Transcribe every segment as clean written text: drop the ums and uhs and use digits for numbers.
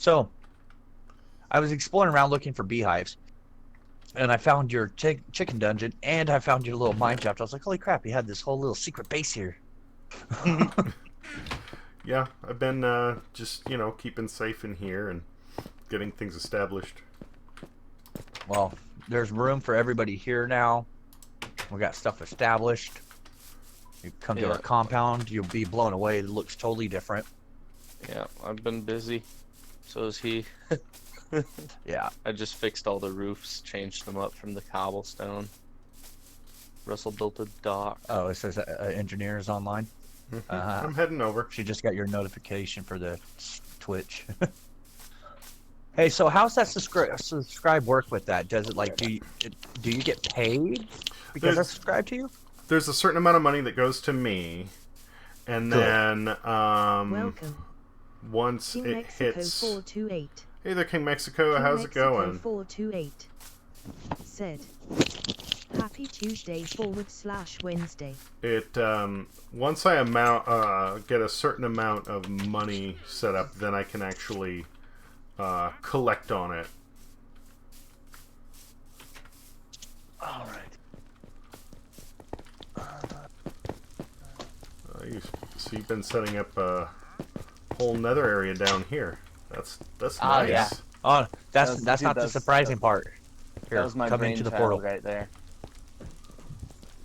So I was exploring around looking for beehives, and I found your chicken dungeon, and I found your little mine shaft. I was like, holy crap, you had this whole little secret base here. Yeah, I've been just keeping safe in here and getting things established. Well, there's room for everybody here now. We got stuff established. You come to our Yeah, compound, you'll be blown away. It looks totally different. yeah, I've been busy. So is he. Yeah. I just fixed all the roofs, changed them up from the cobblestone. Russell built a dock. Oh, it says engineers online. I'm heading over. She just got your notification for the Twitch. Hey, so how's that subscribe work with that? Does it like do you get paid because I There's subscribe to you? there's a certain amount of money that goes to me, and Good. then Welcome. once King it Mexico hits. 428. Hey there, King Mexico. King How's Mexico it going? 428 said, Happy Tuesday / Wednesday. It once I get a certain amount of money set up, then I can actually collect on it. All right. So you've been setting up a whole nether area down here. That's Ah, nice. yeah. Oh, that's Dude, not the that's- surprising part. Here, That was my come into the portal. right there.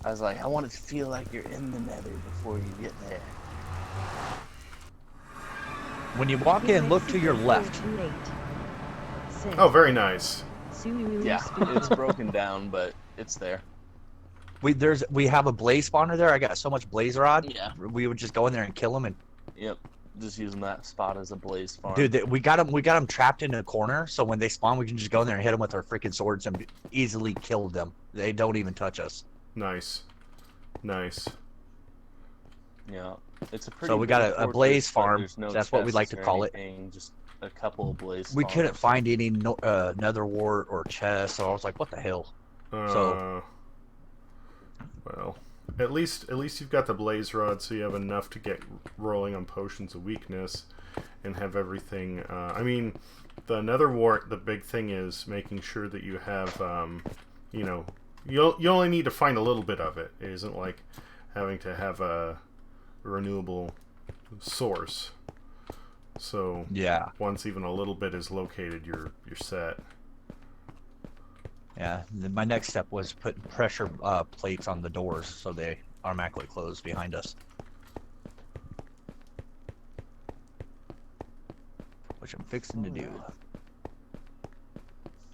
I was like, I want it to feel like you're in the nether before you get there. When you walk in, look to your left. 428 said, Oh, very nice. Sulu Yeah, speak- it's broken down, but it's there. We have a blaze spawner there. I got so much blaze rod. Yeah. We would just go in there and kill them. And Yep. Just using that spot as a blaze farm. dude, we got them trapped in a corner. So when they spawn, we can just go in there and hit them with our freaking swords and easily kill them. They don't even touch us. Nice. Yeah. It's a pretty So we big got a fortress, blaze but farm. there's no That's what we like chests to or call it. anything, just a couple of blaze We couldn't spawns. find any nether wart or chest, so I was like, what the hell? Well, at least you've got the blaze rod, so you have enough to get rolling on potions of weakness, and have everything. I mean, the nether wart. The big thing is making sure that you have, you only need to find a little bit of it. It isn't like having to have a renewable source. So Yeah. once even a little bit is located, you're set. Yeah, my next step was putting pressure plates on the doors so they automatically close behind us. Which I'm fixing to do.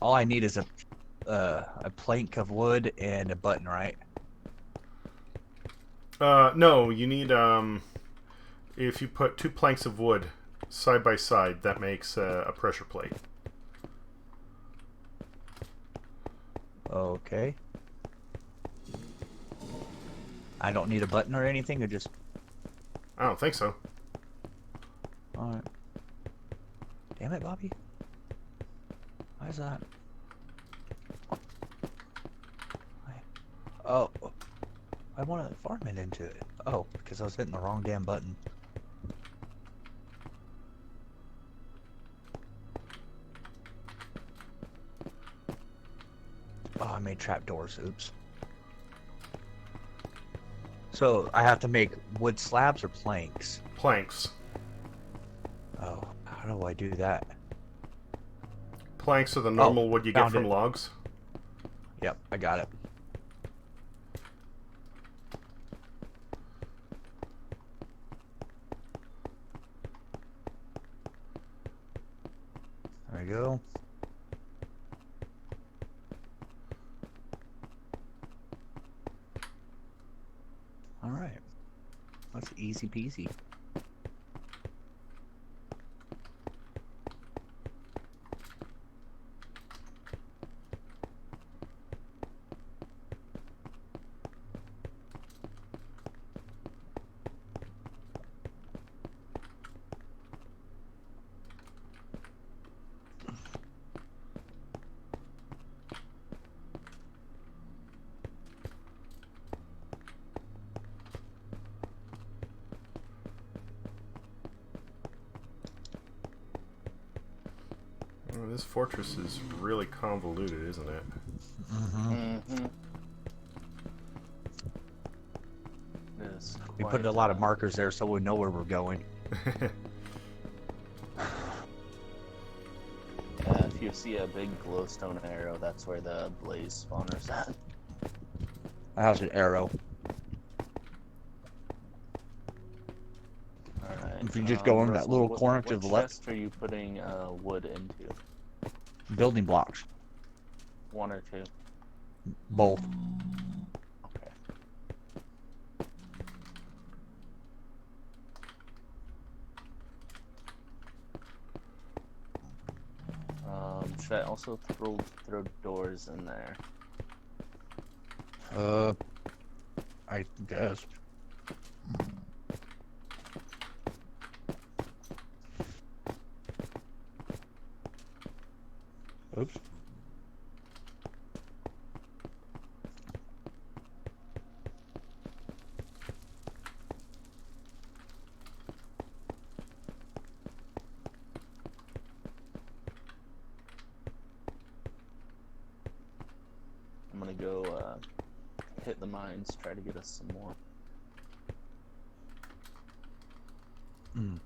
All I need is a plank of wood and a button, right? No, you need if you put 2 planks of wood side by side, that makes a pressure plate. Okay. I don't need a button or anything, or just... I don't think so. Alright. Damn it, Bobby. Why is that? Oh. I want to farm it into it. Oh, because I was hitting the wrong damn button. Oh, I made trapdoors. Oops. So, I have to make wood slabs or planks? Planks. Oh, how do I do that? Planks are the normal wood you get found from it. logs. Yep, I got it. There we go. Alright. That's easy peasy. Oh, this fortress is really convoluted, isn't it? Mm-hmm. It is We quite, put a lot of markers there so we know where we're going. If you see a big glowstone arrow, that's where the blaze spawner's at. How's an arrow? Alright. If you just go in that Russell, little what- corner to what the left. chest are you putting wood into? Building blocks. 1 or 2? Both. Okay. Should I also throw doors in there? I guess. Oops. I'm gonna go hit the mines, try to get us some more Mm.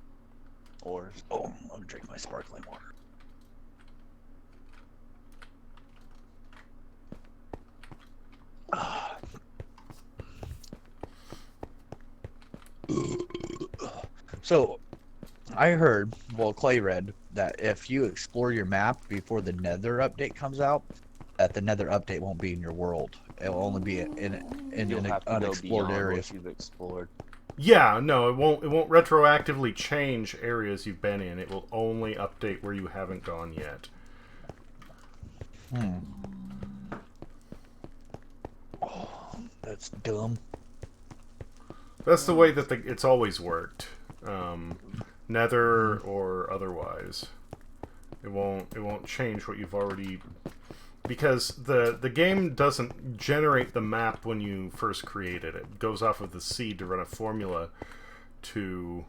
ores. Oh, I'm gonna drink my sparkling water. So, I heard, well, Clay read, that if you explore your map before the Nether update comes out, that the Nether update won't be in your world. It will only be in You'll an have to go unexplored beyond areas. what you've explored. Yeah, no, it won't. It won't retroactively change areas you've been in. It will only update where you haven't gone yet. Hmm. Oh, that's dumb. That's the way that it's always worked, Nether or otherwise. It won't change what you've already, because the game doesn't generate the map when you first create it. It goes off of the seed to run a formula to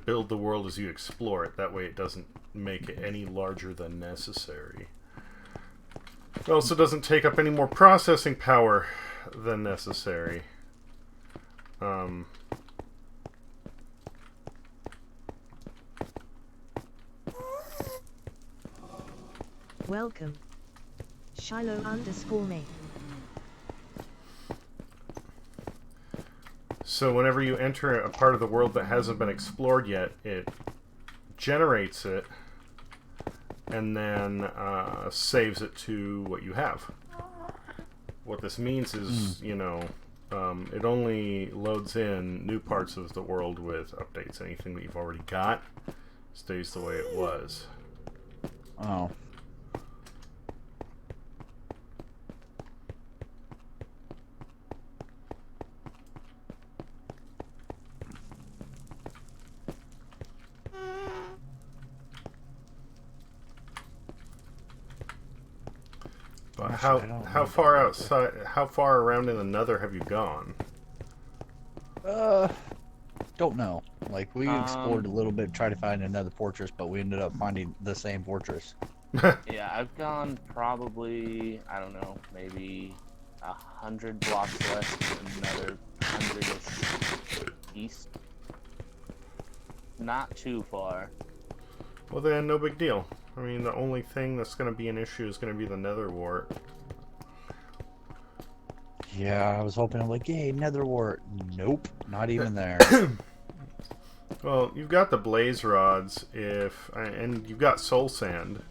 build the world as you explore it. That way it doesn't make it any larger than necessary. It also doesn't take up any more processing power than necessary. Welcome. Shiloh_me. So whenever you enter a part of the world that hasn't been explored yet, it generates it and then saves it to what you have. What this means is, you know, it only loads in new parts of the world with updates. Anything that you've already got stays the way it was. Oh. But Gosh, how I don't how know far that right outside? How far around in the Nether have you gone? Don't know. Like, we explored a little bit, tried to find another fortress, but we ended up finding the same fortress. Yeah, I've gone probably, I don't know, maybe 100 blocks west and another 100-ish east. Not too far. Well then, no big deal. I mean, the only thing that's going to be an issue is going to be the Nether wart. Yeah, I was hoping, I'm like, yay, Nether wart. Nope, not even there. Well, you've got the blaze rods, and you've got soul sand.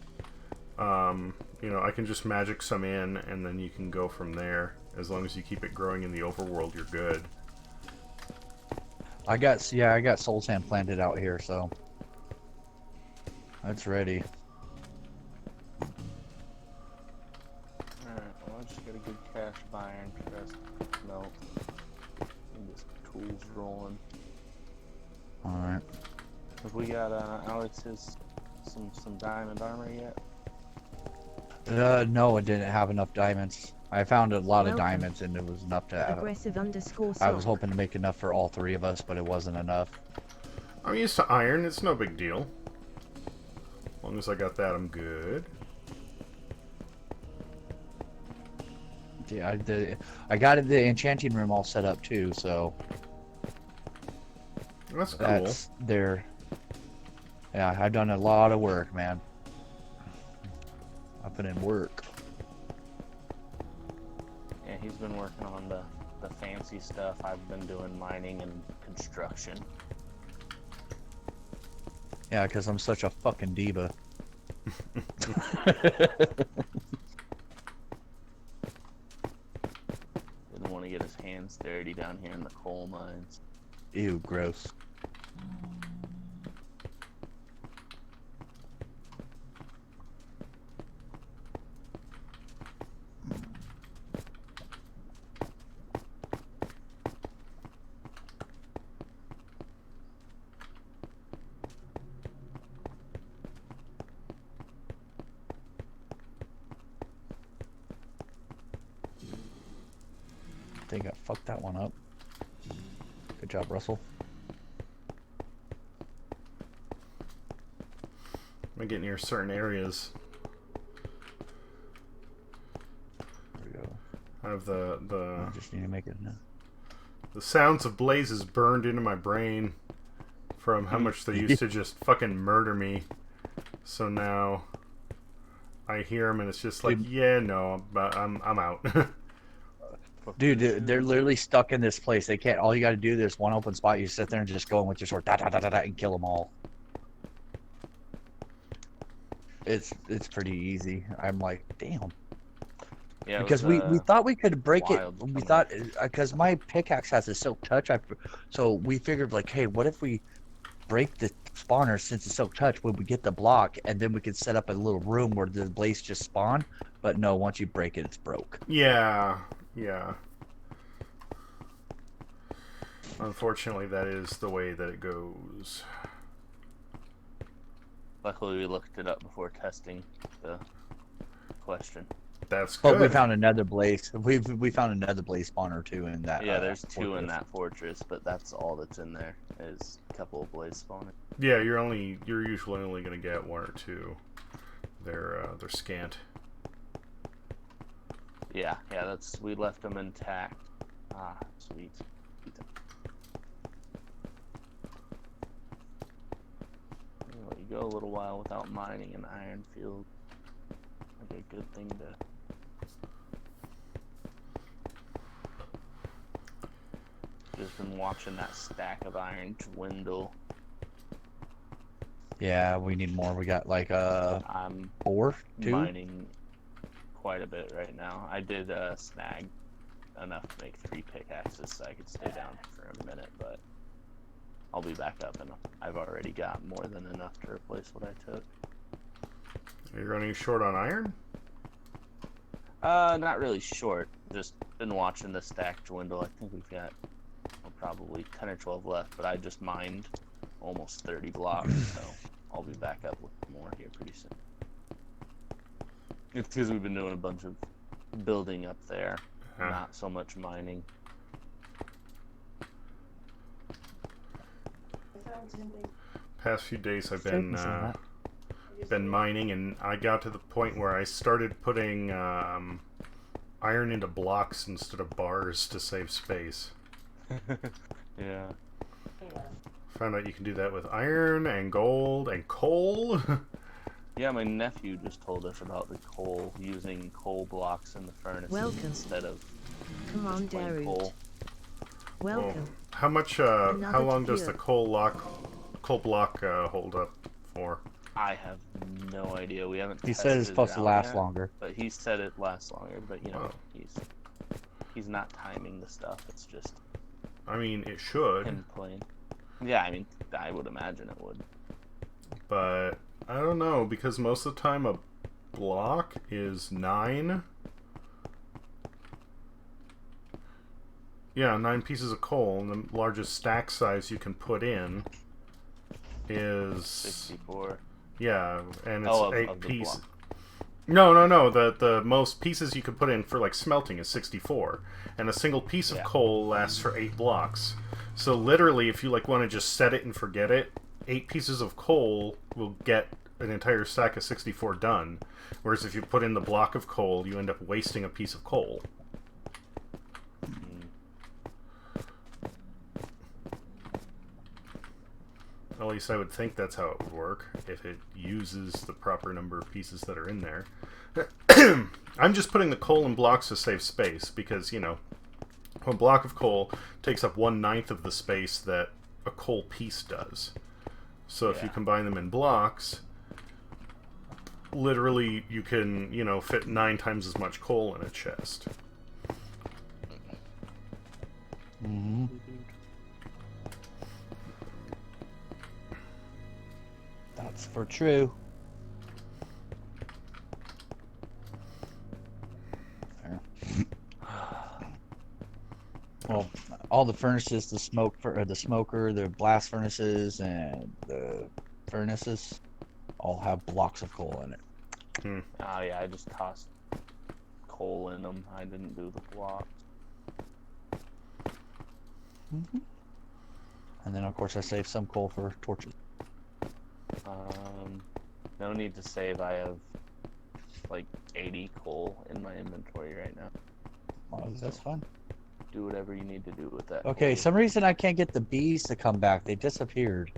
You know, I can just magic some in, and then you can go from there. As long as you keep it growing in the overworld, you're good. I got soul sand planted out here, so that's ready. Alright, well, I just got a good cache of iron for us to melt. And this tools rolling. Alright. Have we got Alex's some diamond armor yet? No, I didn't have enough diamonds. I found a lot of Welcome. diamonds, and it was enough to. Aggressive_sock. I was hoping to make enough for all three of us, but it wasn't enough. I'm used to iron. It's no big deal. As long as I got that, I'm good. Yeah, I got the enchanting room all set up too, so That's cool. that's there. Yeah, I've done a lot of work, man. I put in work. Yeah, he's been working on the fancy stuff. I've been doing mining and construction. Yeah, because I'm such a fucking diva. Didn't want to get his hands dirty down here in the coal mines. Ew, gross. I think I fucked that one up. Good job, Russell. I get near certain areas. There we go. I have I just need to make it now. the sounds of blazes burned into my brain from how much they used to just fucking murder me. So now I hear them and it's just like, yeah, no, but I'm out. Dude, they're literally stuck in this place. They can't. All you got to do, there's one open spot. You sit there and just go in with your sword, da da da da da, and kill them all. It's pretty easy. I'm like, damn. Yeah, Because we thought we could break it. wild We summer. thought because my pickaxe has a silk touch. So we figured like, hey, what if we break the spawner since it's silk touch? When we get the block, and then we could set up a little room where the blaze just spawn. But no, once you break it, it's broke. Yeah. Unfortunately, that is the way that it goes. Luckily, we looked it up before testing the question. That's good. But we found another blaze. We found another blaze spawner too in that. Yeah, there's two in fortress. that fortress, but that's all that's in there is a couple of blaze spawners. Yeah, you're usually only gonna get one or two. They're scant. Yeah, we left them intact. Ah, sweet. You go a little while without mining an iron field. Like a good thing to. Just been watching that stack of iron dwindle. Yeah, we need more. We got like I'm 4, 2. mining quite a bit right now. I did snag enough to make 3 pickaxes so I could stay down for a minute, but I'll be back up and I've already got more than enough to replace what I took. Are you running short on iron? Not really short. Just been watching the stack dwindle. I think we've got probably 10 or 12 left, but I just mined almost 30 blocks, so I'll be back up with more here pretty soon. It's because we've been doing a bunch of building up there, not so much mining. Past few days I've been mining, and I got to the point where I started putting iron into blocks instead of bars to save space. Yeah. Found out you can do that with iron and gold and coal. Yeah, my nephew just told us about the coal, using coal blocks in the furnace Welcome. instead of Command plain Darut. coal. Welcome. How much? How Another long does cure. the coal block hold up for? I have no idea. We haven't. He said it's tested supposed it to out last yet, longer. but he said it lasts longer. But you know, Oh. he's not timing the stuff. It's just I mean, it should, him playing. Yeah, I mean, I would imagine it would. but I don't know, because most of the time a block is 9. Yeah, 9 pieces of coal, and the largest stack size you can put in is 64. yeah, and it's Oh, of 8 the pieces. block. No. The most pieces you could put in for like smelting is 64, and a single piece of Yeah. coal lasts for 8 blocks. So literally, if you like want to just set it and forget it, 8 pieces of coal will get an entire stack of 64 done. Whereas if you put in the block of coal, you end up wasting a piece of coal. At least I would think that's how it would work, if it uses the proper number of pieces that are in there. I'm just putting the coal in blocks to save space, because, you know, a block of coal takes up 1/9 of the space that a coal piece does. So if you Yeah. combine them in blocks, literally you can, you know, fit 9 times as much coal in a chest. Mm-hmm. That's for true. There. Well, all the furnaces, the smoker, the blast furnaces, and the furnaces all have blocks of coal in it. Oh yeah, I just tossed coal in them. I didn't do the blocks. Mm-hmm. And then, of course, I saved some coal for torches. No need to save. I have like 80 coal in my inventory right now. Oh, that's fun. Do whatever you need to do with that. Okay, coal. some reason I can't get the bees to come back. They disappeared.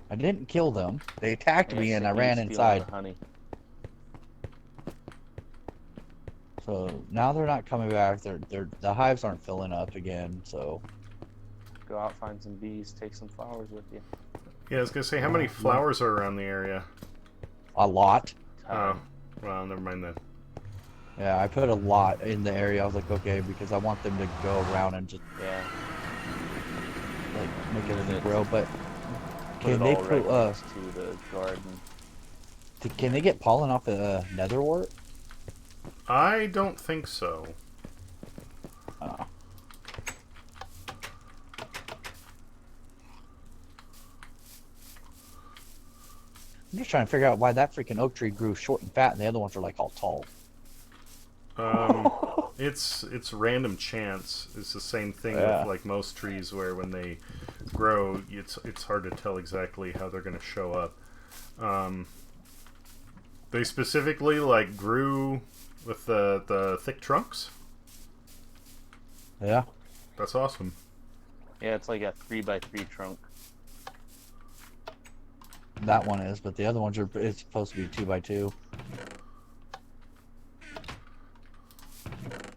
I didn't kill them. They attacked Yeah, me and I bees ran stealing inside. The honey. So now they're not coming back. The hives aren't filling up again. So Go out, find some bees, take some flowers with you. Yeah, I was gonna say, how many flowers are around the area? a lot. Oh, well, never mind then. Yeah, I put a lot in the area. I was like, okay, because I want them to go around and just Yeah. like make everything it- grow. But Put can it they all right put next to the garden. can they get pollen off the netherwort? I don't think so. Oh. I'm just trying to figure out why that freaking oak tree grew short and fat, and the other ones are like all tall. It's random chance. It's the same thing Yeah. with like most trees, where when they grow, it's hard to tell exactly how they're going to show up. They specifically like grew with the thick trunks. Yeah. That's awesome. Yeah, it's like a 3x3 trunk. That one is, but the other ones it's supposed to be 2x2.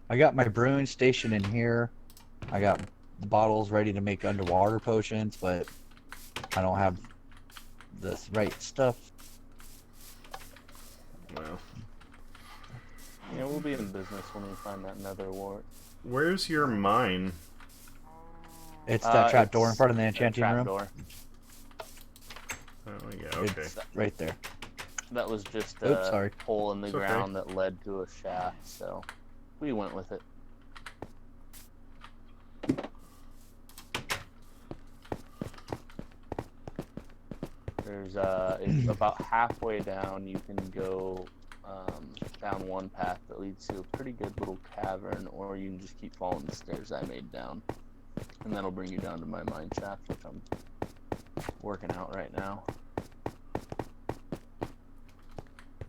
I got my brewing station in here. I got bottles ready to make underwater potions, but I don't have the right stuff. Well, Yeah, we'll be in business when we find that nether wart. where's your mine? It's that trap door in It's front of the a enchanting trap room. door. Oh yeah, okay. It's right there. That was just Oops, a sorry. hole in the It's okay. ground that led to a shaft, so we went with it. There's it's about halfway down. You can go down one path that leads to a pretty good little cavern, or you can just keep following the stairs I made down, and that'll bring you down to my mine shaft, which I'm working out right now.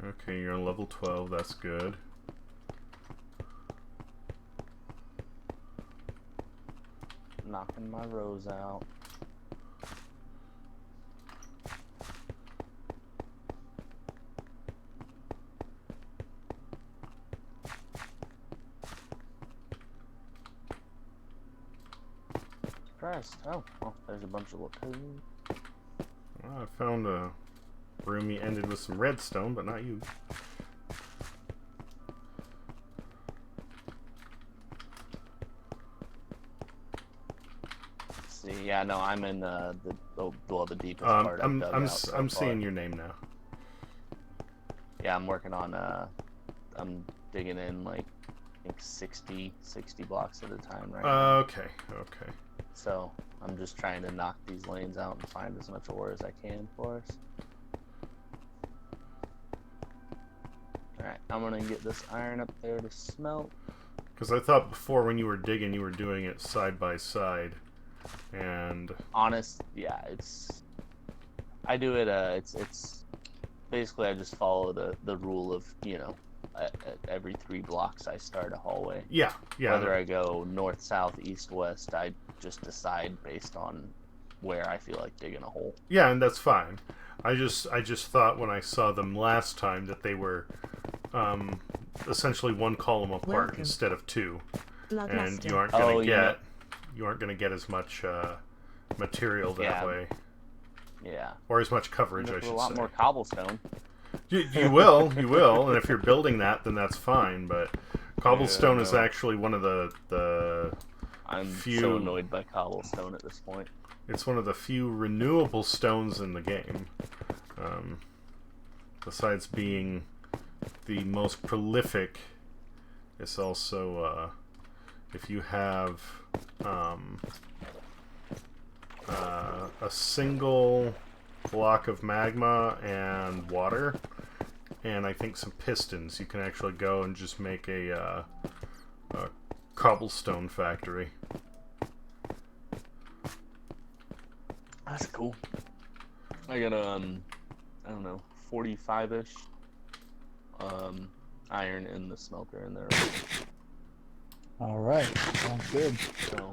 Okay, you're on level 12. That's good. Knocking my rows out. Christ. Oh, well, there's a bunch of lagoons. Well, I found a room you ended with some redstone, but not you. See, yeah, no, I'm in the deepest part. I'm I've dug I'm out so I'm far. seeing your name now. Yeah, I'm working on I'm digging in like I think 60 blocks at a time right now. Okay, okay. So I'm just trying to knock these lanes out and find as much ore as I can for us. Alright, I'm gonna get this iron up there to smelt. Because I thought before when you were digging, you were doing it side by side, and Yeah, I do it. It's basically I just follow the rule of at every 3 blocks I start a hallway. yeah. Whether I go north, south, east, west, I just decide based on where I feel like digging a hole. Yeah, and that's fine. I just thought when I saw them last time that they were essentially 1 column apart Welcome. instead of 2, and Bloodluster. you aren't gonna Oh, yeah. you aren't gonna get as much material that Yeah. way, Yeah. or as much coverage. End I up with should a lot say. more cobblestone. You will, and if you're building that, then that's fine. But cobblestone Yeah, is no. actually one of the I'm few. so annoyed by cobblestone at this point. It's one of the few renewable stones in the game. Besides being the most prolific, it's also if you have a single block of magma and water, and I think some pistons, you can actually go and just make a cobblestone factory. That's cool. I got I don't know, 45-ish iron in the smelter in there. All right, sounds good. So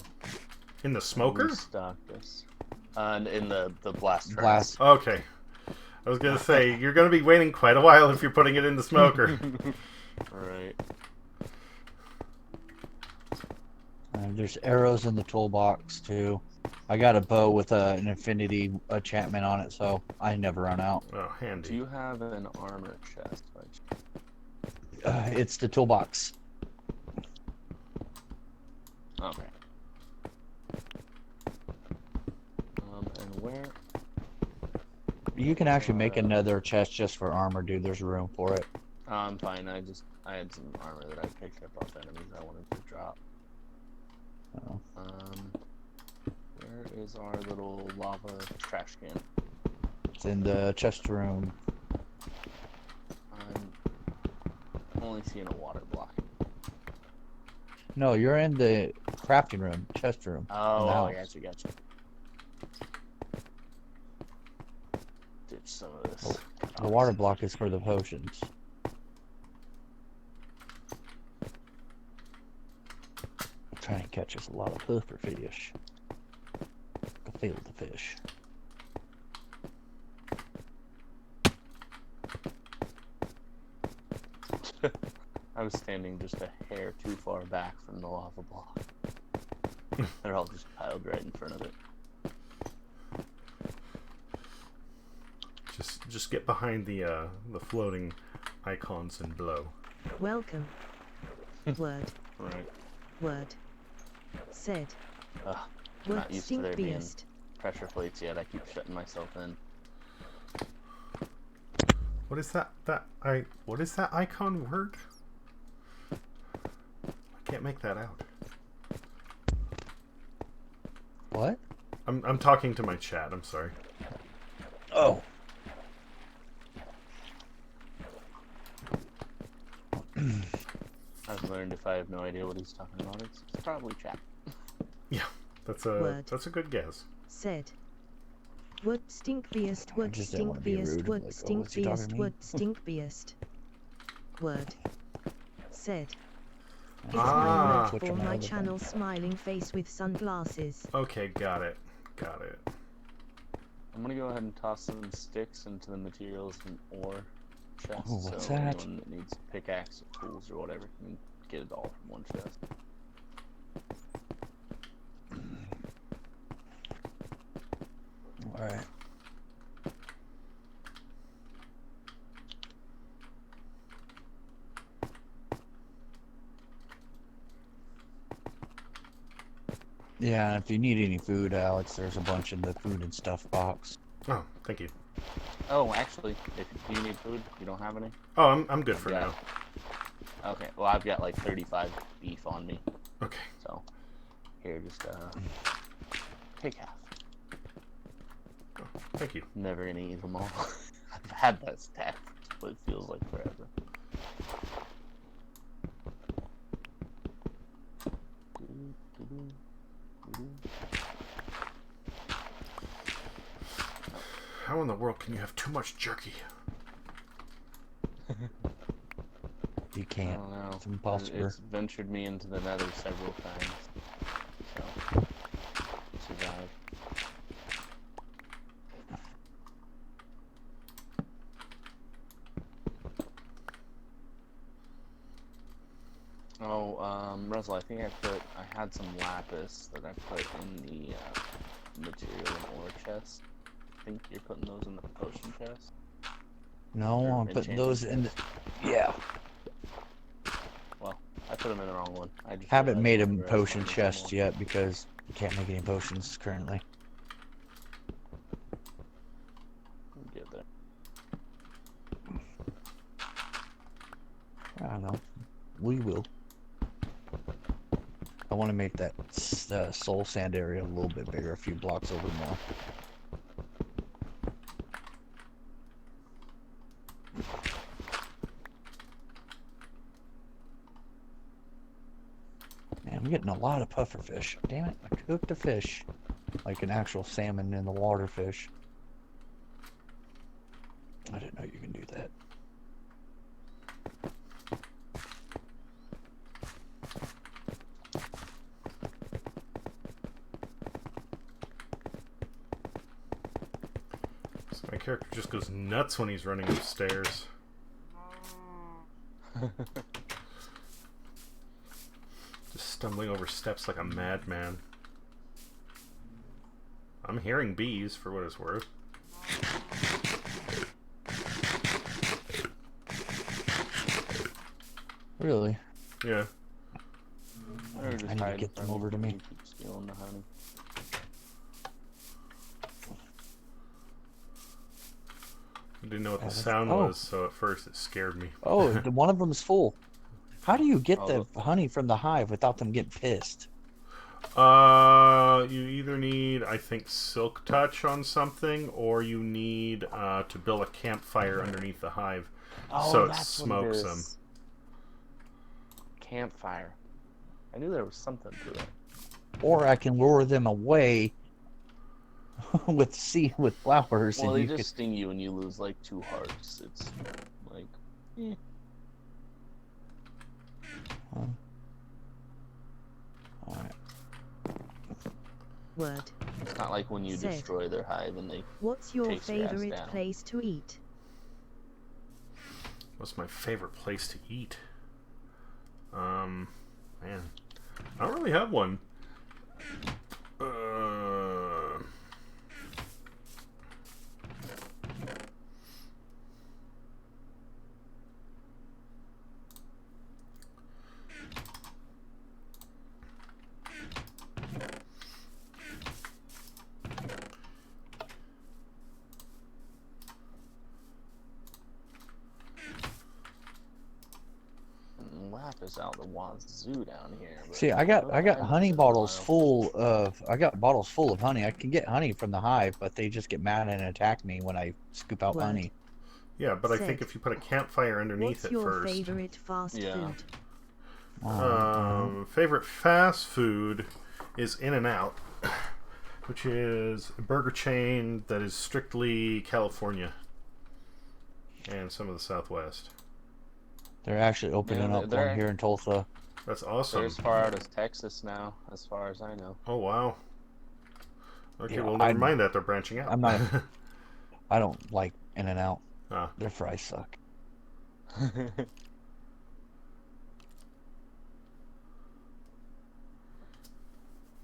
In the smoker? restock this. In the blast furnace. Blast. Okay. I was gonna say, you're gonna be waiting quite a while if you're putting it in the smoker. Right. There's arrows in the toolbox too. I got a bow with an infinity enchantment on it, so I never run out. Oh, Do handy. you have an armor chest? It's the toolbox. Okay. And where? You can actually make another chest just for armor, dude. There's room for it. I'm fine. I had some armor that I picked up off enemies I wanted to drop. Oh. Where is our little lava trash can? It's in the chest room. I'm only seeing a water block. No, you're in the crafting room, chest room. in the Oh, house. gotcha. Ditch some of this. The water block is for the potions. I'm trying to catch us a lot of puffer fish. Field the fish. I was standing just a hair too far back from the lava block. They're all just piled right in front of it. Just get behind the floating icons and blow. Welcome. Word. Right. Word. Said. Ugh, Word not used to there being stinkiest. pressure plates yet. I keep shutting myself in. What is that? What is that icon word? I can't make that out. What? I'm talking to my chat. I'm sorry. Oh. I've learned if I have no idea what he's talking about, it's probably chat. Yeah, that's Word. a good guess. Said. Word stinkiest. Word just didn't wanna be stinkiest. rude, Word like, oh, what's he talking to stinkiest. me? Word stinkiest. Word. Said. It's Ah. my word Switch for on my my other thing. channel smiling face with sunglasses. Okay, got it. I'm gonna go ahead and toss some sticks into the materials and ore chest. Oh, what's so that? anyone that needs pickaxe or tools or whatever can get it all from one chest. Alright. Yeah, if you need any food, Alex, there's a bunch in the food and stuff box. Oh, thank you. Oh, actually, if you need food, you don't have any? Oh, I'm good for Yeah. now. Okay, well, I've got like 35 beef on me, Okay. so here, just take half. Thank you. Never gonna eat them all. I've had that stat, but it feels like forever. How in the world can you have too much jerky? You I can't. don't know. It's impossible. It's ventured me into the nether several times. So, survive. Oh, Russell, I think I had some lapis that I put in the material and ore chest. I think you're putting those in the potion chest. No, Or I'm putting enchanting those in the... chest. Yeah. Well, I put them in the wrong one. I just Haven't made a realized whenever I was potion mining some chest more. yet because I can't make any potions currently. We'll get there. I don't know. We will. I want to make that soul sand area a little bit bigger, a few blocks over more. Man, I'm getting a lot of puffer fish. Damn it, I cooked a fish. Like an actual salmon in the water fish. I didn't know you can do that. So my character just goes nuts when he's running upstairs. Just stumbling over steps like a madman. I'm hearing bees, for what it's worth. Really? Yeah. Or just I need to hide get them from over to you me. and keep stealing the honey. I didn't know what the that's- sound oh. was, so at first it scared me. Oh, one of them's full. How do you get Oh, the honey from the hive without them getting pissed? You either need, I think, silk touch on something, or you need to build a campfire underneath the hive, Oh, so it that's what smokes is. them. Campfire. I knew there was something to it. Or I can lure them away with flowers, Well, and they you just could. sting you and you lose like 2 hearts. It's like, eh. Alright. Word. It's not like when you Sid. destroy their hive and they. What's your Chase your ass favorite down. place to eat? What's my favorite place to eat? Man, I don't really have one. Lapis out the wazoo down here. But See, I got haven't honey in a bottles while. full of. I got bottles full of honey. I can get honey from the hive, but they just get mad and attack me when I scoop out Word. honey. Yeah, but I think Sid. if you put a campfire underneath What's it your first. favorite fast Yeah. food? Favorite fast food is In-N-Out, which is a burger chain that is strictly California and some of the Southwest. They're actually opening Yeah, up they're- one here in Tulsa. That's They're awesome. as far out as Texas now, as far as I know. Oh, wow. Okay, Yeah, well, never mind that. They're branching out. I'm not. I don't like In-N-Out. Ah. Their fries suck.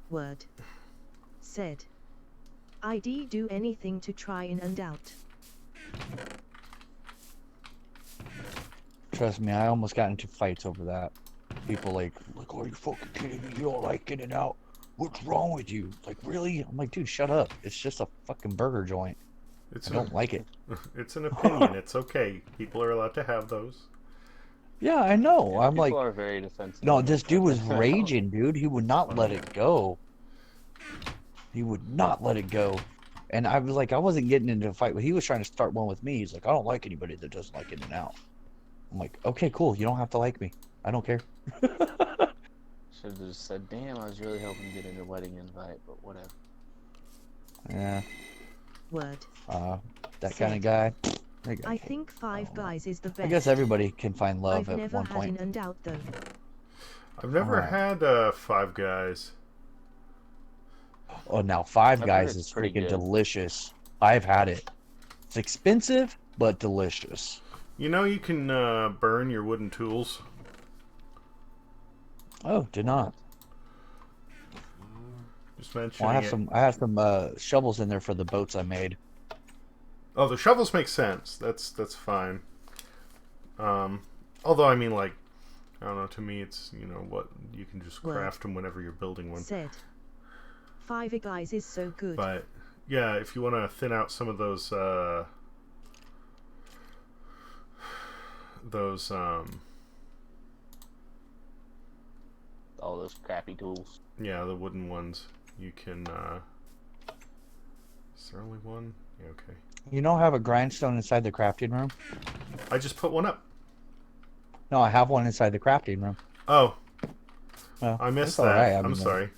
Word. Said. ID do anything to try and out. Trust me, I almost got into fights over that. People like, are you fucking kidding me? You don't like In-N-Out? What's wrong with you? Like, really? I'm like, dude, shut up. It's just a fucking burger joint. It's I don't like it. It's an opinion. It's okay. People are allowed to have those. Yeah, I know. I'm People like, are very defensive. no, of this it, dude but- was raging, dude. He would not let it go. He would not let it go. And I was like, I wasn't getting into a fight, but he was trying to start one with me. He's like, I don't like anybody that doesn't like In-N-Out. I'm like, okay, cool. You don't have to like me. I don't care. Should have just said, "Damn, I was really hoping to get in a wedding invite, but whatever." Yeah. Word. That kind of Said. guy. That guy I can't- think Five don't know. Guys is the best. I guess everybody can find love I've at never one had point. In and Out though. I've never Alright. had Five Guys. Oh, now Five I've heard Guys it's is pretty freaking good. delicious. I've had it. It's expensive, but delicious. You know you can burn your wooden tools. Oh, did not. Just Well, mentioning it. I have some shovels in there for the boats I made. Oh, the shovels make sense. That's fine. Although I mean, like, I don't know. To me, it's what you can just Word. craft them whenever you're building one. Said. Five Guys is so good. But yeah, if you want to thin out some of those All those crappy tools. yeah, the wooden ones, you can. Is there only one? Yeah, okay. You don't have a grindstone inside the crafting room? I just put one up. No, I have one inside the crafting room. Oh, Well, I missed it's all that. right. I I'm mean, sorry.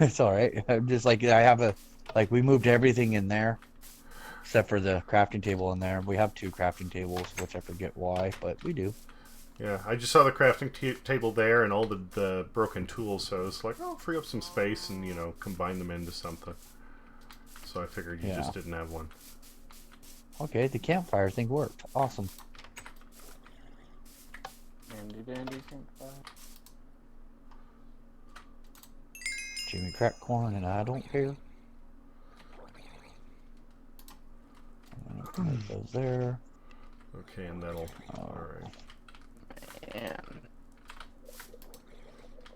It's all right. I'm just like I have we moved everything in there except for the crafting table in there. We have 2 crafting tables, which I forget why, but we do. Yeah, I just saw the crafting table there and all the broken tools, so I was like, oh, free up some space and combine them into something. So I figured you just didn't have one. Okay, the campfire thing worked. Awesome. Dandy dandy campfire. Jimmy crack corn and I don't care. I'm gonna put those there. Okay, and that'll. All right. Man.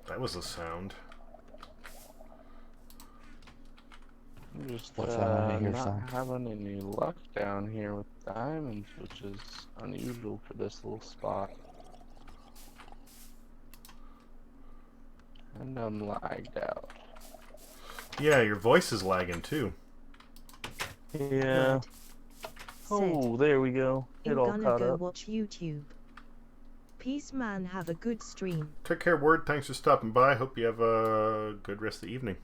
That was a sound. I'm just What's that I hear not sound? having any luck down here with diamonds, which is unusual for this little spot. And I'm lagged out. Yeah, your voice is lagging too. Yeah. Word. Said. Oh, there we go. It I'm all gonna caught go up. watch YouTube. Peace, man. Have a good stream. Take care, Word. Thanks for stopping by. Hope you have a good rest of the evening.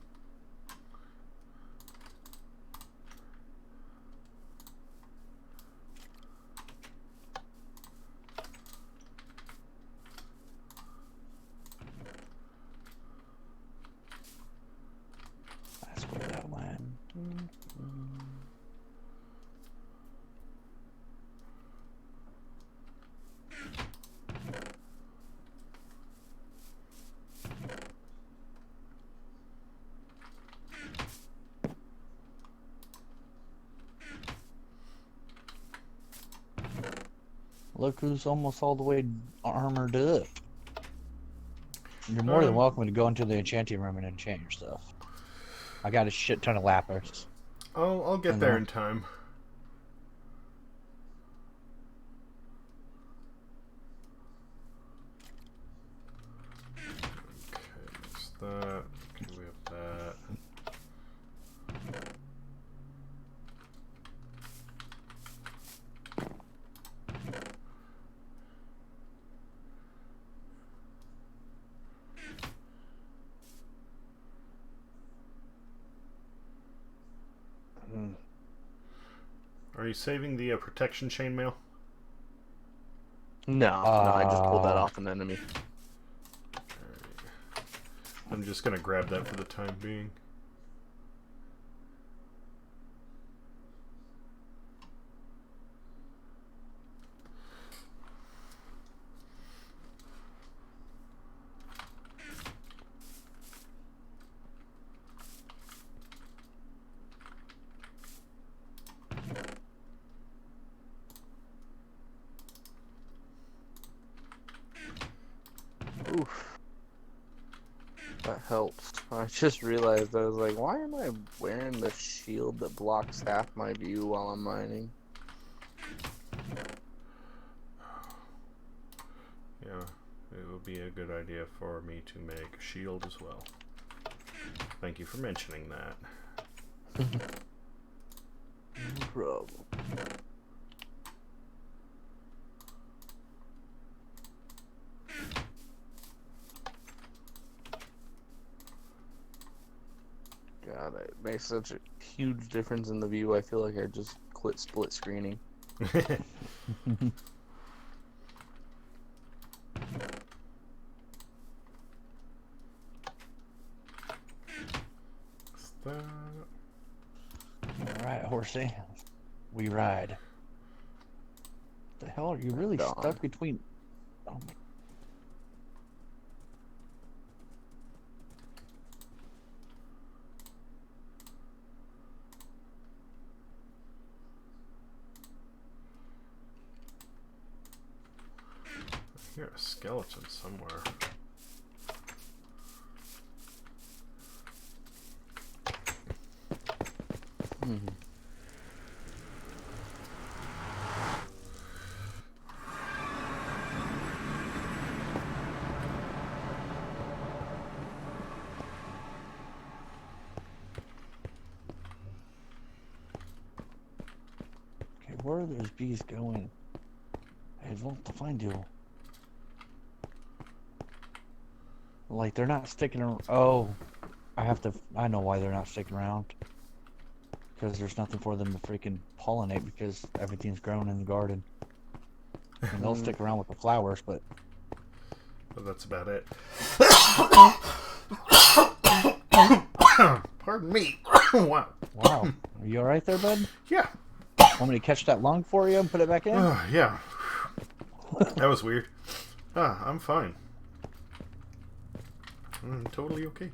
That's where that went. Look who's almost all the way armored up. You're more than welcome to go into the enchanting room and enchant your stuff. I got a shit ton of lapis. I'll get there in time. Okay, there's that. Okay, we have that. Are you saving the protection chainmail? No, I just pulled that off an enemy. Alright. I'm just gonna grab that for the time being. Oof. That helps. I just realized, I was like, why am I wearing the shield that blocks half my view while I'm mining? Yeah, it would be a good idea for me to make a shield as well. Thank you for mentioning that. No problem. God, it makes such a huge difference in the view. I feel like I just quit split screening. All right, horsey, we ride. The hell are you really Dawn. stuck between? Oh my. I hear a skeleton somewhere. Mhm. Okay, where are those bees going? I want to find you. Like they're not sticking around. Oh, I know why they're not sticking around. Because there's nothing for them to freaking pollinate because everything's grown in the garden. And they'll stick around with the flowers, but But that's about it. Pardon me. Wow. wow. Are you alright there, bud? Yeah. Want me to catch that lung for you and put it back in? Yeah. That was weird. I'm fine. I'm totally okay.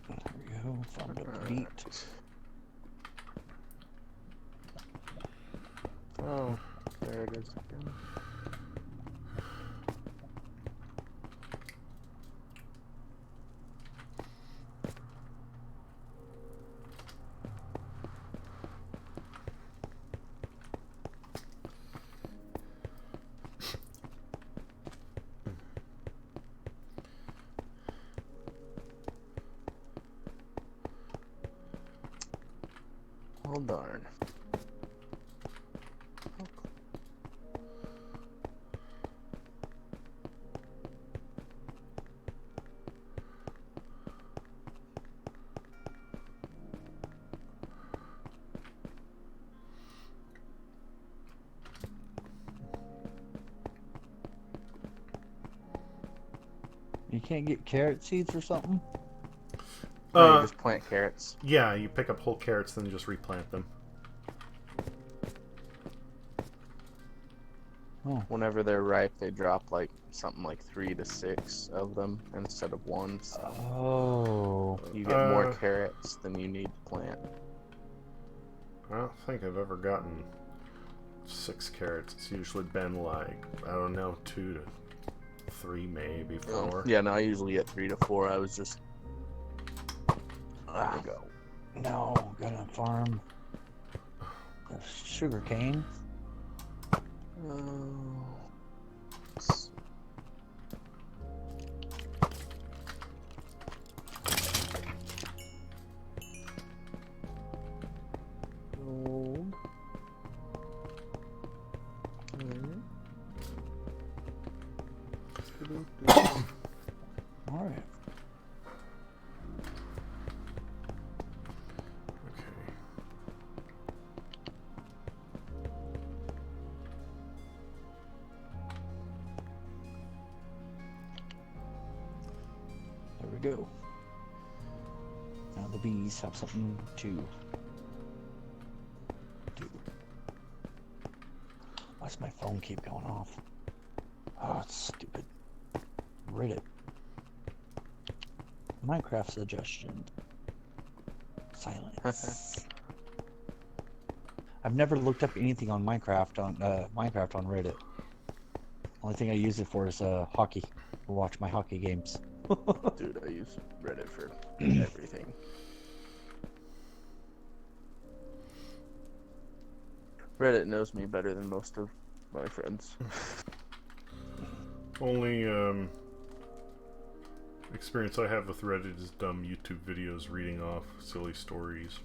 There we go. Found a beet. Oh, there it is again. Oh darn. You can't get carrot seeds or something? No, you just plant carrots. Yeah, you pick up whole carrots, then just replant them. Oh. Whenever they're ripe, they drop like something like 3 to 6 of them instead of 1. So Oh. you get more carrots than you need to plant. I don't think I've ever gotten 6 carrots. It's usually been like, I don't know, 2 to 3, maybe 4. Yeah, no, I usually get 3 to 4. I was just. There we go. No, gotta farm the sugar cane. s- Gold. All right. Okay. There we go. Now the bees have something to do. Why's my phone keep going off? Oh, it's stupid. Reddit. Minecraft suggestion. Silence. I've never looked up anything on Minecraft on Reddit. Only thing I use it for is hockey. To watch my hockey games. Dude, I use Reddit for everything. Reddit knows me better than most of my friends. Only experience I have with Reddit is dumb YouTube videos reading off silly stories.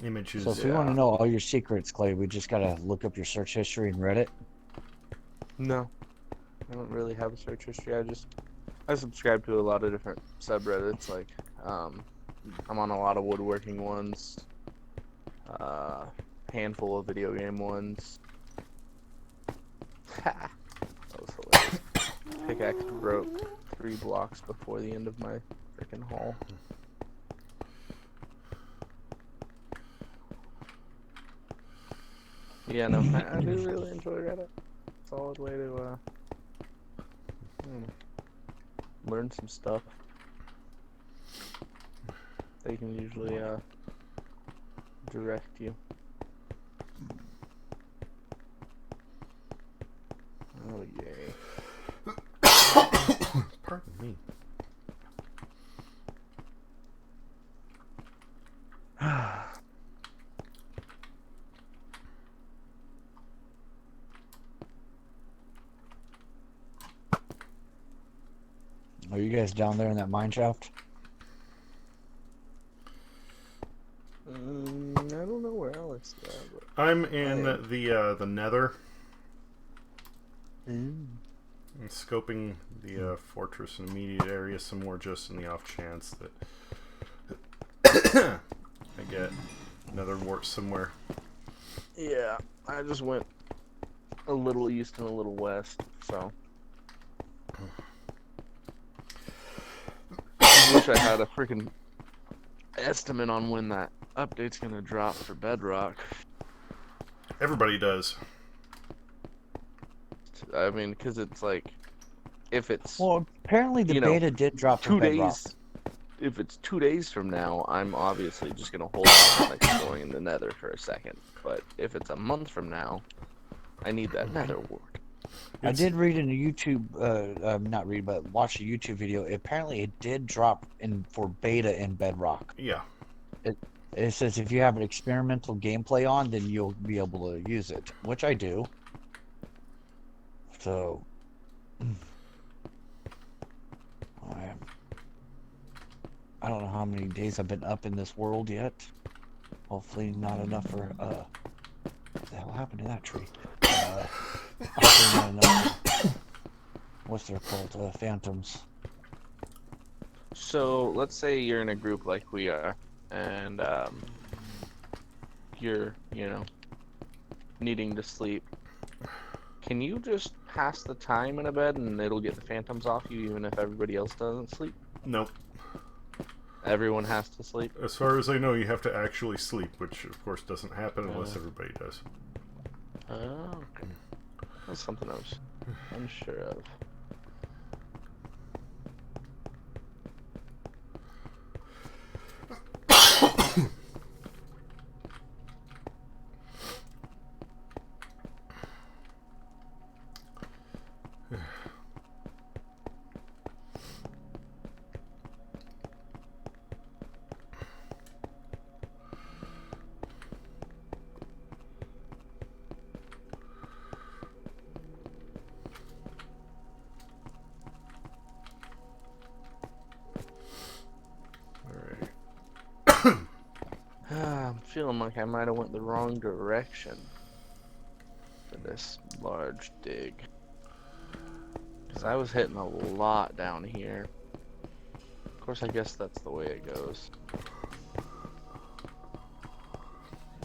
images. So if we want to know all your secrets, Clay, we just gotta look up your search history and Reddit. No, I don't really have a search history. I subscribe to a lot of different subreddits. Like, I'm on a lot of woodworking ones, handful of video game ones. Ha! That was hilarious. Pickaxe broke 3 blocks before the end of my freaking haul. Yeah, no, I do really enjoy Reddit. Solid way to learn some stuff. They can usually direct you. Oh yay. Pardon me. Are you guys down there in that mine shaft? I don't know where Alex is at, but I'm in the Nether. I'm scoping the fortress and immediate area some more, just in the off chance that I get another wart somewhere. yeah, I just went a little east and a little west, so. I wish I had a freaking estimate on when that update's gonna drop for Bedrock. Everybody does. I mean, because it's like, if it's Well, apparently the You know, beta did drop for 2 Bedrock. days, if it's 2 days from now, I'm obviously just gonna hold off on exploring in the Nether for a second. But if it's a month from now, I need that Nether wart. I did read in a YouTube, not read, but watch a YouTube video. Apparently, it did drop in for beta in Bedrock. Yeah. It says if you have an experimental gameplay on, then you'll be able to use it, which I do. So, I don't know how many days I've been up in this world yet. Hopefully, not enough for what the hell happened to that tree? Hopefully not enough. What's their called? Phantoms. So let's say you're in a group like we are, and you're, needing to sleep. Can you just pass the time in a bed and it'll get the phantoms off you even if everybody else doesn't sleep? Nope. Everyone has to sleep? As far as I know, you have to actually sleep, which of course doesn't happen unless everybody does. Oh, okay. That's something I was unsure of. I'm feeling like I might have went the wrong direction for this large dig. Because I was hitting a lot down here. Of course, I guess that's the way it goes.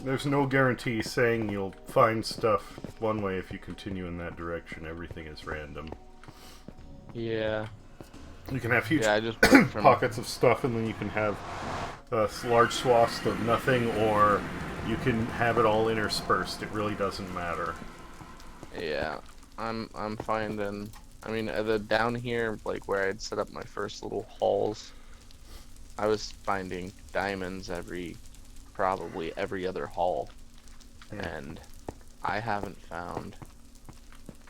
There's no guarantee saying you'll find stuff one way if you continue in that direction. Everything is random. Yeah. You can have huge Yeah, I just went from... pockets of stuff, and then you can have large swaths of nothing, or you can have it all interspersed. It really doesn't matter. Yeah, I'm finding. I mean, down here, like where I'd set up my first little halls, I was finding diamonds probably every other hall, and I haven't found.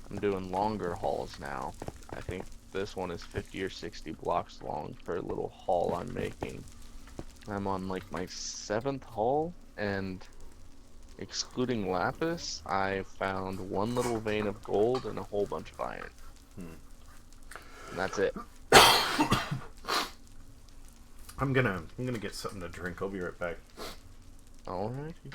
I'm doing longer halls now. I think this one is 50 or 60 blocks long for a little hall I'm making. I'm on like my 7th hall, and excluding lapis, I found one little vein of gold and a whole bunch of iron. And that's it. I'm gonna get something to drink. I'll be right back. Alrighty.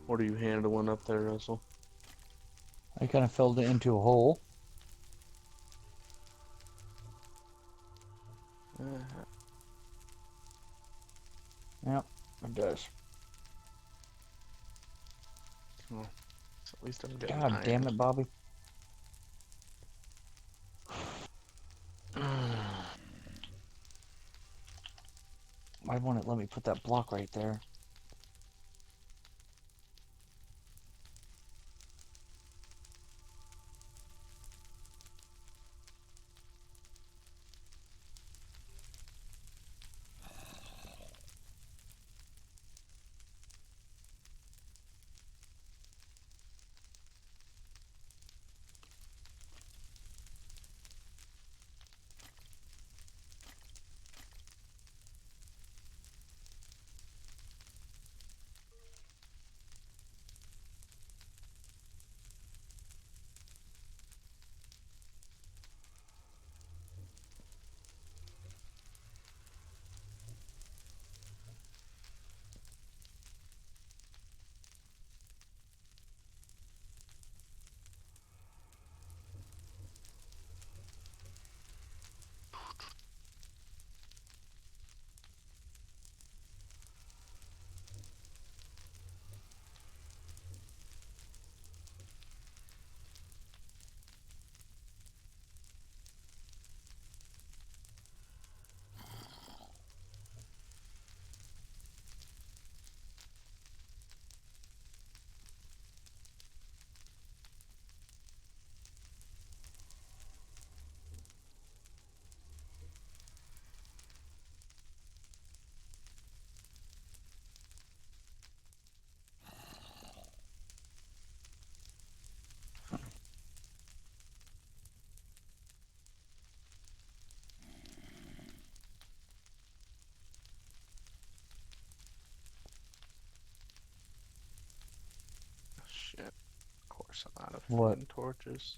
What are you handling up there, Russell? I kind of filled it into a hole. Yep, it does. Well, so at least I'm getting God damn iron. it, Bobby. Why won't it let me put that block right there? Shit. Of course I'm out of What? fucking torches.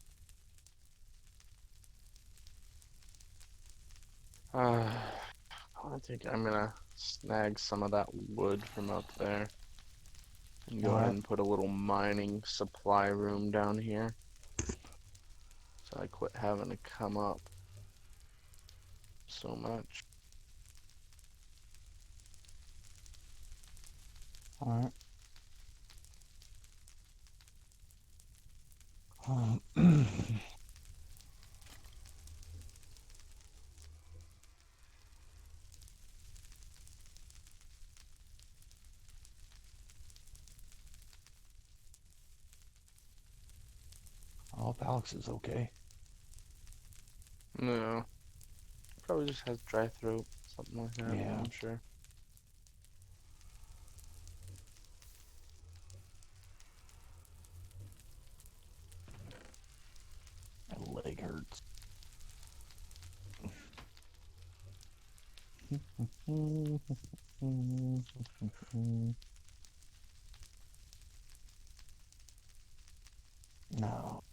I think I'm gonna snag some of that wood from up there and go ahead Alright. and put a little mining supply room down here. So I quit having to come up so much. Alright. I hope Alex is okay. No. Probably just has dry throat, something like that, Yeah. I'm sure. My leg hurts. No.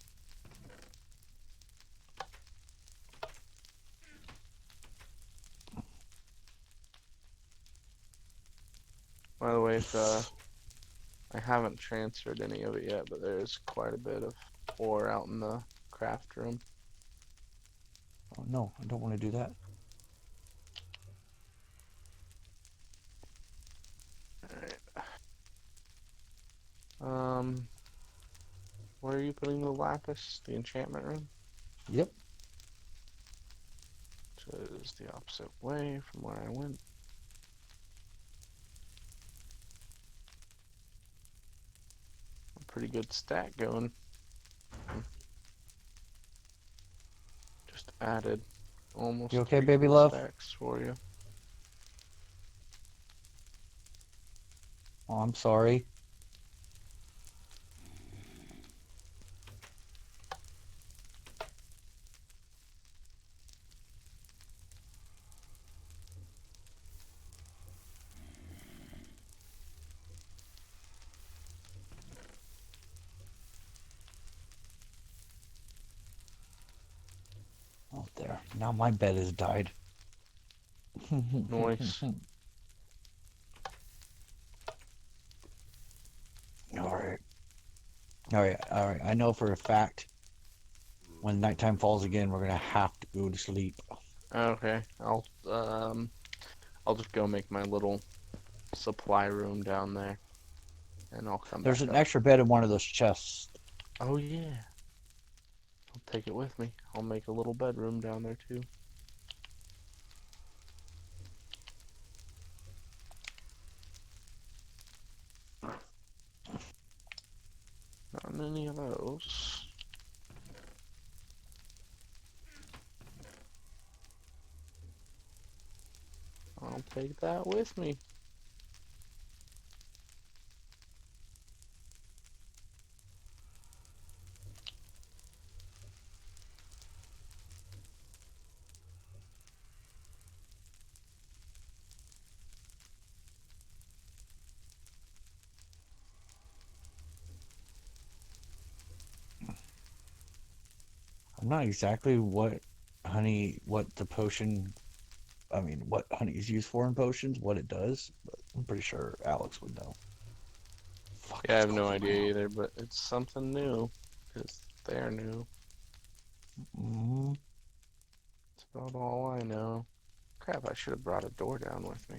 By the way, if I haven't transferred any of it yet, but there's quite a bit of ore out in the craft room. no, I don't want to do that. Alright. Where are you putting the lapis? The enchantment room? Yep. Which is the opposite way from where I went. A pretty good stack going. Just added almost You okay, 3 baby full love? stacks for you. Oh, I'm sorry. Oh, there. Now my bed has died. Noise. All right. All right. All right. I know for a fact when nighttime falls again, we're gonna have to go to sleep. Okay, I'll just go make my little supply room down there, and I'll come There's back an up. extra bed in one of those chests. Oh yeah, I'll take it with me. I'll make a little bedroom down there too. Not many of those. I'll take that with me. I'm not exactly what what the potion, I mean, what honey is used for in potions, what it does, but I'm pretty sure Alex would know. Fuck, Yeah, I it's have no cold in my idea house. either, but it's something new, because they're new. Mm, That's about all I know. Crap, I should have brought a door down with me.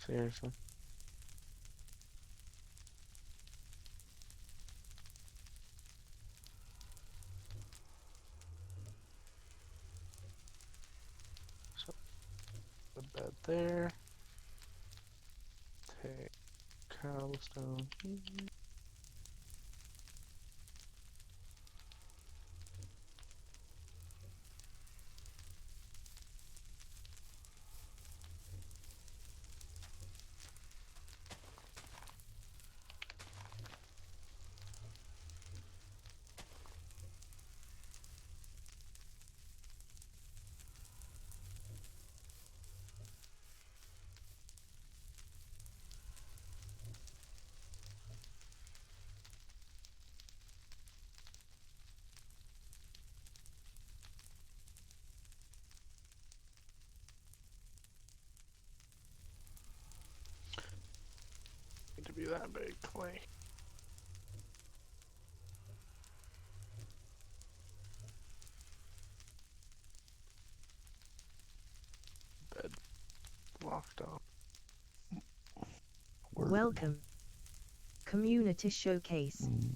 Seriously. So, the bed there. Take cobblestone here. Need to be that big, clay. Bed blocked off. word. Welcome. Community Showcase. Mm.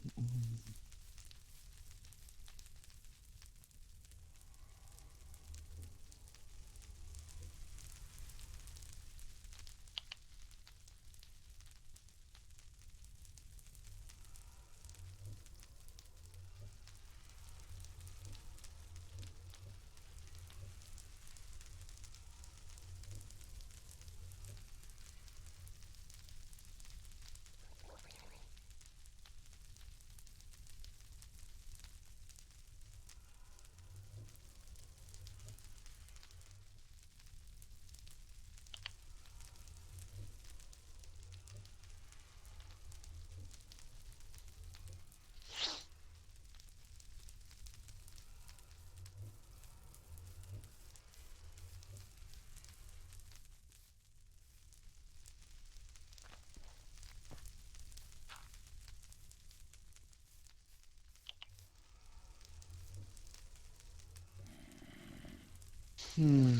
Hmm.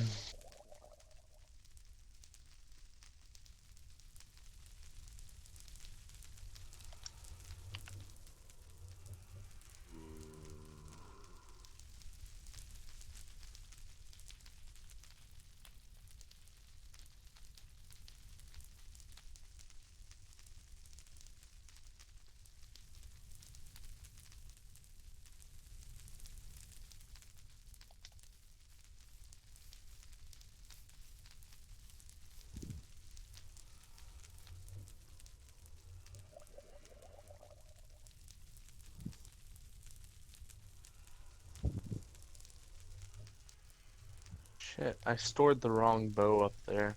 Shit, I stored the wrong bow up there,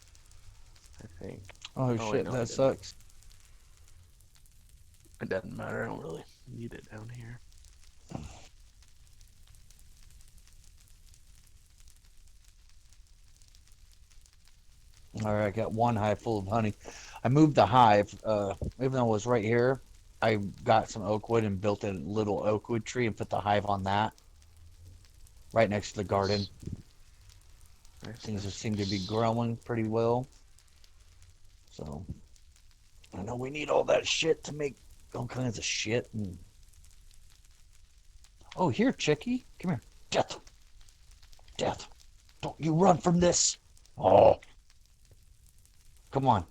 I think. Oh Oh wait, shit, no, I that didn't. sucks. It doesn't matter, I don't really need it down here. All right, I got one hive full of honey. I moved the hive, even though it was right here. I got some oak wood and built a little oak wood tree and put the hive on that, right next to the garden. Nice, Things nice, seem to be nice. growing pretty well. So I know we need all that shit to make all kinds of shit. And oh, here, Chicky, come here. Death, death. Don't you run from this. Oh, come on.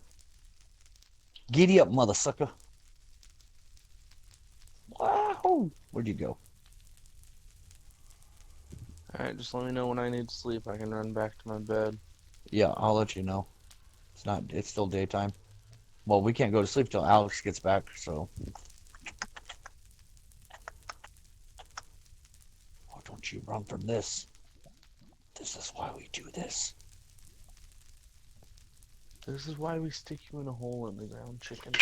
Giddy up, mother sucker. Wow. Where'd you go? Alright, just let me know when I need to sleep. I can run back to my bed. Yeah, I'll let you know. It's still daytime. Well, we can't go to sleep till Alex gets back, so. Oh, don't you run from this. This is why we do this. This is why we stick you in a hole in the ground, chicken.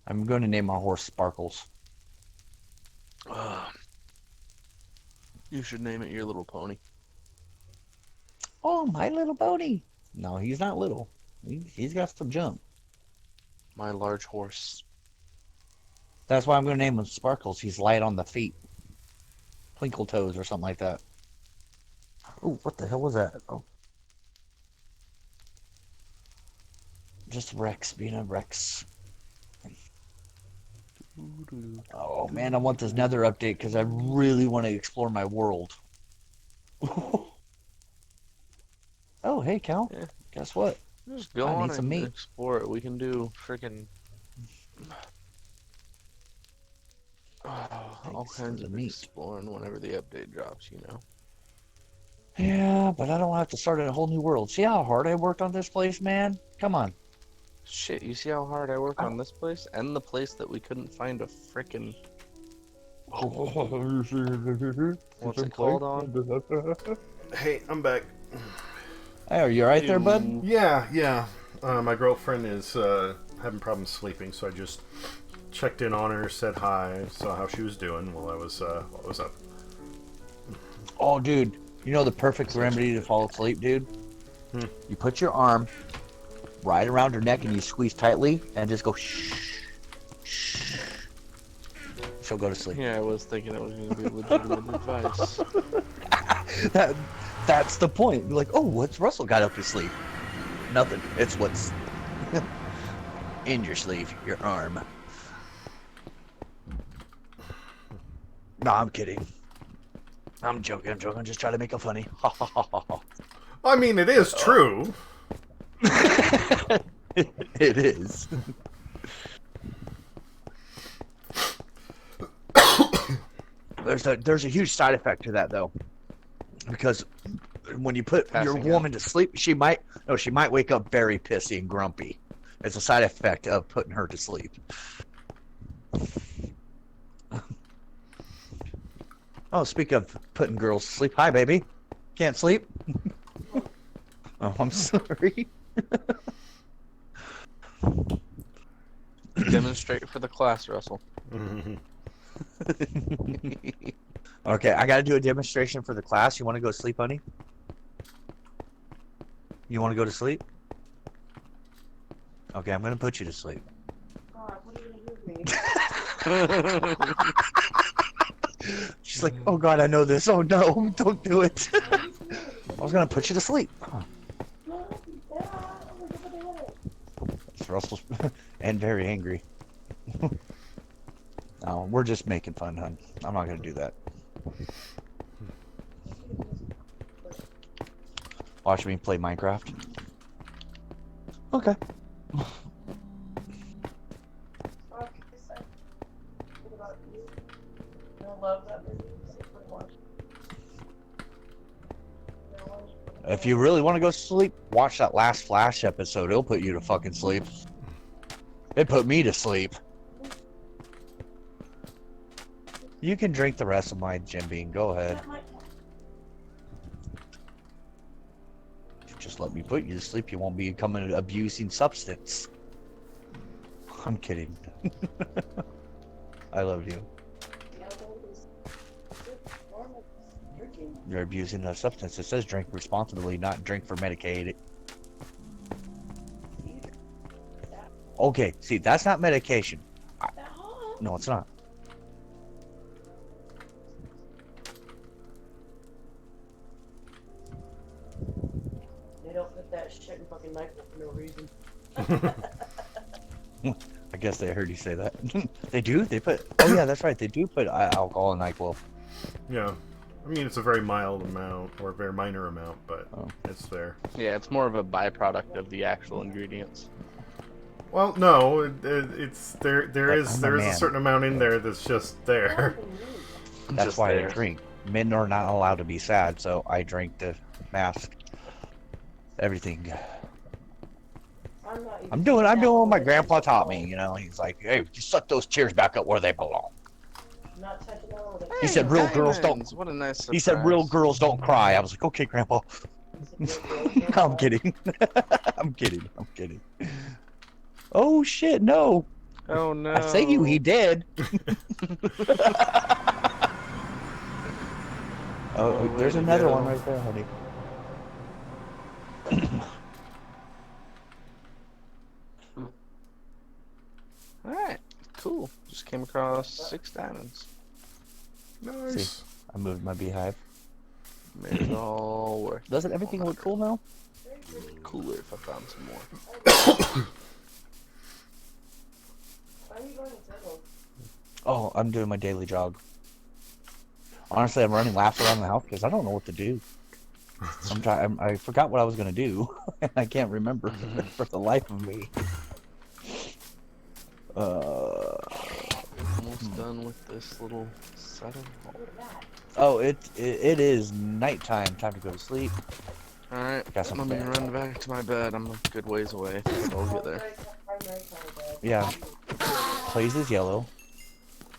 I'm going to name our horse Sparkles. You should name it your little pony. Oh, my little pony. No, he's not little. He's got some jump. My large horse. That's why I'm going to name him Sparkles. He's light on the feet. Twinkle toes or something like that. Oh, what the hell was that? Oh. Just Rex being a Rex. Oh, man, I want this Nether update because I really want to explore my world. Oh, hey, Cal. Yeah. Guess what? Just go I on need some and meat. explore it. We can do freaking all Thanks for kinds the of meat. exploring whenever the update drops, you know. Yeah, but I don't have to start in a whole new world. See how hard I worked on this place, man? Come on. Shit, you see how hard I worked on this place? And the place that we couldn't find a freaking... What's it called on? Hey, I'm back. Hey, are you alright there, bud? Ew. Yeah. My girlfriend is having problems sleeping, so I just checked in on her, said hi, saw how she was doing while I was up. Oh, dude. You know the perfect remedy to fall asleep, dude? Hmm. You put your arm right around her neck and you squeeze tightly and just go shh. Shh. She'll go to sleep. Yeah, I was thinking it was going to be legitimate advice. That's the point. You're like, oh, what's Russell got up his sleeve? Nothing. It's what's in your sleeve, your arm. No, I'm kidding. I'm joking. Just trying to make it funny. Ha ha ha ha ha. I mean, it is true. It is. There's a huge side effect to that though, because when you put your Passing woman to sleep, she might wake up very pissy and grumpy. It's a side effect of putting her to sleep. Oh, speak of putting girls to sleep. Hi, baby. Can't sleep? Oh, I'm sorry. Demonstrate for the class, Russell. Okay, I gotta do a demonstration for the class. You want to go to sleep, honey? You want to go to sleep? Okay, I'm gonna put you to sleep. God, what are you gonna do with me? She's like, oh god, I know this. Oh no, don't do it. I was gonna put you to sleep. Huh. Russell's and very angry. No, we're just making fun, hon. I'm not gonna do that. Watch me play Minecraft. Okay. If you really want to go to sleep, watch that last Flash episode. It'll put you to fucking sleep. It put me to sleep. You can drink the rest of my Jim Beam. Go ahead. Just let me put you to sleep. You won't be becoming abusing substance. I'm kidding. I love you. You're abusing a substance. It says drink responsibly, not drink for medicated. Okay, see, that's not medication. No, it's not. They don't put that shit in fucking NyQuil for no reason. I guess they heard you say that. They do? They put... Oh, yeah, that's right. They do put alcohol in NyQuil. Yeah. I mean, it's a very mild amount, or a very minor amount, but Oh. it's there. Yeah, it's more of a byproduct of the actual ingredients. Well, no, it's there. There I'm is a a man. certain amount in there that's just there. That's Just why there. I drink. Men are not allowed to be sad, so I drink to mask everything. I'm doing what my grandpa taught me, you know. He's like, hey, just suck those tears back up where they belong. Not touching all of it. He said real girls don't... Diamonds, What a nice surprise. He said real girls don't cry. I was like, okay, grandpa. I'm kidding. I'm kidding. I'm kidding. Oh, shit, no. Oh no. I say you, he did. Oh, there's way to another go. one right there, honey. Alright, cool. Just came across 6 diamonds. Nice. I moved my beehive. Made it all work. Doesn't everything look cool now? Cooler if I found some more. Why are you going in circles? Oh, I'm doing my daily jog. Honestly, I'm running laps around the house because I don't know what to do. I forgot what I was gonna do, and I can't remember for the life of me. Almost done with this little set of Oh, it is nighttime. Time to go to sleep. Alright, Got some let me bad. run back to my bed. I'm a good ways away. I'll get there. Yeah. Clay's is yellow.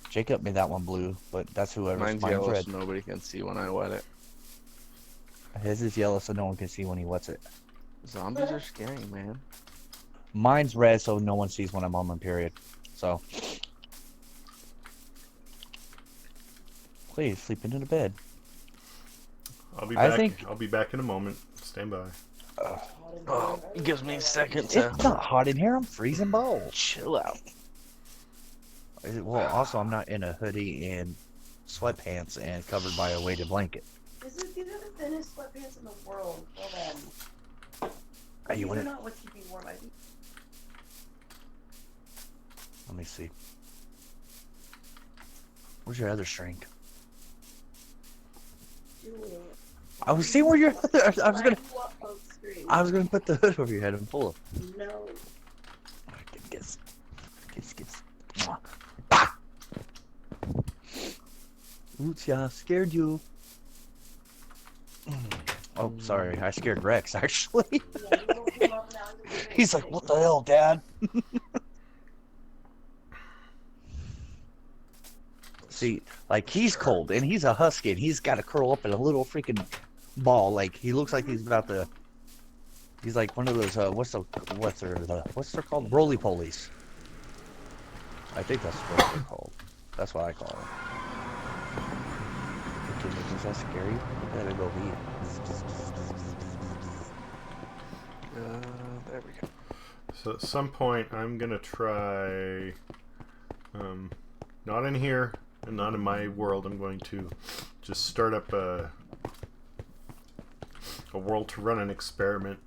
Jacob made that one blue, but that's whoever's. Mine's yellow red. so nobody can see when I wet it. His is yellow so no one can see when he wets it. Zombies are scary, man. Mine's red so no one sees when I'm on my period. So. Please, sleep into the bed. I'll be I back. think- I'll be back in a moment. Stand by. Oh, it gives me a second to It's not hot in here. I'm freezing balls. chill out. Well, also, I'm not in a hoodie and sweatpants and covered by a weighted blanket. These are the thinnest sweatpants in the world. Well then. Are you These in are it? not what keep you warm. I think. Let me see. Where's your other string? Julie. I was seeing where your I was gonna. Why you up both screens? I was gonna put the hood over your head and pull it. No. Kiss. Mwah. Oops, yeah, scared you. Oh, sorry, I scared Rex actually. Yeah, you woke him up now. He's like, "What the hell, Dad?" See, like he's cold and he's a husky and he's got to curl up in a little freaking ball. Like he looks like he's about to. He's like one of those. What's they're called? Roly polies. I think that's what they're called. That's what I call them. Okay, is that scary? I better go eat. There we go. So at some point, I'm gonna try Not in here, and not in my world. I'm going to just start up a world to run an experiment.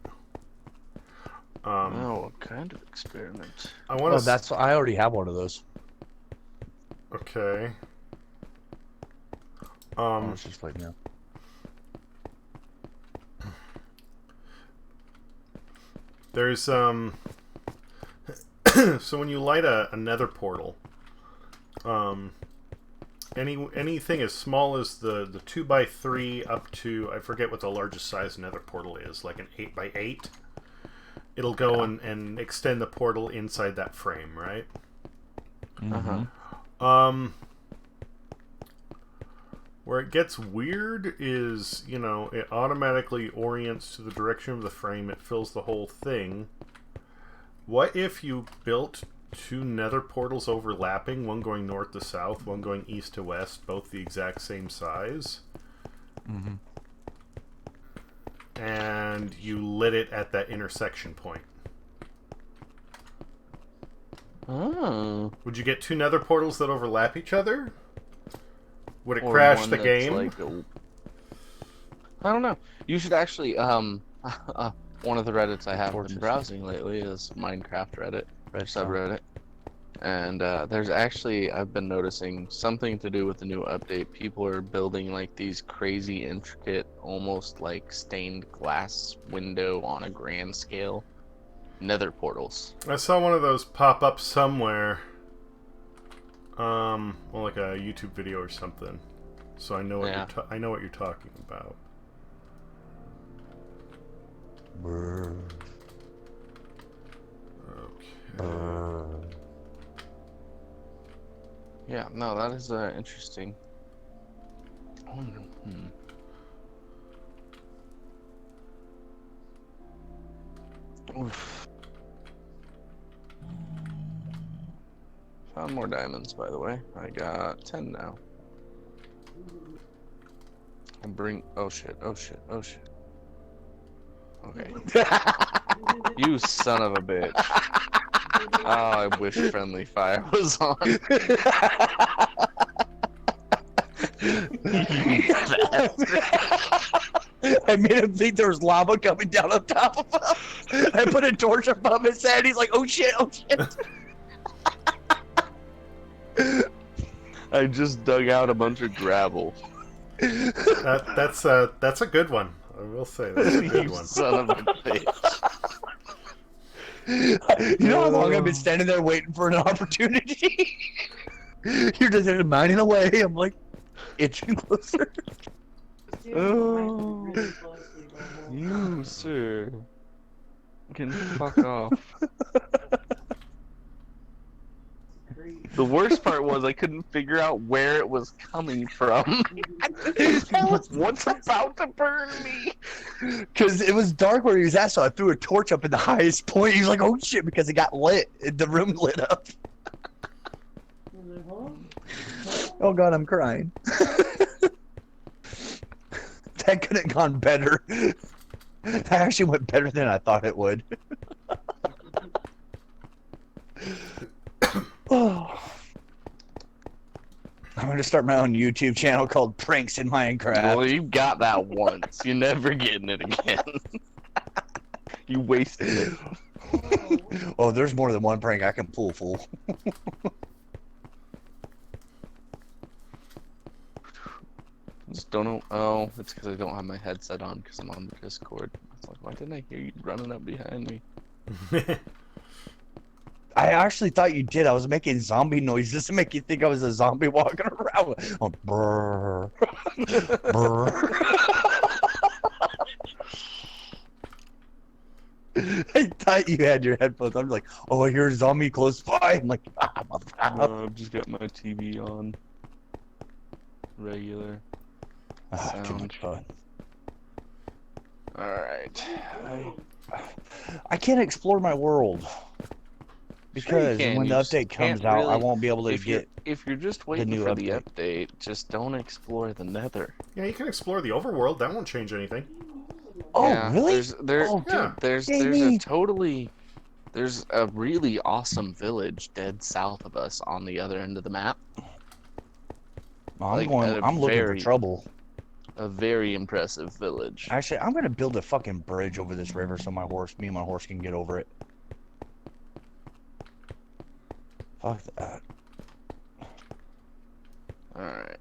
Oh, what kind of experiment? I want to. I already have one of those. Okay. It's just like now. There's so when you light a nether portal, anything as small as the 2x3 up to, I forget what the largest size nether portal is, like an 8x8, it'll go and extend the portal inside that frame, right? Uh-huh. Where it gets weird is, it automatically orients to the direction of the frame. It fills the whole thing. What if you built 2 nether portals overlapping, one going north to south, one going east to west, both the exact same size? And you lit it at that intersection point. Oh. Would you get 2 nether portals that overlap each other? Would it Or crash one the that's game? like I don't know. You should actually one of the Reddits I have been browsing lately is Minecraft Reddit, subreddit. And there's actually, I've been noticing something to do with the new update. People are building like these crazy intricate, almost like stained glass window on a grand scale nether portals. I saw one of those pop up somewhere. Well, like a YouTube video or something. So I know what I know what you're talking about. Okay. Yeah, no, that is interesting. Oof. Found more diamonds, by the way. I got 10 now. Oh shit, oh shit, oh shit. Okay. You son of a bitch. Oh, I wish friendly fire was on. I made him think there was lava coming down on top of him. I put a torch above his head. He's like, oh shit, oh shit. I just dug out a bunch of gravel. That's a good one. I will say that's a good You one. son of a bitch. You know how long I've been standing there waiting for an opportunity? You're just mining away. I'm like, itching closer. Oh, you sir, can fuck off. The worst part was I couldn't figure out where it was coming from. What's about to burn me? Because it was dark where he was at, so I threw a torch up in the highest point. He was like, oh shit, because it got lit. The room lit up. Oh god, I'm crying. That could have gone better. That actually went better than I thought it would. Oh. I'm going to start my own YouTube channel called Pranks in Minecraft. Well, you got that once. You're never getting it again. You wasted it. Oh, there's more than one prank I can pull, fool. Just don't know. Oh, it's because I don't have my headset on because I'm on the Discord. It's like, why didn't I hear you running up behind me? I actually thought you did. I was making zombie noises to make you think I was a zombie walking around. Oh, brrr. Brrr. I thought you had your headphones. I'm like, oh, I hear a zombie close by. I'm like, I've just got my TV on. Regular. too much fun. Alright. I can't explore my world. Because Sure you can. when You the just update can't comes out, I really- won't be able to get... If you're just waiting new for the update. update, just don't explore the nether. Yeah, you can explore the overworld. That won't change anything. Oh, Yeah, really? There's Oh, yeah. there's a really awesome village dead south of us on the other end of the map. Like, at a I'm looking for very, trouble. a very impressive village. Actually, I'm gonna build a fucking bridge over this river so me and my horse can get over it. Fuck that. Alright.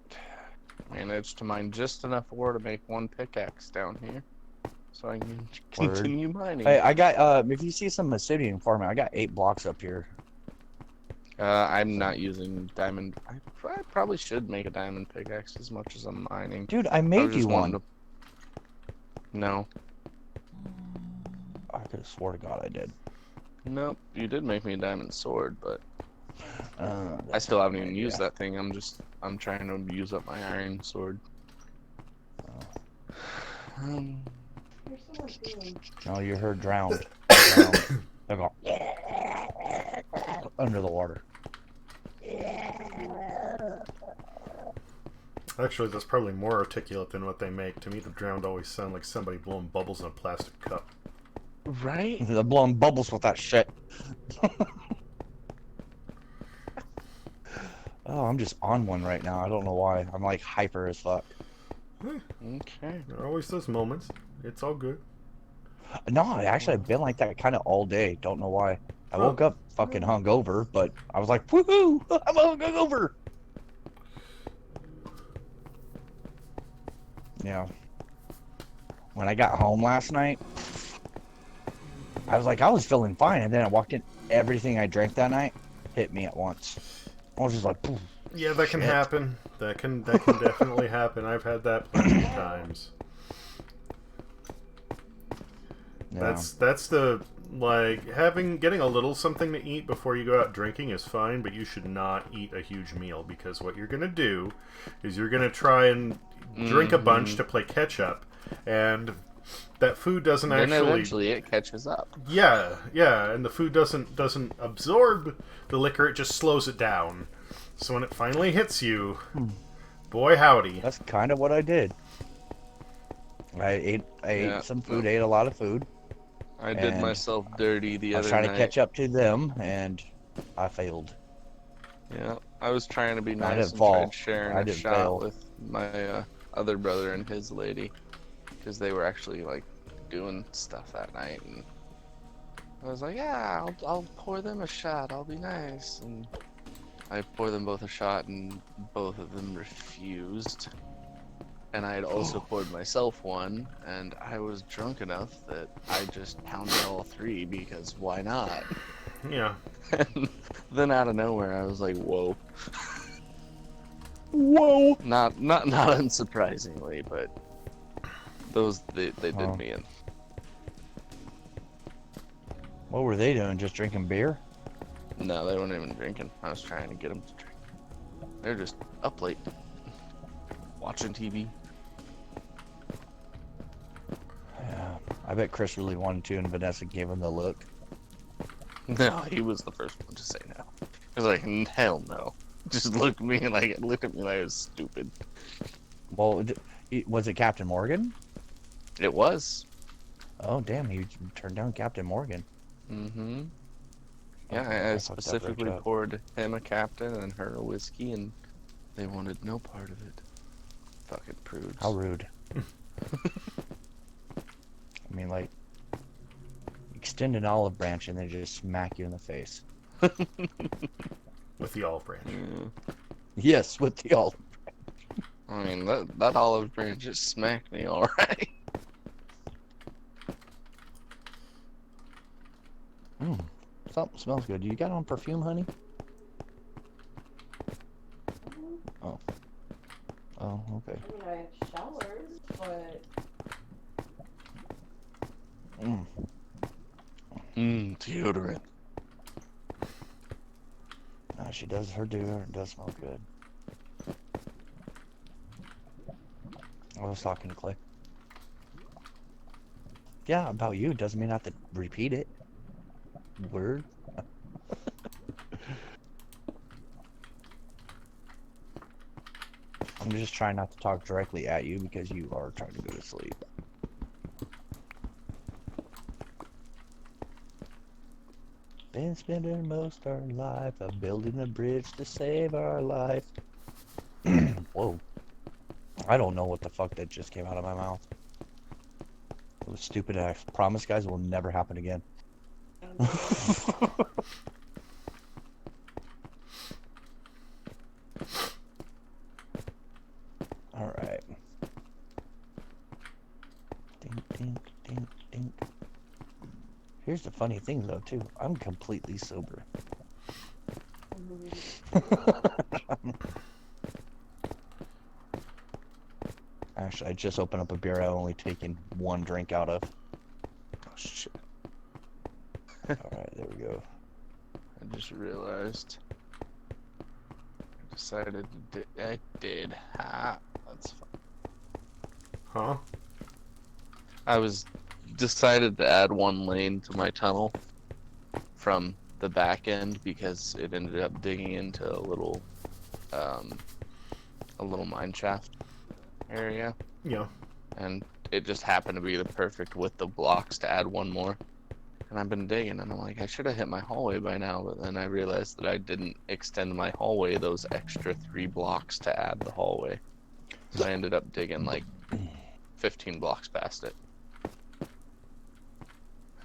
Managed to mine just enough ore to make one pickaxe down here. So I can continue mining. Hey, I got, if you see some obsidian farming, I got 8 blocks up here. I'm not using diamond. I probably should make a diamond pickaxe as much as I'm mining. Dude, I I made was you just one. wanting to... No. I could have swore to God I did. Nope. You did make me a diamond sword, but I That's still haven't a good even used idea. that thing. I'm trying to use up my iron sword. Um, Here's someone feeling. No, you heard drowned. Drowned. They go under the water. Actually, that's probably more articulate than what they make. To me, the drowned always sound like somebody blowing bubbles in a plastic cup. right? They're blowing bubbles with that shit. Oh, I'm just on one right now. I don't know why. I'm like hyper as fuck. Okay. There are always those moments. It's all good. No, actually, I've been like that kind of all day. Don't know why. I woke up fucking hungover, but I was like, woohoo! I'm hungover! Yeah. When I got home last night, I was like, I was feeling fine, and then I walked in. Everything I drank that night hit me at once. I was just like, poof. Yeah, that can Shit. happen. That can definitely happen. I've had that plenty of times. Yeah. That's the getting a little something to eat before you go out drinking is fine, but you should not eat a huge meal, because what you're gonna do is you're gonna try and drink a bunch to play catch up, and that food doesn't Then actually. eventually it catches up. Yeah, and the food doesn't absorb the liquor; it just slows it down. So when it finally hits you, boy howdy. That's kind of what I did. I ate some food, ate a lot of food. I did And myself dirty the I was other trying night. to catch up to them, and I failed. Yeah, I was trying to be I nice didn't and fall. tried sharing I a didn't shot fail. with my other brother and his lady, because they were actually like doing stuff that night, and I was like, yeah, I'll pour them a shot. I'll be nice, and I poured them both a shot, and both of them refused. And I had also poured myself one, and I was drunk enough that I just pounded all 3 because why not? Yeah. And then out of nowhere, I was like, "Whoa!" Whoa! Not unsurprisingly, but they did Oh. me in. What were they doing? Just drinking beer? No, they weren't even drinking. I was trying to get them to drink. They're just up late, watching TV. Yeah. I bet Chris really wanted to, and Vanessa gave him the look. No, he was the first one to say no. He was like, "Hell no!" Just looked at me like I was stupid. Well, was it Captain Morgan? It was. Oh, damn, he turned down Captain Morgan. Mm-hmm. Okay, Yeah, I I fucked that specifically bridge up. poured him a captain and her a whiskey, and they wanted no part of it. Fucking prudes. How rude. I mean, like, extend an olive branch and they just smack you in the face. With the olive branch. Yeah. Yes, with the olive. I mean, that olive branch just smacked me alright. Something smells good. You got on perfume, honey? Oh. Oh, okay. I mean, I have showers, but Deodorant. No, she does. Her deodorant does smell good. I was talking to Clay. Yeah, about you. Doesn't mean I have to repeat it. Word. I'm just trying not to talk directly at you because you are trying to go to sleep. Been spending most our life of building a bridge to save our life. Whoa. I don't know what the fuck that just came out of my mouth. It was stupid. I promise, guys, it will never happen again. All right. Dink, dink, dink, dink. Here's the funny thing, though, too. I'm completely sober. Actually, I just opened up a beer I only taken one drink out of. Oh shit! Alright, there we go. I just realized. I decided to I did. Ha! That's fine. Huh? I was decided to add one lane to my tunnel from the back end because it ended up digging into a little mine shaft area, Yeah. and it just happened to be the perfect width of blocks to add one more. And I've been digging, and I'm like, I should have hit my hallway by now, but then I realized that I didn't extend my hallway those extra 3 blocks to add the hallway. So I ended up digging like 15 blocks past it.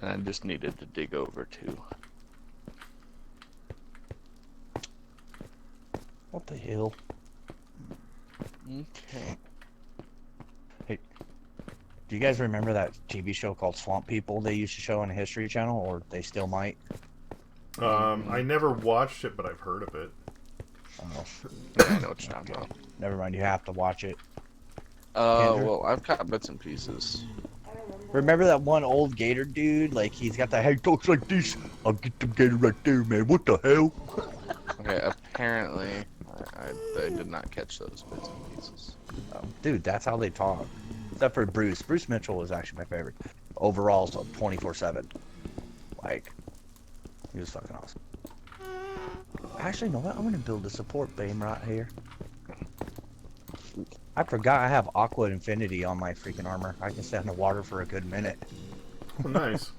And I just needed to dig over 2. What the hell? Okay. Hey, do you guys remember that TV show called Swamp People they used to show on the History Channel, or they still might? I never watched it, but I've heard of it. Oh, Yeah, I know what you're talking about. never mind, you have to watch it. Andrew? Well, I've got bits and pieces. Remember that one old gator dude? Like, he's got the head talks like this. I'll get the gator right there, man. What the hell? Okay, apparently I did not catch those bits and pieces. Dude, that's how they talk. Except for Bruce. Bruce Mitchell was actually my favorite. Overall, so 24/7. Like, he was fucking awesome. Actually, you know what? I'm gonna build a support beam right here. I forgot I have Aqua Infinity on my freaking armor. I can stay in the water for a good minute. Oh, nice.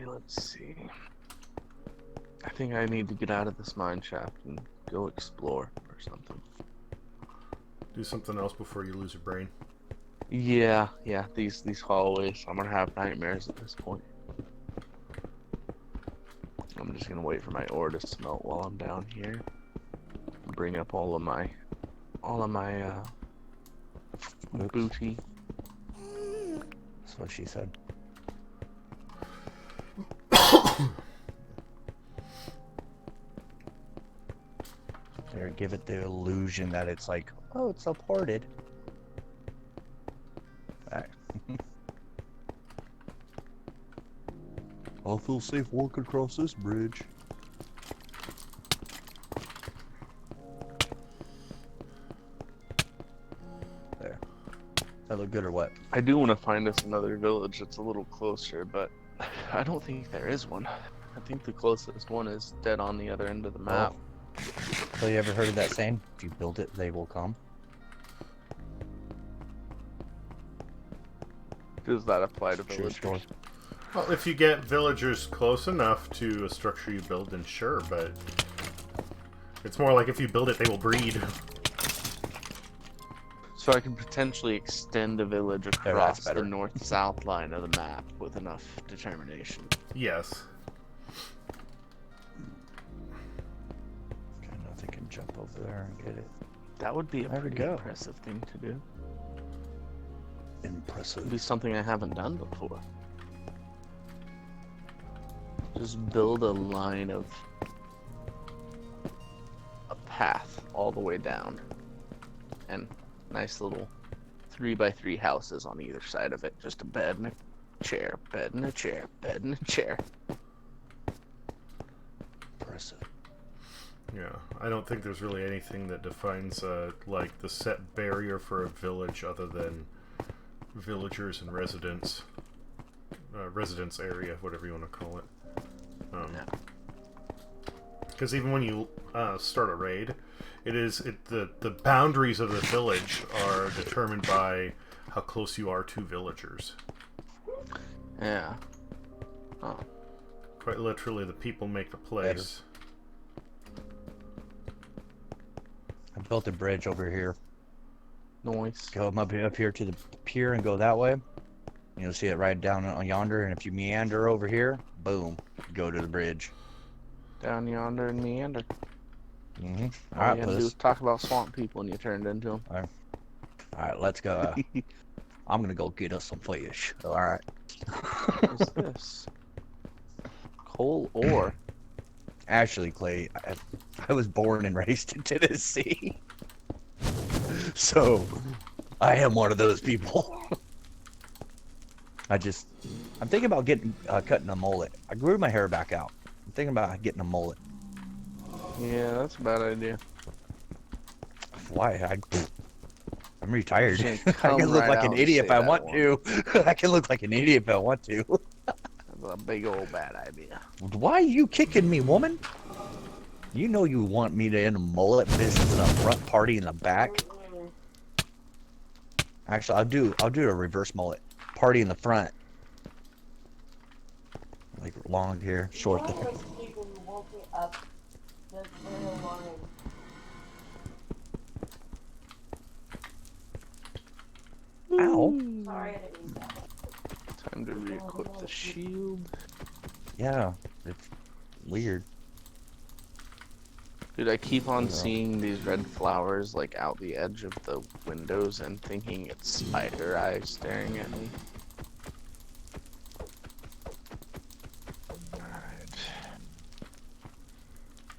Let's see. I think I need to get out of this mine shaft and go explore or something. Do something else before you lose your brain. Yeah, these hallways, I'm gonna have nightmares at this point. I'm just gonna wait for my ore to smelt while I'm down here. Bring up all of my booty. That's what she said. There, give it the illusion that it's like, oh, it's supported. Alright. I'll feel safe walking across this bridge. There. Does that look good or what? I do want to find us another village that's a little closer, but I don't think there is one. I think the closest one is dead on the other end of the map. So you ever heard of that saying? If you build it, they will come. Does that apply to True villagers? story. Well, if you get villagers close enough to a structure you build, then sure, but it's more like if you build it, they will breed. So I can potentially extend a village that's across the better. north-south line of the map with enough determination. Yes. I don't know if they can jump over there and get it. That would be a There we pretty go. impressive thing to do. Impressive. It'd be something I haven't done before. Just build a line of a path all the way down, and nice little 3x3 houses on either side of it. Just a bed and a chair, bed and a chair, bed and a chair. Impressive. Yeah, I don't think there's really anything that defines like the set barrier for a village other than villagers and residents, residence area, whatever you want to call it. Because even when you start a raid, the boundaries of the village are determined by how close you are to villagers. Yeah. Oh, Quite literally, the people make the place. I built a bridge over here. nice. Go up here to the pier and go that way. You'll see it right down on yonder. And if you meander over here, boom, go to the bridge. Down yonder and meander. Mm-hmm. All All you right, had to do was talk about swamp people and you turned into them. All right, let's go. I'm gonna go get us some fish. All right. What is this? Coal ore. Actually, Clay, I was born and raised in Tennessee, so I am one of those people. I'm thinking about cutting a mullet. I grew my hair back out. I'm thinking about getting a mullet. Yeah, that's a bad idea. Why? I'm retired. Just I come can look right like out an and idiot say if I that want one. to. I can look like an idiot if I want to. That's a big old bad idea. Why are you kicking me, woman? You know you want me to end a mullet business in the front, party in the back. Actually, I'll do a reverse mullet. Party in the front. Like long hair, short One hair. of those people who woke me up this very morning. Ow. Sorry, I didn't mean that. Time to re-equip the shield. Yeah, it's weird. Dude, I keep on Yeah. seeing these red flowers like out the edge of the windows and thinking it's spider eyes staring at me. Alright.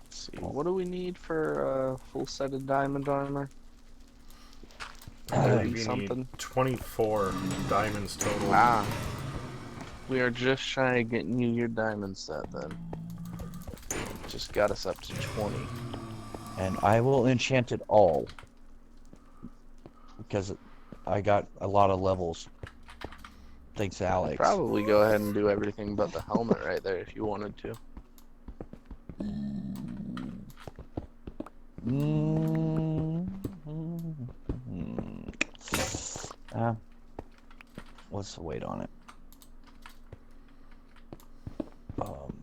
Let's see, what do we need for a full set of diamond armor? I believe 30 you something? need 24 diamonds total. Wow. We are just shy of getting you your diamond set then. Just got us up to 20. And I will enchant it all. Because I got a lot of levels. Thanks to Alex. Probably go ahead and do everything but the helmet right there if you wanted to. What's the weight on it?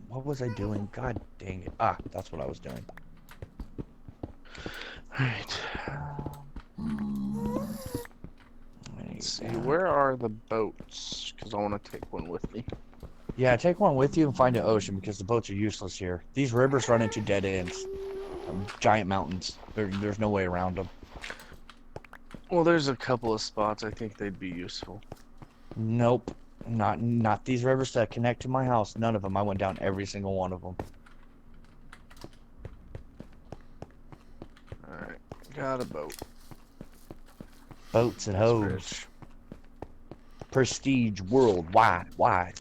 What was I doing? God dang it. Ah, that's what I was doing. Alright. Let's see, where are the boats? Because I want to take one with me. Yeah, take one with you and find an ocean because the boats are useless here. These rivers run into dead ends. Giant mountains. There's no way around them. Well, there's a couple of spots I think they'd be useful. Nope. Not these rivers that connect to my house. None of them. I went down every single one of them. Alright, got a boat. Boats and This hoes. bridge. Prestige worldwide. Why?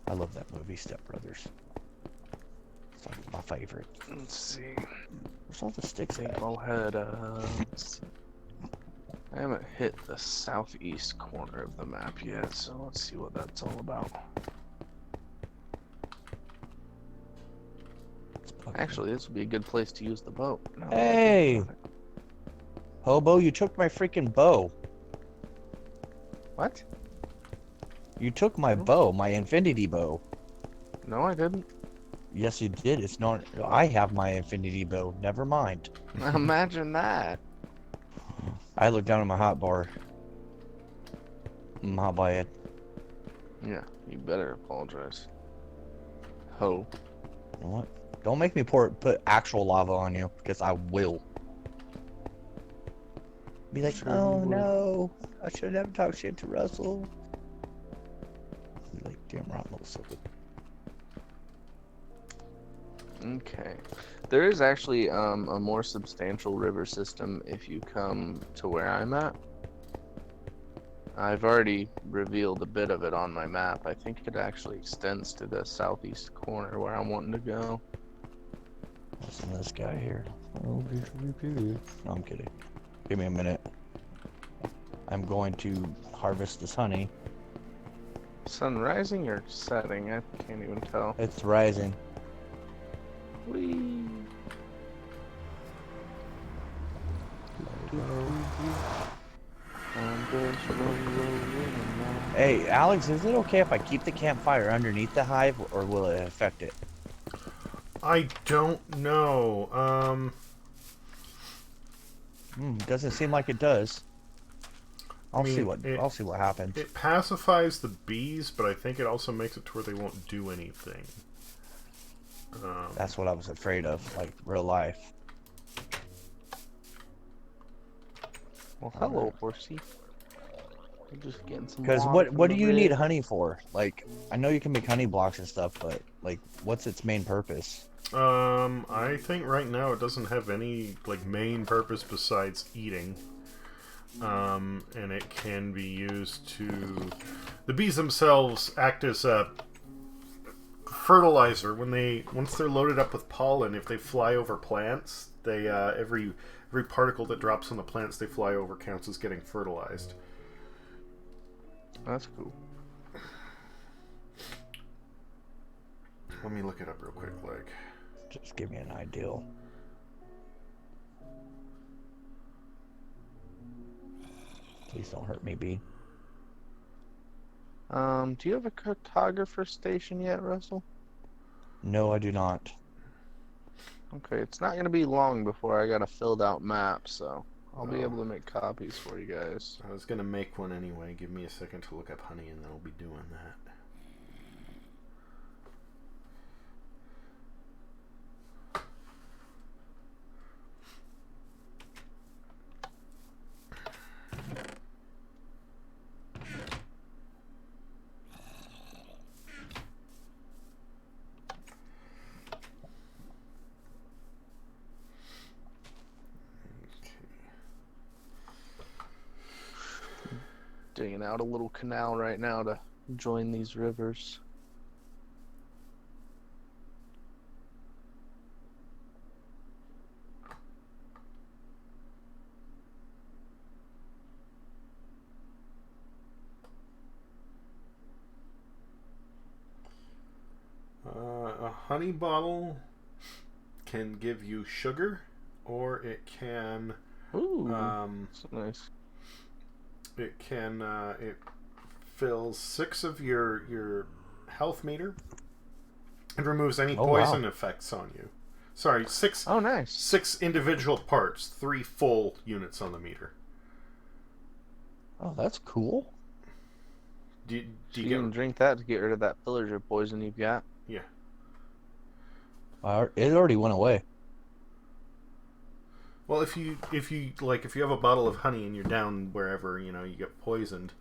I love that movie, Step Brothers. It's like my favorite. Let's see. Where's all the I sticks think at? I'll head, let's see. I haven't hit the southeast corner of the map yet, so let's see what that's all about. Actually, this would be a good place to use the boat. now that I think Hey! about it. Hobo, you took my freaking bow. What? You took my bow, my infinity bow. No, I didn't. Yes, you did. It's not. I have my infinity bow. Never mind. Imagine that. I looked down at my hotbar. My bad. Yeah, you better apologize. Ho. You know what? Don't make me put actual lava on you, because I will. Be like, Sure you oh will. no, I should never talk shit to Russell. Be like, damn right, Melissa. Okay. There is actually a more substantial river system if you come to where I'm at. I've already revealed a bit of it on my map. I think it actually extends to the southeast corner where I'm wanting to go. Listen to this guy here. Oh, no, I'm kidding. Give me a minute. I'm going to harvest this honey. Sun rising or setting? I can't even tell. It's rising. Whee! I'm just rolling along. Hey, Alex, is it okay if I keep the campfire underneath the hive, or will it affect it? I don't know. Doesn't seem like it does. I mean, I'll see what happens. it pacifies the bees, but I think it also makes it to where they won't do anything. That's what I was afraid of, like real life. Well, hello, horsey. I'm just getting some Because water from what the do you need river. honey for? Like, I know you can make honey blocks and stuff, but like, what's its main purpose? I think right now it doesn't have any like main purpose besides eating. And it can be used to. The bees themselves act as a fertilizer once they're loaded up with pollen. If they fly over plants, they every particle that drops on the plants they fly over counts as getting fertilized. That's cool. Let me look it up real quick. Like, Just give me an ideal. Please don't hurt me, bee. Do you have a cartographer station yet, Russell? No, I do not. Okay, it's not going to be long before I got a filled out map, so I'll be Oh. able to make copies for you guys. I was gonna make one anyway. Give me a second to look up honey, and then I'll be doing that. Digging out a little canal right now to join these rivers. A honey bottle can give you sugar, or it can. Ooh, Um, that's nice. it can. It fills 6 of your health meter and removes any Oh, wow. poison effects on you. Sorry, 6. Oh, nice. 6 individual parts, 3 full units on the meter. Oh, that's cool. Do So you you can get? drink that to get rid of that pillager poison you've got. Yeah. It already went away. Well, if you have a bottle of honey and you're down wherever you get poisoned,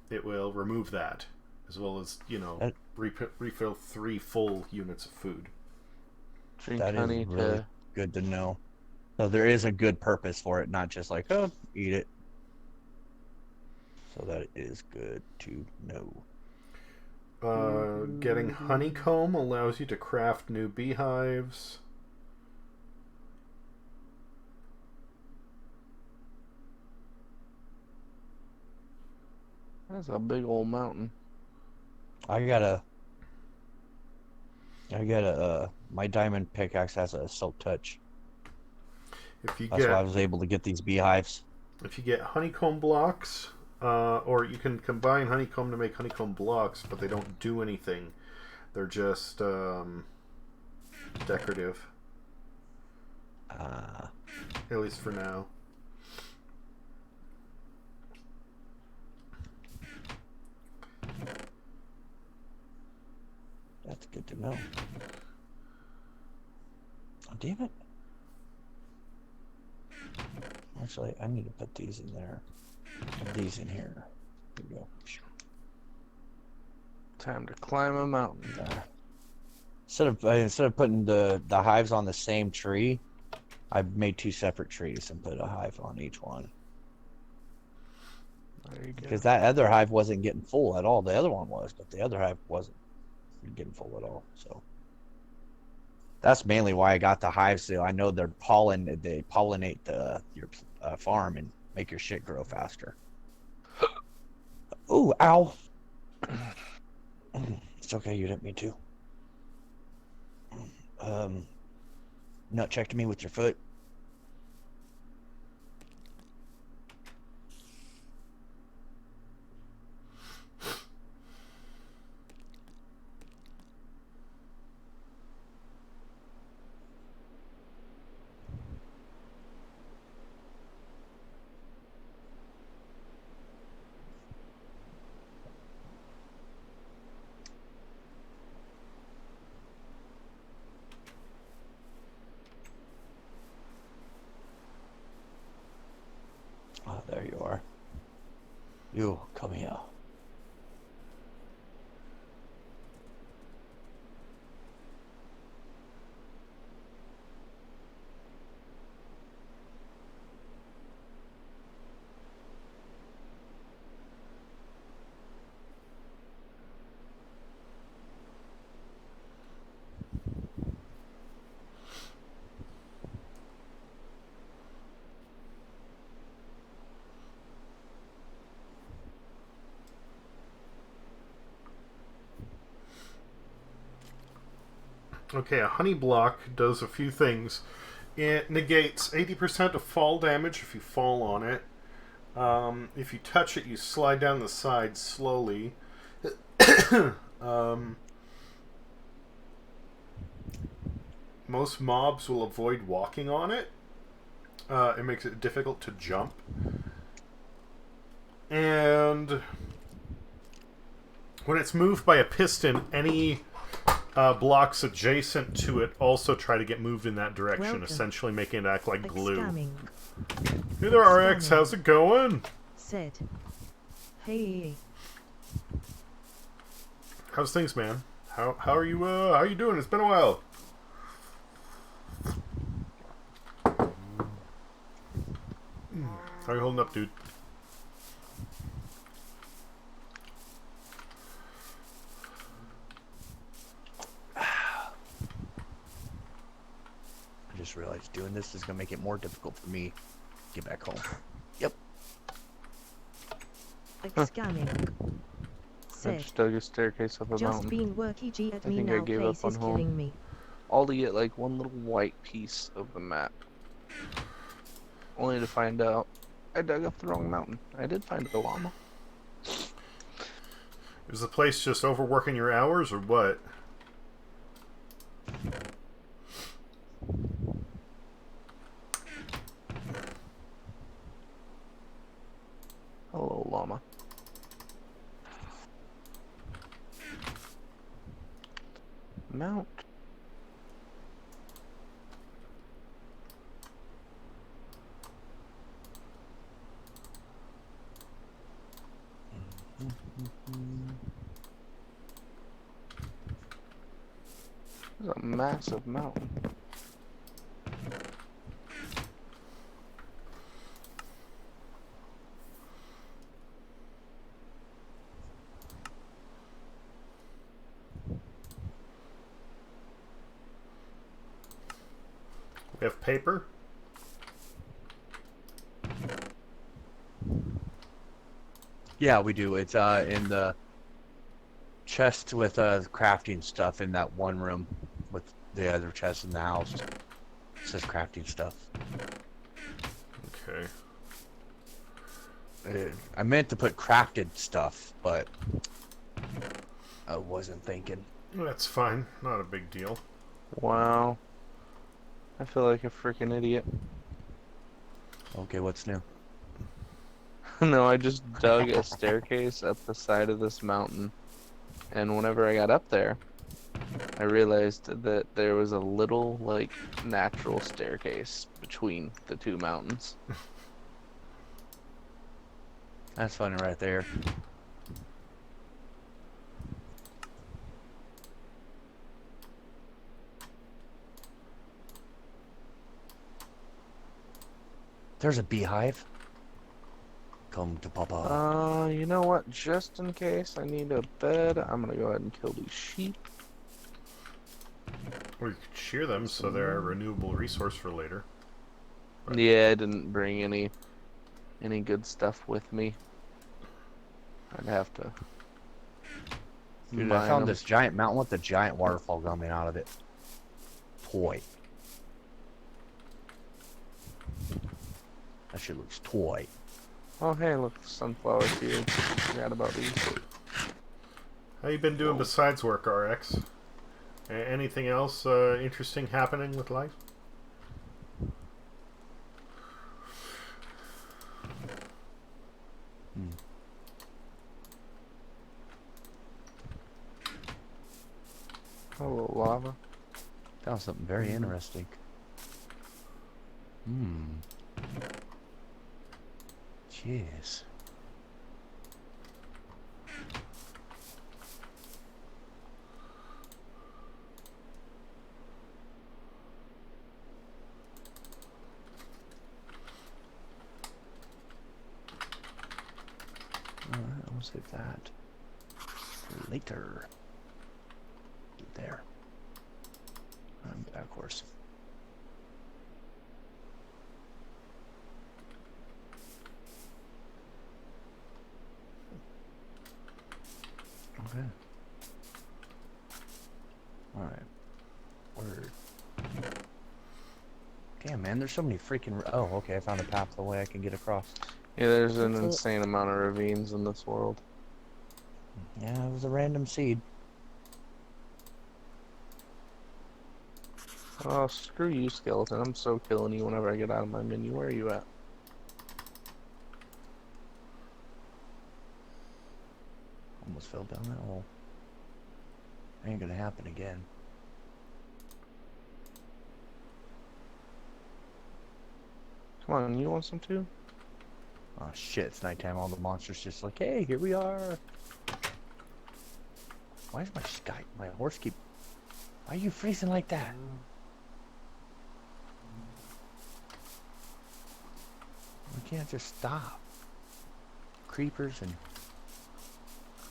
it will remove that, as well as That- refill 3 full units of food. Drink That is honey really to. good to know. So there is a good purpose for it, not just like, oh, eat it. So that is good to know. Getting honeycomb allows you to craft new beehives. That's a big old mountain. My diamond pickaxe has a silk touch. If you That's why I get was able to get these beehives. honeycomb blocks, or you can combine honeycomb to make honeycomb blocks, but they don't do anything. They're just decorative, Ah, at least for now. that's good to know. Oh, damn it. Actually, I need to put these in there. Put these in here. Here we go. Time to climb a mountain. There. Instead of putting the hives on the same tree, I made 2 separate trees and put a hive on each one. There you go. Because that other hive wasn't getting full at all. The other one was, but the other hive wasn't getting full at all. So that's mainly why I got the hives. So I know they pollinate your farm and make your shit grow faster. Ooh, ow! It's okay, you didn't mean to. Nut checked me with your foot. You come here. Okay, a honey block does a few things. It negates 80% of fall damage if you fall on it. If you touch it, you slide down the side slowly. Most mobs will avoid walking on it. It makes it difficult to jump. And when it's moved by a piston, any blocks adjacent to it also try to get moved in that direction, Welcome. essentially making it act like glue. Scamming. Hey there, RX. How's it going? Said. Hey. How's things, man? How are you? How are you doing? It's been a while. How are you holding up, dude? I just realized doing this is gonna make it more difficult for me to get back home. Yep. Scamming. I Said. just dug a staircase up a Just mountain. being worky G at I me think I now. gave up Place on is home. killing me. All to get like one little white piece of the map. Only to find out I dug up the wrong mountain. I did find a llama. Is the place just overworking your hours, or what? Hello, llama. Mount. This is a massive mountain. We have paper. Yeah, we do. It's in the chest with crafting stuff in that one room with the other chest in the house. It says crafting stuff. Okay. I meant to put crafted stuff, but I wasn't thinking. That's fine. Not a big deal. Wow. I feel like a freaking idiot. Okay, what's new? No, I just dug a staircase up the side of this mountain. And whenever I got up there, I realized that there was a little, like, natural staircase between the two mountains. That's funny right there. There's a beehive. Come to Papa. You know what? Just in case I need a bed, I'm gonna go ahead and kill these sheep. Or you could shear them so they're a renewable resource for later. Right. Yeah, I didn't bring any good stuff with me. I'd have to. Dude, I found them. this giant mountain with a giant waterfall coming out of it. Toy. That shit looks toy. Oh, hey, look, sunflower fields. Forgot about these. How you been doing besides work, RX? Anything else interesting happening with life? Hello, lava. Found something very interesting. Jeez. Save that for later. There. I'm back horse. Okay. Alright. Word. Damn, man, there's so many freaking... Oh, okay, I found a path the way I can get across. Yeah, there's an What's up? insane amount of ravines in this world. Yeah, it was a random seed. Oh, screw you, skeleton. I'm so killing you whenever I get out of my menu. Where are you at? Almost fell down that hole. Ain't gonna happen again. Come on, you want some too? Oh shit, it's nighttime. All the monsters just like, hey, here we are. Why is my horse keep... Why are you freezing like that? We can't just stop. Creepers and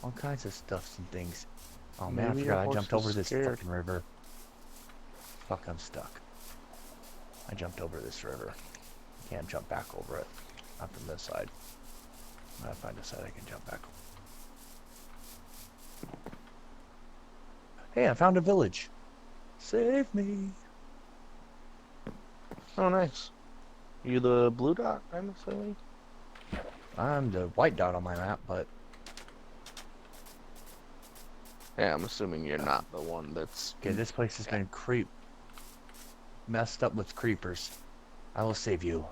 all kinds of stuffs and things. Oh man, Maybe I your forgot I horse jumped is over this scared. fucking river. Fuck, I'm stuck. I jumped over this river. Can't jump back over it. Not from this side. When I find a side I can jump back. Hey, I found a village. Save me. Oh, nice. You the blue dot, I'm assuming? I'm the white dot on my map, but Yeah, I'm assuming you're not the one that's... okay, this place has been messed up with creepers. I will save you.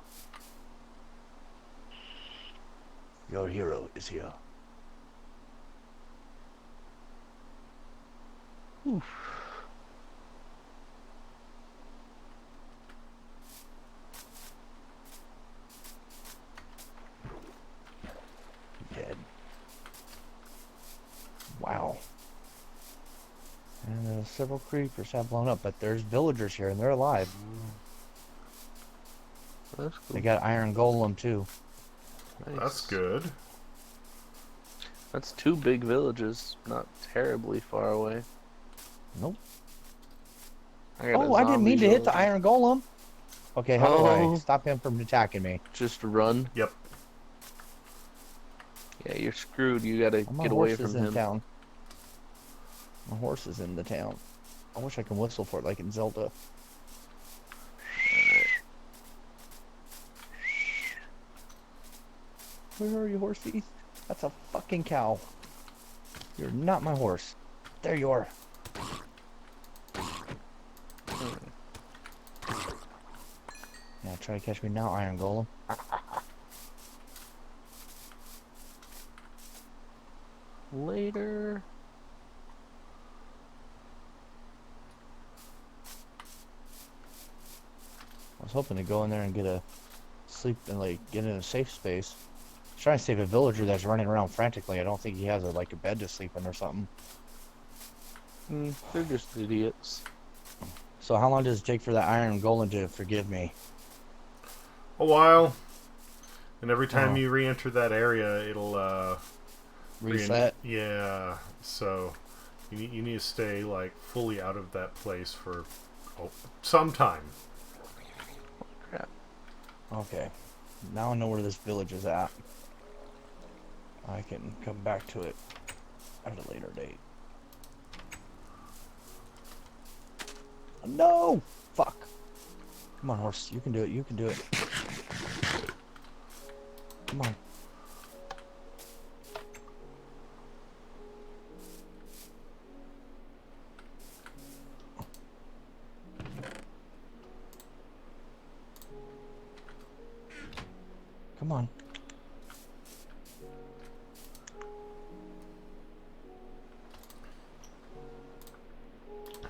Your hero is here. Oof. Dead. Wow. And several creepers have blown up, but there's villagers here and they're alive. That's cool. They got iron golem too. Nice. That's good. That's 2 big villages, not terribly far away. Nope. I got a Oh, I didn't mean zombie to hit the village. iron golem. Okay, how do Oh. I stop him from attacking me? Just run. Yep. Yeah, you're screwed. You gotta My get away horse is from in him. town. My horse is in the town. I wish I could whistle for it like in Zelda. Where are you, horsey? That's a fucking cow. You're not my horse. There you are. Yeah, try to catch me now, Iron Golem. Later. I was hoping to go in there and get a sleep and like get in a safe space. I was trying to save a villager that's running around frantically. I don't think he has a bed to sleep in or something. They're just idiots. So how long does it take for that Iron Golem to forgive me? A while. And every time Oh. you re-enter that area, it'll Reset? Yeah. So you need to stay like fully out of that place for some time. Crap. Okay. Now I know where this village is at. I can come back to it at a later date. No! Fuck. Come on, horse. You can do it. You can do it. Come on. Come on.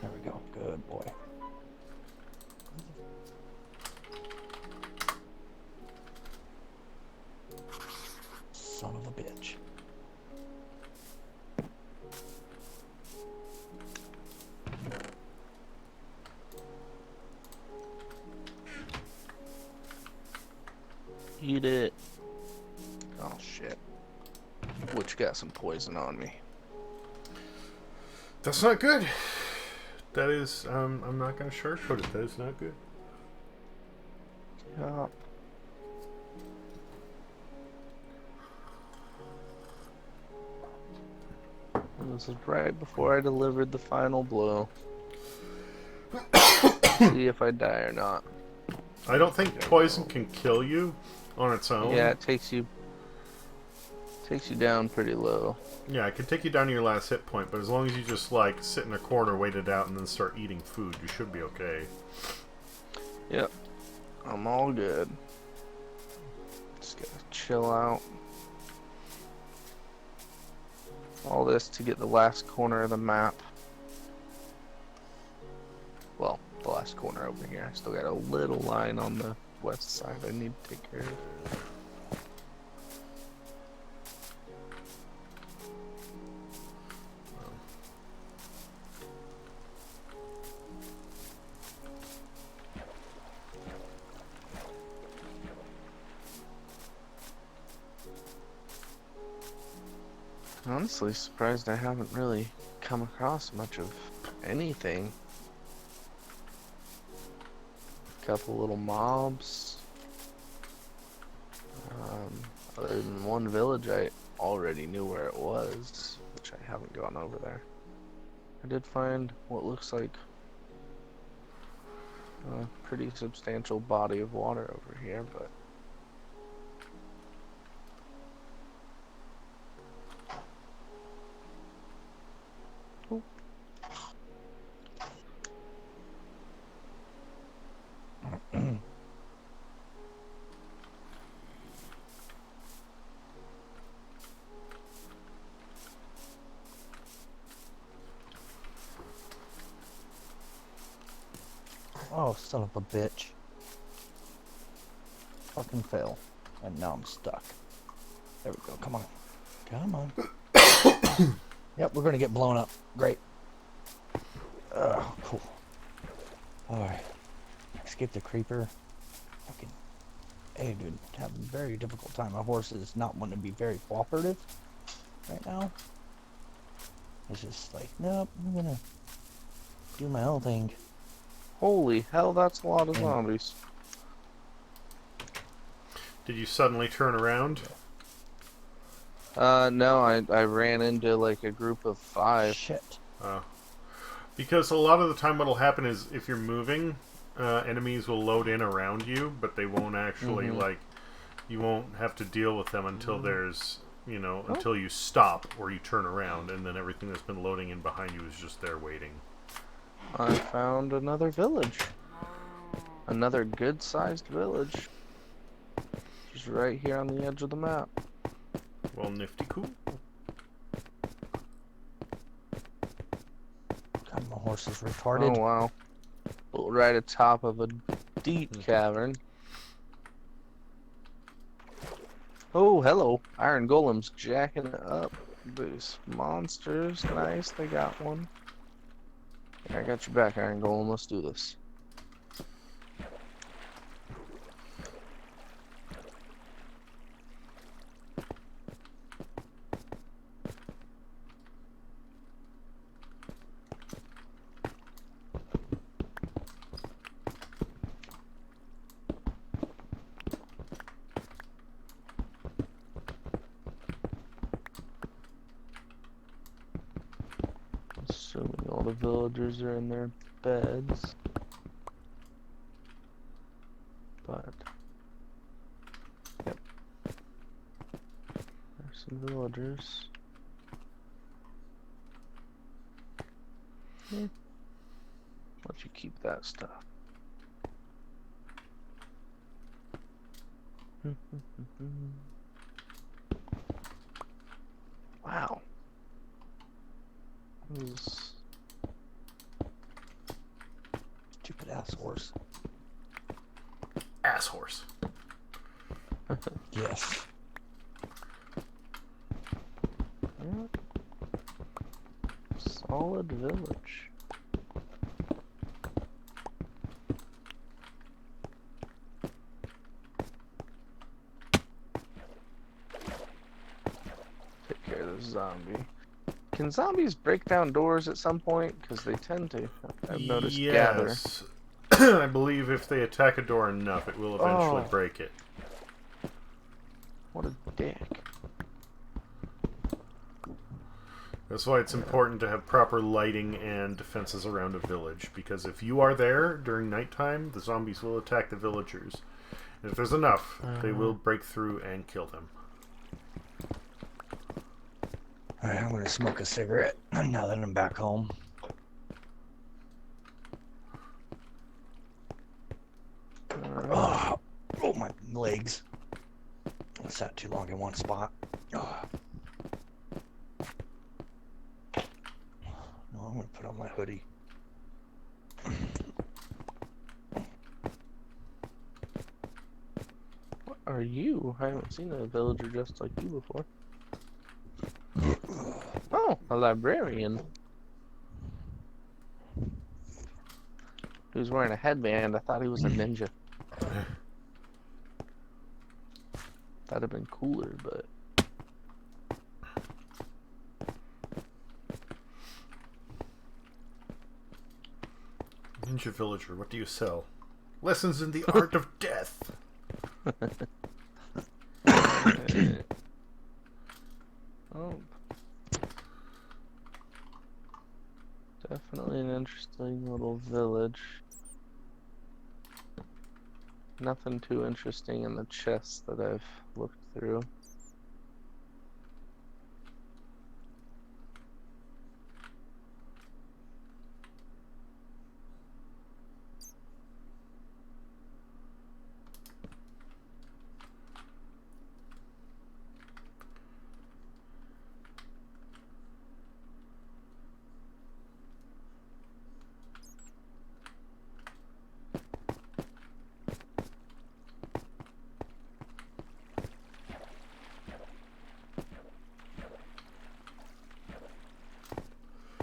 There we go. Good boy. Son of a bitch. Eat it. Oh shit. Which got some poison on me. That's not good. That is, I'm not going to sugarcoat it. That is not good. Yeah. This is right before I delivered the final blow. See if I die or not. I don't think poison can kill you on its own. Yeah, it takes you down pretty low. Yeah, it can take you down to your last hit point, but as long as you just, like, sit in a corner, wait it out, and then start eating food, you should be okay. Yep. I'm all good. Just gotta chill out. All this to get the last corner of the map. Well, the last corner over here. I still got a little line on the west side I need to take care of. Honestly, surprised I haven't really come across much of anything. A couple little mobs. Other than one village I already knew where it was, which I haven't gone over there. I did find what looks like a pretty substantial body of water over here, but Oh, son of a bitch. Fucking fail. And now I'm stuck. There we go. Come on. Come on. Yep, we're gonna get blown up. Great. Cool. Alright. Escape the creeper. Fucking. Hey, dude. Having a very difficult time. My horse is not wanting to be very cooperative right now. It's just like, nope, I'm gonna do my own thing. holy hell, that's a lot of zombies. Did you suddenly turn around? No, I ran into like a group of 5. Shit. Because a lot of the time what'll happen is if you're moving, enemies will load in around you, but they won't actually, like, you won't have to deal with them until there's, you know, until you stop or you turn around, and then everything that's been loading in behind you is just there waiting. I found another village. Another good-sized village. Just right here on the edge of the map. Well, nifty cool. God, my horse is retarded. Oh wow. Right atop of a deep cavern. Oh, hello. Iron Golem's jacking it up. These monsters. Nice, they got one. I got your back, Iron Golem. Let's do this. Assuming all the villagers are in their beds. But yep. There's some villagers. Yeah. Let you keep that stuff. Wow. This Stupid ass horse. Ass horse. Yes. Yep. Solid village. Take care of Can zombies break down doors at some point? Because they tend to. I've noticed gather. Yes. I believe if they attack a door enough, it will eventually Oh. break it. What a dick. That's why it's important to have proper lighting and defenses around a village, because if you are there during nighttime, the zombies will attack the villagers. And if there's enough, they will break through and kill them. Alright, I'm gonna smoke a cigarette now that I'm back home. Oh, my legs. I sat too long in one spot. Oh. No, I'm gonna put on my hoodie. What are you? I haven't seen a villager dressed like you before. Oh, a librarian. He was wearing a headband. I thought he was a ninja. That'd have been cooler, but... Ninja villager, what do you sell? Lessons in the art of death. Oh. Definitely an interesting little village. Nothing too interesting in the chests that I've looked through.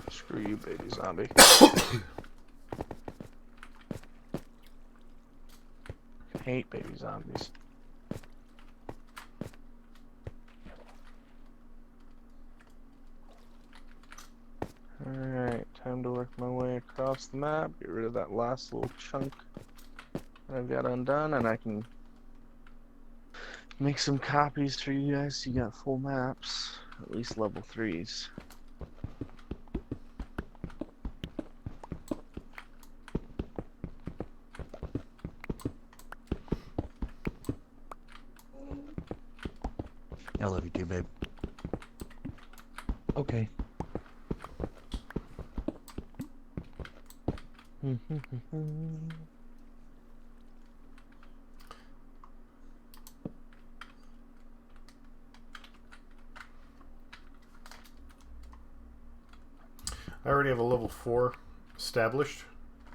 Screw you, baby zombie. I hate baby zombies. Alright, time to work my way across the map, get rid of that last little chunk that I've got undone, and I can make some copies for you guys so you got full maps, at least level 3s. I love you too, babe. Okay. I already have a level 4 established.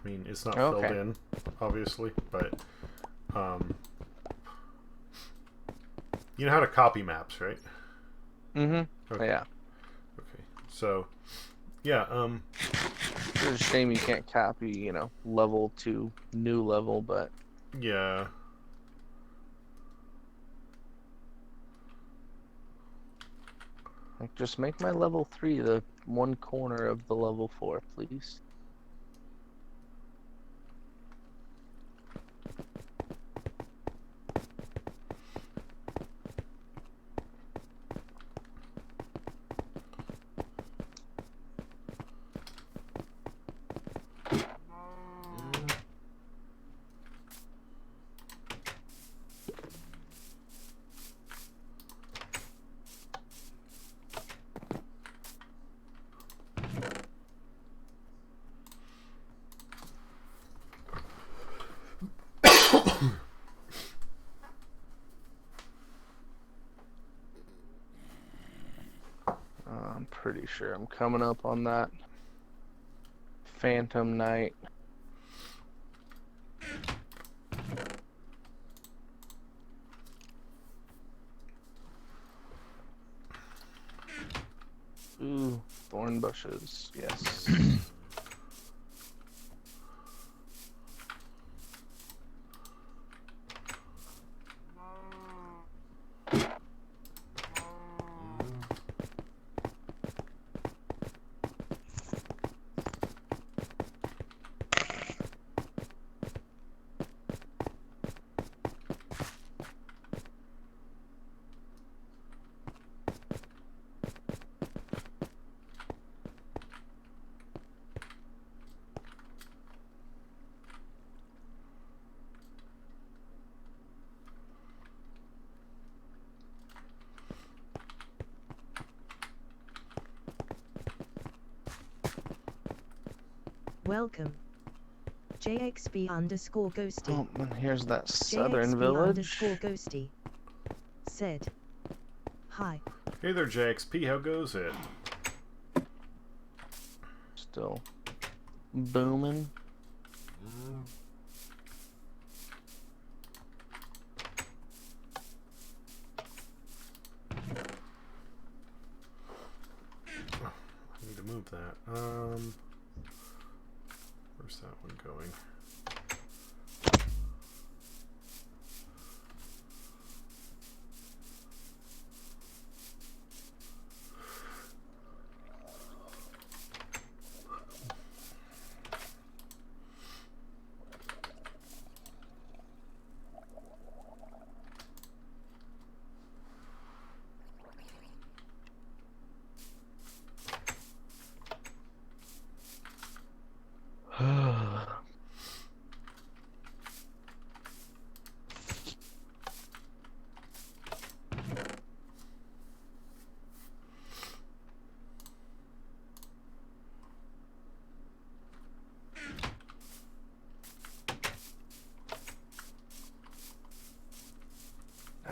I mean, it's not filled Okay. in, obviously, but you know how to copy maps, right? Mm-hmm. Okay. Yeah. Okay. So, yeah, It's a shame you can't copy, you know, level to new level, but yeah. like, just make my level 3 the one corner of the level 4, please. I'm pretty sure I'm coming up on that Phantom Knight. Ooh, thorn bushes, yes. Welcome. JXB_Ghosty. Oh, and here's that southern village. JXB_Ghosty. Said. Hi. Hey there, JXP. How goes it? Still booming. I need to move that. Where's that one going?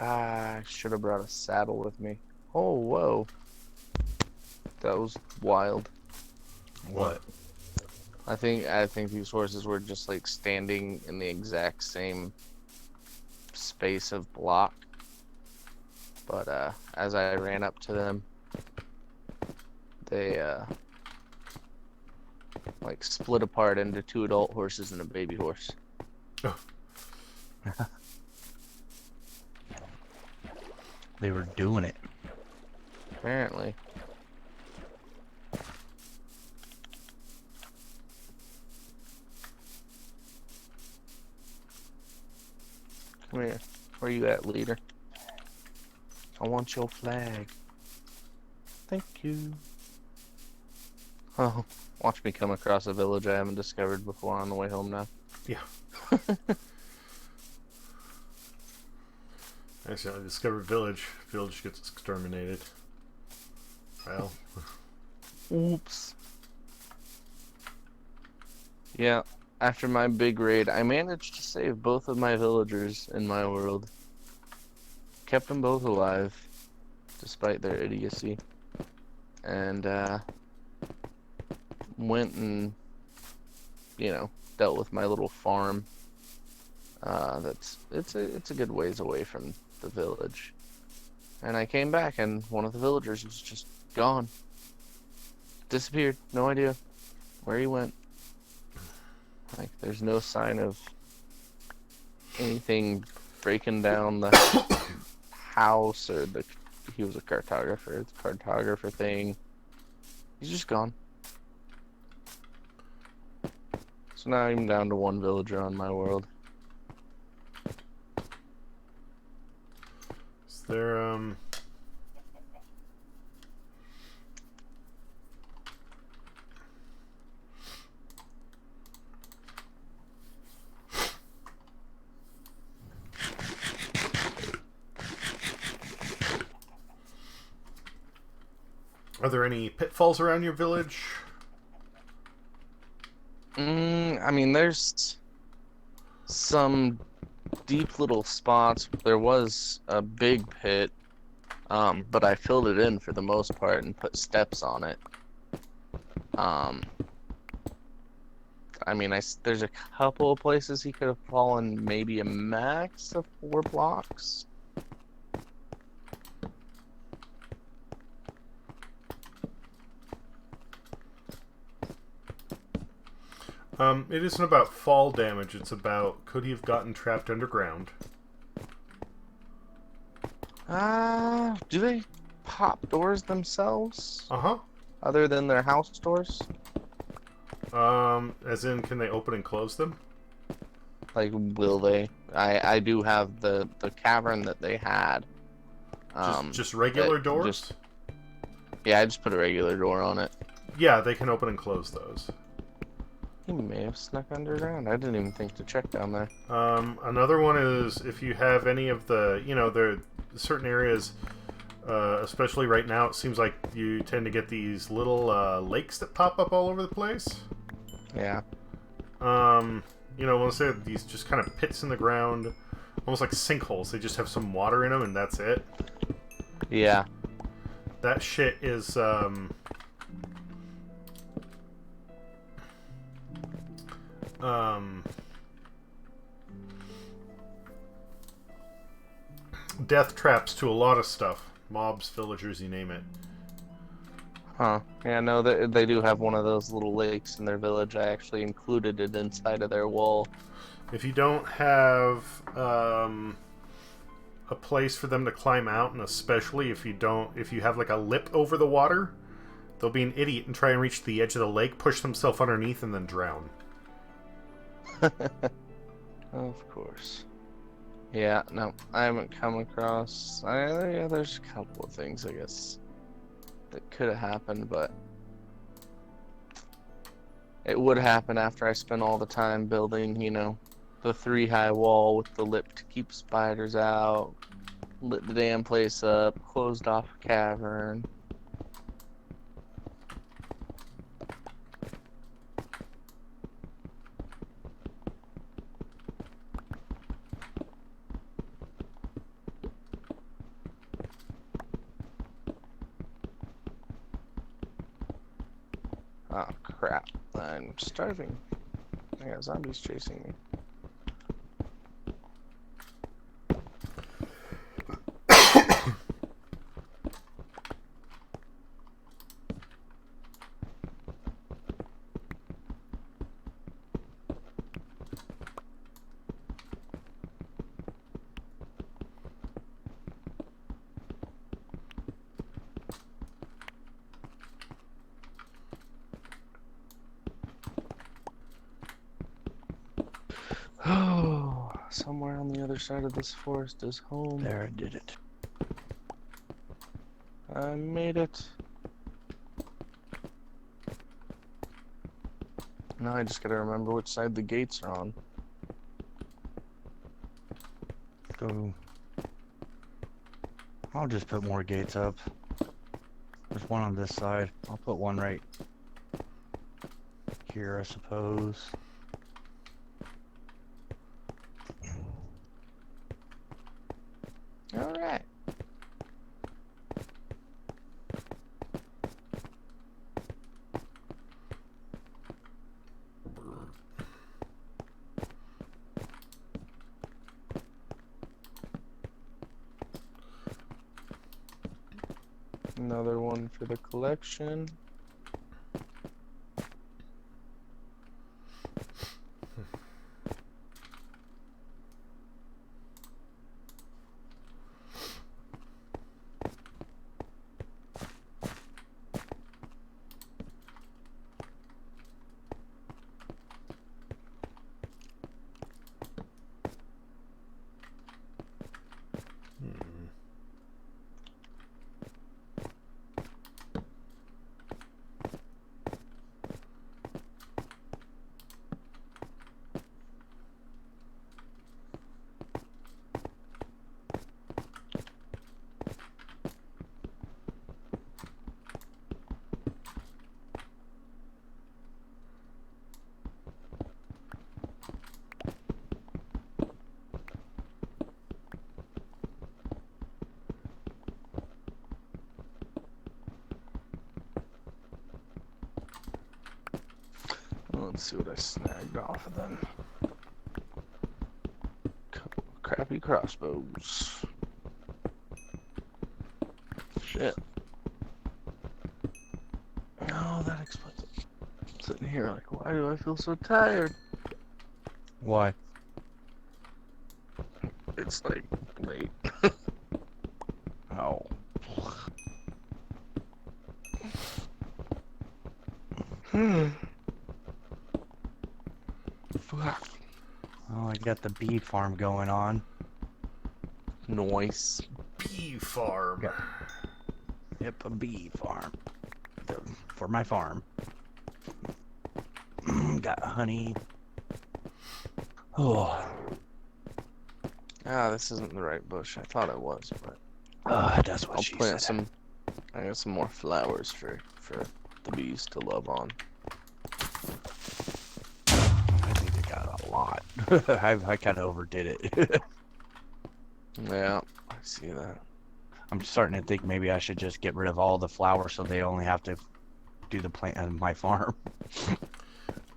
I should have brought a saddle with me. Oh, whoa. That was wild. What? I think these horses were just like standing in the exact same space of block. But as I ran up to them, they like split apart into 2 adult horses and a baby horse. Oh. They were doing it. Apparently. Come here. Where you at, leader? I want your flag. Thank you. Oh, watch me come across a village I haven't discovered before on the way home now. Yeah. Actually, I discovered village. Village gets exterminated. Well. Oops. Yeah, after my big raid, I managed to save both of my villagers in my world. Kept them both alive, despite their idiocy. And, went and, you know, dealt with my little farm. It's a good ways away from the village. And I came back and one of the villagers was just gone. Disappeared. No idea where he went. Like, there's no sign of anything breaking down the house or he was a cartographer. It's a cartographer thing. He's just gone. So now I'm down to 1 villager on my world. Is there, are there any pitfalls around your village? I mean, there's some deep little spots. There was a big pit, but I filled it in for the most part and put steps on it. I mean, there's a couple of places he could have fallen maybe a max of 4 blocks. It isn't about fall damage, it's about could he have gotten trapped underground? Do they pop doors themselves? Uh-huh. Other than their house doors? As in, can they open and close them? Like, will they? I do have the cavern that they had. Just regular doors? Yeah, I just put a regular door on it. Yeah, they can open and close those. He may have snuck underground. I didn't even think to check down there. Another one is if you have any of the, there are certain areas, especially right now, it seems like you tend to get these little lakes that pop up all over the place. Yeah. You know, let's say these just kind of pits in the ground, almost like sinkholes. They just have some water in them, and that's it. Yeah. That shit is death traps to a lot of stuff. Mobs, villagers, you name it. Huh. Yeah, no, they do have one of those little lakes in their village. I actually included it inside of their wall. If you don't have a place for them to climb out, and especially if you have like a lip over the water, they'll be an idiot and try and reach the edge of the lake, push themselves underneath, and then drown. Of course. Yeah, no, I haven't come across. Yeah, there's a couple of things, I guess, that could have happened, but it would happen after I spent all the time building, you know, the 3-high wall with the lip to keep spiders out, lit the damn place up, closed off a cavern. Oh crap, I'm starving. I got zombies chasing me. Oh, somewhere on the other side of this forest is home. There, I did it. I made it. Now I just gotta remember which side the gates are on. Go. I'll just put more gates up. There's one on this side. I'll put one right here, I suppose. Alright. Another one for the collection. Let's see what I snagged off of them. Couple of crappy crossbows. Shit. Oh, that explains it. I'm sitting here like, why do I feel so tired? Why? It's like late. Oh. Fuck. Oh, I got the bee farm going on. Noise. Bee farm. Yeah. Yep, a bee farm. For my farm. Got honey. Oh. Ah, this isn't the right bush. I thought it was, but That's what I'll she plant said. some. I got some more flowers for the bees to love on. lot. I kind of overdid it. Yeah, I see that. I'm starting to think maybe I should just get rid of all the flowers so they only have to do the plant on my farm.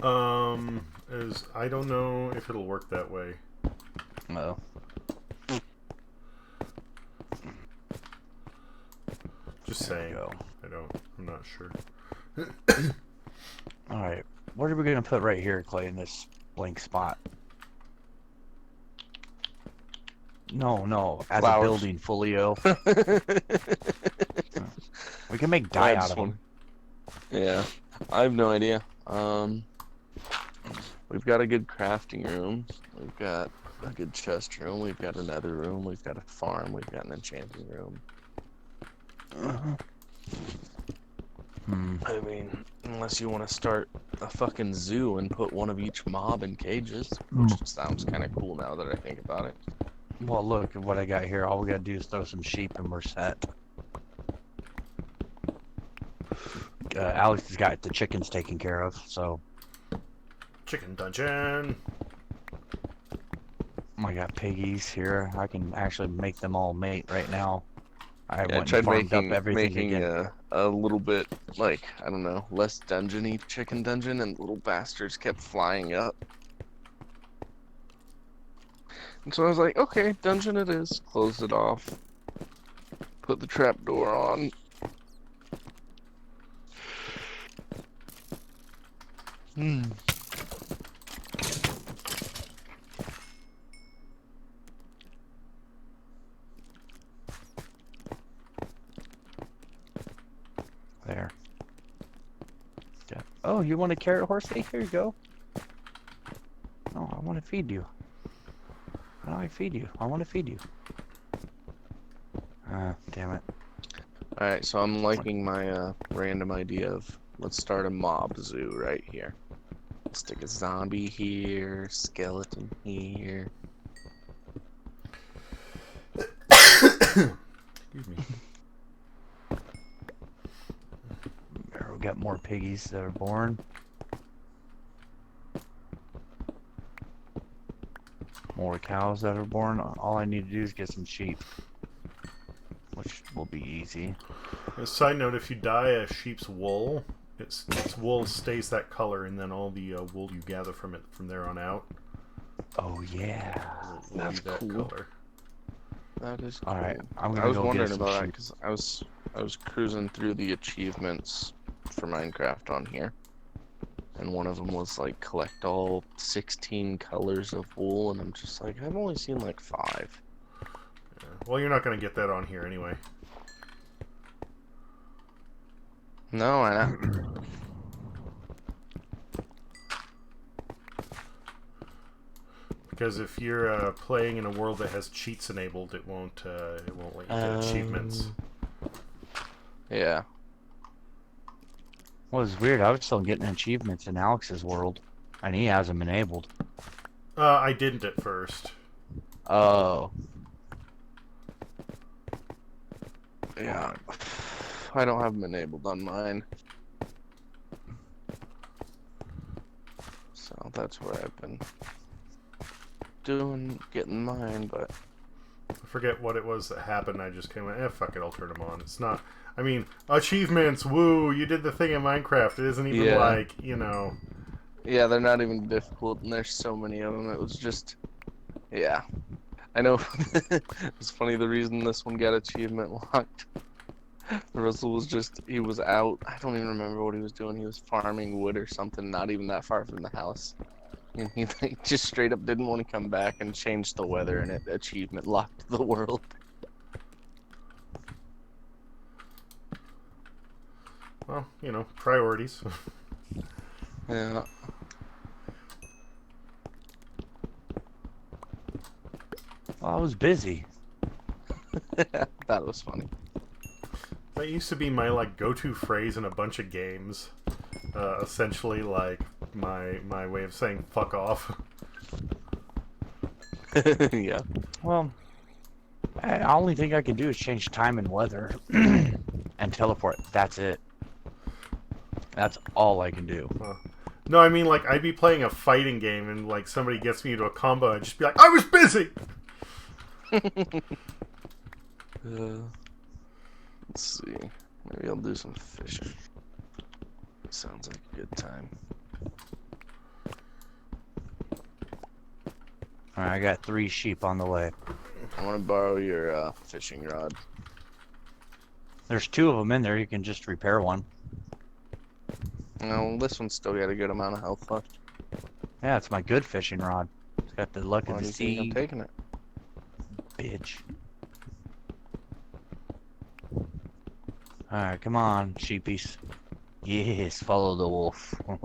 As I don't know if it'll work that way. No. Just There we saying. go. I'm not sure. All right. What are we gonna put right here, Clay, in this blank spot? No. As Flowers. a building, Folio. We can make dye out of them. Yeah, I have no idea. We've got a good crafting room. We've got a good chest room. We've got another room. We've got a farm. We've got an enchanting room. I mean, unless you want to start a fucking zoo and put one of each mob in cages, which sounds kind of cool now that I think about it. Well, look at what I got here. All we gotta do is throw some sheep and we're set. Alex has got the chickens taken care of, so Chicken dungeon. I got piggies here. I can actually make them all mate right now. I Yeah, I went tried and farmed making up everything making again. a little bit like, I don't know, less dungeony chicken dungeon, and little bastards kept flying up. And so I was like, okay, dungeon it is. Closed it off. Put the trap door on. There. Yeah. Oh, you want a carrot, horsey? Here you go. No, I want to feed you. How do I feed you? I want to feed you. Damn it. Alright, so I'm liking my random idea of let's start a mob zoo right here. Stick a zombie here, skeleton here. Excuse me. There, we got more piggies that are born. More cows that are born. All I need to do is get some sheep, which will be easy. A side note: if you dye a sheep's wool, its wool stays that color, and then all the wool you gather from it from there on out Oh yeah, will That's be that cool. color. That is cool. all right. I'm I gonna was go wondering get some about that sheep. because I was cruising through the achievements for Minecraft on here, and one of them was like collect all 16 colors of wool, and I'm just like, I've only seen like 5. Yeah. Well, you're not going to get that on here anyway. No, I know. Because if you're playing in a world that has cheats enabled, it won't let you get achievements. Yeah. Well, it's weird. I was still getting achievements in Alex's world, and he has them enabled. I didn't at first. Oh. Yeah. I don't have them enabled on mine. So that's where I've been getting mine, but I forget what it was that happened. I just came like, fuck it, I'll turn them on. It's not... I mean, achievements, woo, you did the thing in Minecraft. It isn't even like, you know... yeah, they're not even difficult, and there's so many of them. It was just, yeah. I know. It's funny, the reason this one got achievement locked. Russell was just, he was out. I don't even remember what he was doing. He was farming wood or something, not even that far from the house. And he like, just straight up didn't want to come back and change the weather, and it achievement locked the world. Well, you know, priorities. Yeah. Well, I was busy. That was funny. That used to be my, like, go-to phrase in a bunch of games. Essentially, like, my way of saying fuck off. Yeah. Well, the only thing I can do is change time and weather and teleport. That's it. That's all I can do. Well, No, I mean, like, I'd be playing a fighting game and, like, somebody gets me into a combo, I'd just be like, I was busy! Let's see. Maybe I'll do some fishing. Sounds like a good time. Alright, I got 3 sheep on the way. I want to borrow your fishing rod. There's 2 of them in there. You can just repair one. No, this one's still got a good amount of health left. Yeah, it's my good fishing rod. It's got the luck Why of do the you think I'm sea. taking it? Bitch. Alright, come on, sheepies. Yes, follow the wolf. Come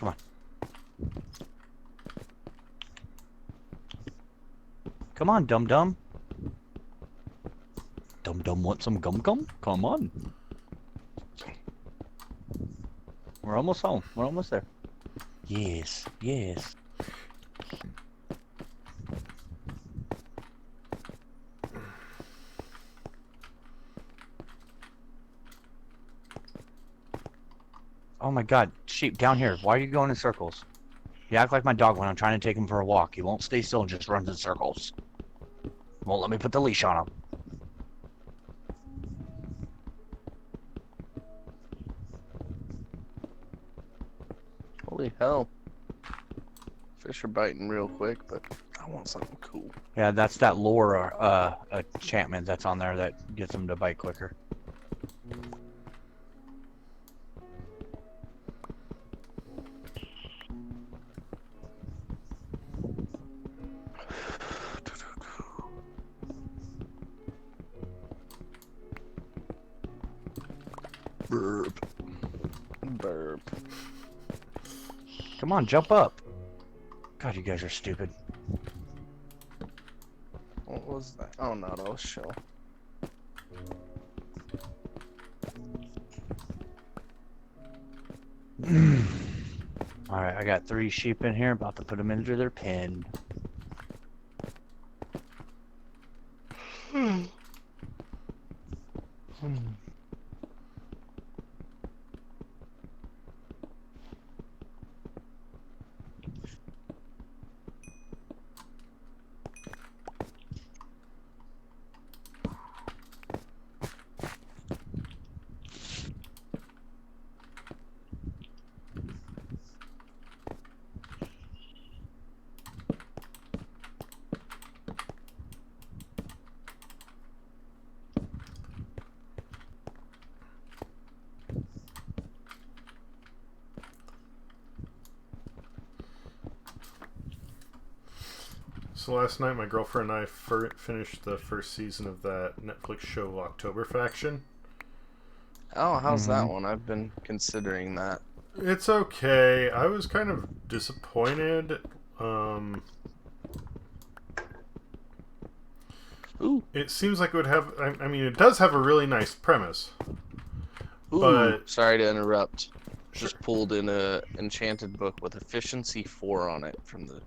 on. Come on, dum-dum. Dum-dum want some gum-gum? Come on. We're almost home. We're almost there. Yes, yes. Oh my god, sheep, down here. Why are you going in circles? You act like my dog when I'm trying to take him for a walk. He won't stay still and just runs in circles. Won't let me put the leash on him. Holy hell. Fish are biting real quick, but I want something cool. Yeah, that's that lure enchantment that's on there that gets them to bite quicker. Burp. Burp. Come on, jump up. God, you guys are stupid. What was that? Oh no, that was shell. Alright, I got 3 sheep in here. About to put them into their pen. So last night, my girlfriend and I finished the first season of that Netflix show, October Faction. Oh, how's that one? I've been considering that. It's okay. I was kind of disappointed. Ooh. It seems like it would have... I mean, it does have a really nice premise. Ooh, But- sorry to interrupt. Sure. Just pulled in a enchanted book with efficiency 4 on it from the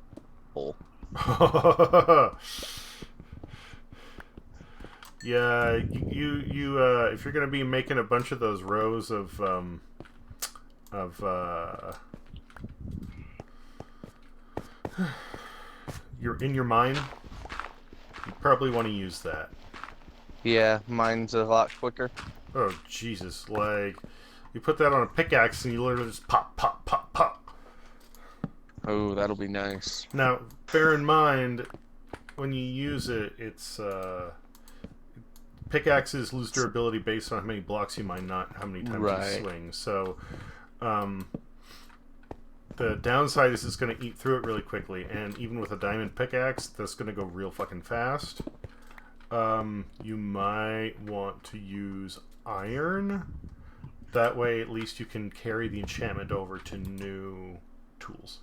hole. Yeah, you if you're gonna be making a bunch of those rows of you're in your mind, you probably want to use that. Yeah, mine's a lot quicker. Oh Jesus! Like you put that on a pickaxe and you literally just pop, pop, pop, pop. Oh, that'll be nice. Now, bear in mind, when you use it, it's pickaxes lose durability based on how many blocks you mine, not how many times Right. you swing. So, the downside is it's going to eat through it really quickly, and even with a diamond pickaxe, that's going to go real fucking fast. You might want to use iron. That way, at least you can carry the enchantment over to new tools.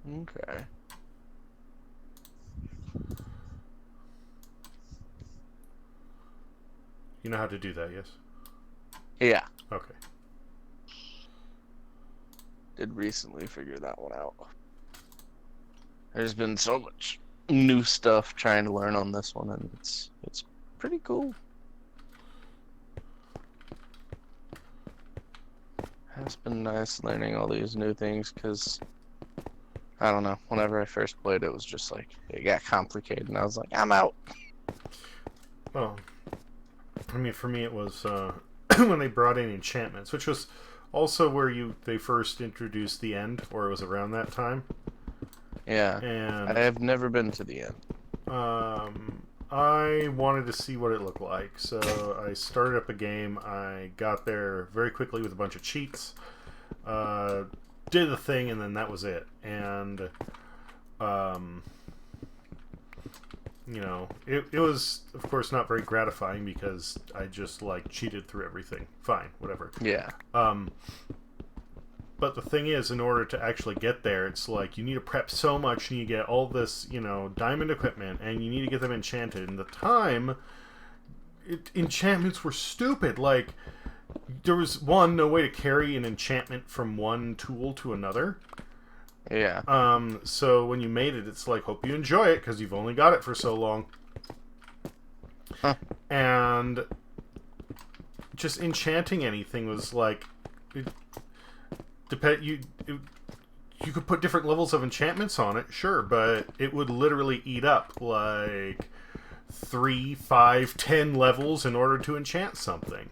Okay. You know how to do that, yes? Yeah, Okay. did recently figure that one out. There's been so much new stuff trying to learn on this one, and it's pretty cool. It's been nice learning all these new things because I don't know. Whenever I first played, it was just like it got complicated, and I was like, I'm out. Well, I mean, for me, it was when they brought in enchantments, which was also where they first introduced the end, or it was around that time. Yeah, And I have never been to the end. I wanted to see what it looked like, so I started up a game. I got there very quickly with a bunch of cheats, did the thing, and then that was it. And you know, it was, of course, not very gratifying because I just, like, cheated through everything. Fine, whatever. Yeah. But the thing is, in order to actually get there, it's like you need to prep so much, and you get all this, you know, diamond equipment, and you need to get them enchanted. And the time, enchantments were stupid. Like, there was, no way to carry an enchantment from one tool to another. Yeah. So when you made it, it's like, hope you enjoy it, because you've only got it for so long. Huh. And just enchanting anything was like... You could put different levels of enchantments on it, sure, but it would literally eat up like 3, 5, 10 levels in order to enchant something.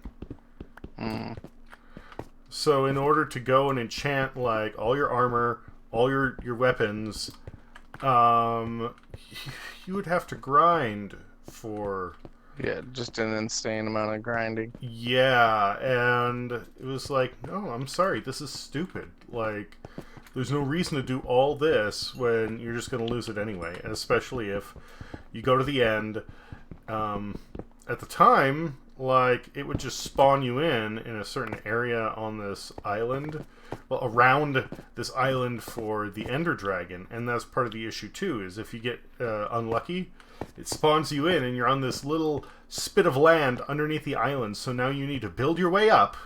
So in order to go and enchant like all your armor, all your weapons, you would have to grind for... Yeah, just an insane amount of grinding. Yeah, and it was like, no, I'm sorry, this is stupid. Like, there's no reason to do all this when you're just going to lose it anyway, and especially if you go to the end. At the time, like, it would just spawn you in a certain area on this island, well, around this island for the Ender Dragon, and that's part of the issue too, is if you get unlucky, it spawns you in, and you're on this little spit of land underneath the island. So now you need to build your way up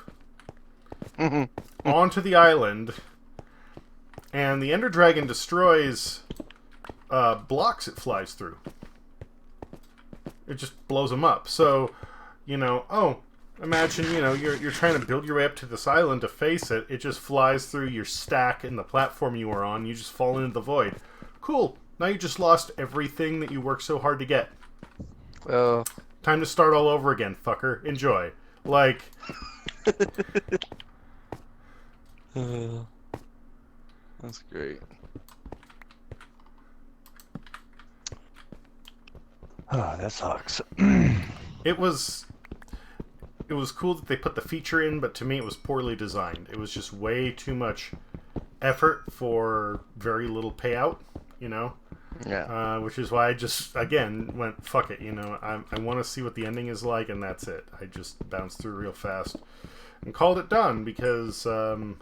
onto the island. And the Ender Dragon destroys blocks it flies through. It just blows them up. So, you know, imagine, you know, you're trying to build your way up to this island to face it. It just flies through your stack and the platform you were on. You just fall into the void. Cool. Now you just lost everything that you worked so hard to get. Well, time to start all over again, fucker. Enjoy. Like... that's great. Oh, that sucks. It was cool that they put the feature in, but to me it was poorly designed. It was just way too much effort for very little payout, you know? Yeah. Which is why I just, again, went, fuck it, you know, I want to see what the ending is like, and that's it. I just bounced through real fast and called it done because, you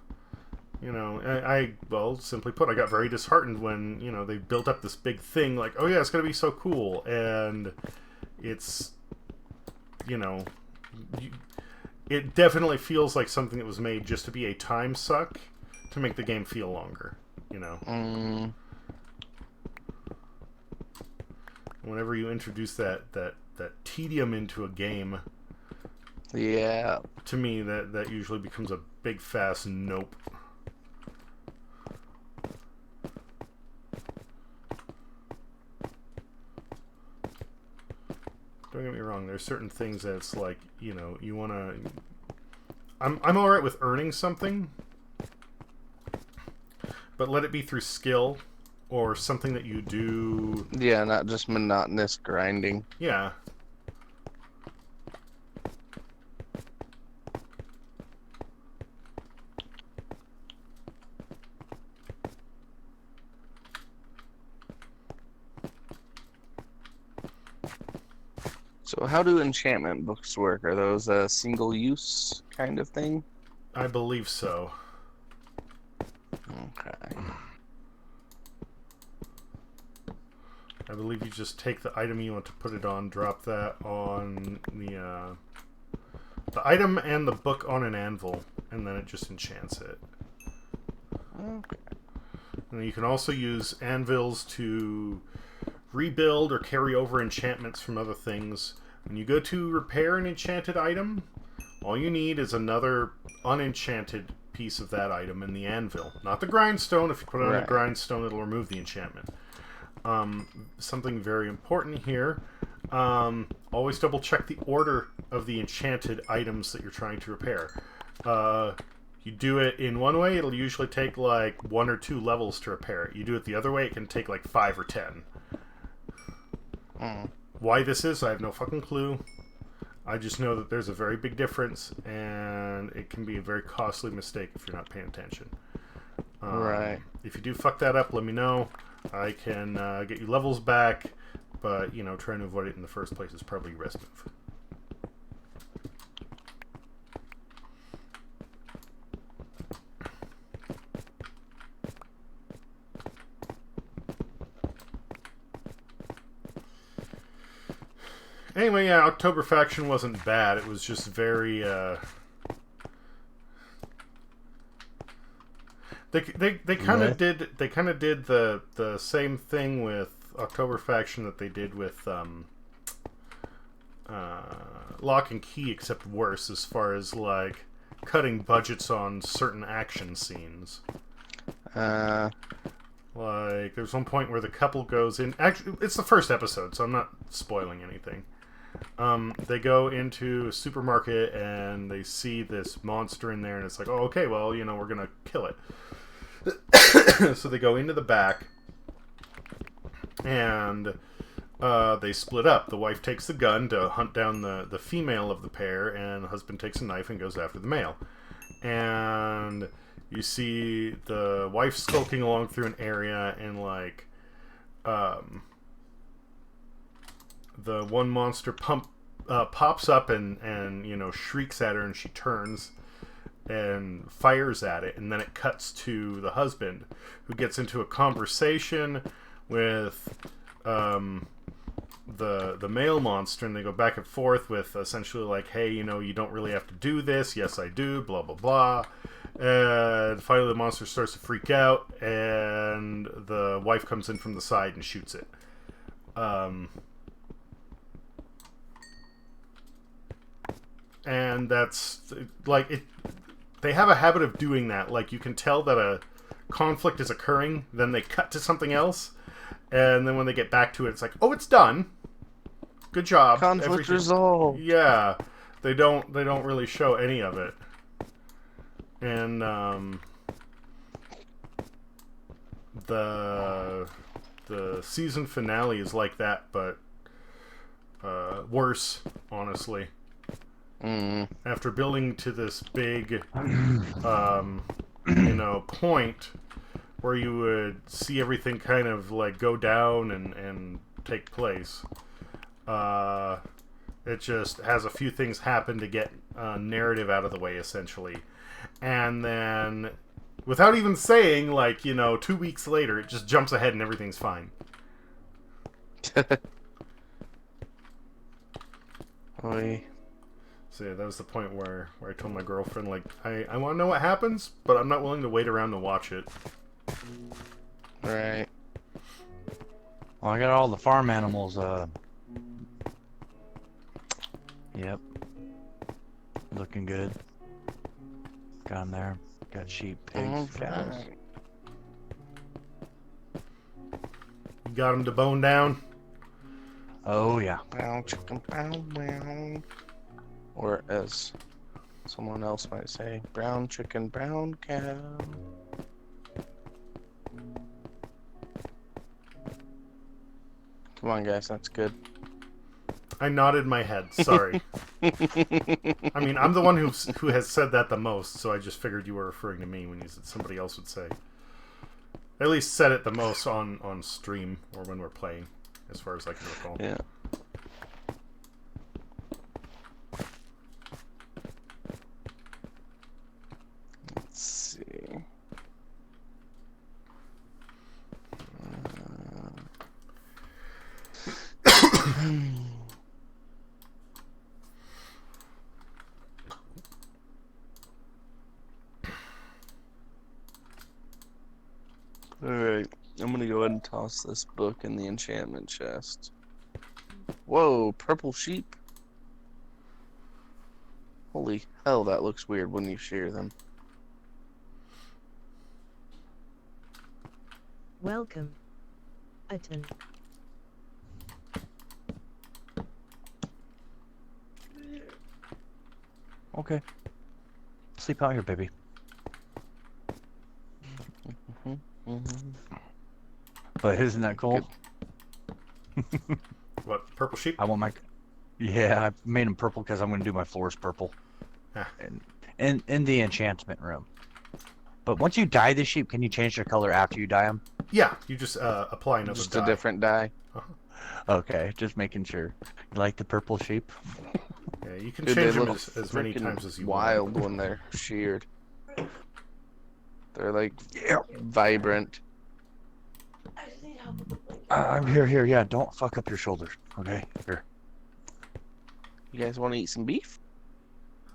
know, well, simply put, I got very disheartened when, you know, they built up this big thing, like, oh yeah, it's going to be so cool, and it's, you know, it definitely feels like something that was made just to be a time suck to make the game feel longer, you know. Whenever you introduce that tedium into a game, Yeah. to me that usually becomes a big fast nope. Don't get me wrong, there's certain things that it's like, you know, you want to... I'm alright with earning something, but let it be through skill or something that you do. Yeah, not just monotonous grinding. Yeah. So how do enchantment books work? Are those a single-use kind of thing? I believe so. Okay. I believe you just take the item you want to put it on, drop that on the item and the book on an anvil, and then it just enchants it. Okay. And you can also use anvils to rebuild or carry over enchantments from other things. When you go to repair an enchanted item, all you need is another unenchanted piece of that item in the anvil, not the grindstone. If you put it on a Right. grindstone, it'll remove the enchantment. Something very important here. Always double check the order of the enchanted items that you're trying to repair. You do it in one way, it'll usually take like 1 or 2 levels to repair it. You do it the other way, it can take like 5 or 10. Why this is, I have no fucking clue. I just know that there's a very big difference, and it can be a very costly mistake if you're not paying attention. Right. If you do fuck that up, let me know. I can get you levels back, but, you know, trying to avoid it in the first place is probably your best move. Anyway, yeah, October Faction wasn't bad. It was just very, They kind of did the same thing with October Faction that they did with Lock and Key, except worse as far as like cutting budgets on certain action scenes. Like there's one point where the couple goes in. Actually, it's the first episode, so I'm not spoiling anything. They go into a supermarket and they see this monster in there, and it's like, oh, okay, well, you know, we're gonna kill it. So they go into the back, and they split up. The wife takes the gun to hunt down the female of the pair, and the husband takes a knife and goes after the male. And you see the wife skulking along through an area, and like the one monster pops up and you know, shrieks at her, and she turns and fires at it, and then it cuts to the husband, who gets into a conversation with the male monster, and they go back and forth with essentially like, hey, you know, you don't really have to do this. Yes, I do. Blah blah blah. And finally, the monster starts to freak out, and the wife comes in from the side and shoots it. And that's like it. They have a habit of doing that. Like, you can tell that a conflict is occurring, then they cut to something else, and then when they get back to it, it's like, oh, it's done. Good job. Conflict resolved. Yeah, they don't really show any of it. And the season finale is like that, but worse, honestly. After building to this big, you know, point where you would see everything kind of like go down and take place, it just has a few things happen to get narrative out of the way, essentially. And then, without even saying, like, you know, 2 weeks later, it just jumps ahead and everything's fine. Oy. So yeah, that was the point where I told my girlfriend, like, I want to know what happens, but I'm not willing to wait around to watch it. Right. Well, I got all the farm animals, yep. Looking good. Got them there. Got sheep, pigs, cows. Alright. You got him to bone down? Oh, yeah. Bow, chicken, bow, bow. Or as someone else might say, brown chicken, brown cow. Come on, guys, that's good. I nodded my head. Sorry. I mean, I'm the one who has said that the most, so I just figured you were referring to me when you said somebody else would say. At least said it the most on stream or when we're playing, as far as I can recall. Yeah. Let's see. Alright, I'm gonna go ahead and toss this book in the enchantment chest. Whoa, purple sheep? Holy hell, that looks weird when you shear them. Welcome. Aton. Okay. Sleep out here, baby. But isn't that cool? What, purple sheep? I want my... Yeah, I made them purple because I'm going to do my floors purple. Ah. And in the enchantment room. But once you dye the sheep, can you change their color after you dye them? Yeah, you just apply another Just dye. a different dye. Okay, just making sure. You like the purple sheep? Yeah, you can Dude, they change them look as many freaking times as you wild want. when they're sheared. They're like vibrant. I just need help with the blanket. I'm here, yeah. Don't fuck up your shoulders. Okay, here. You guys want to eat some beef?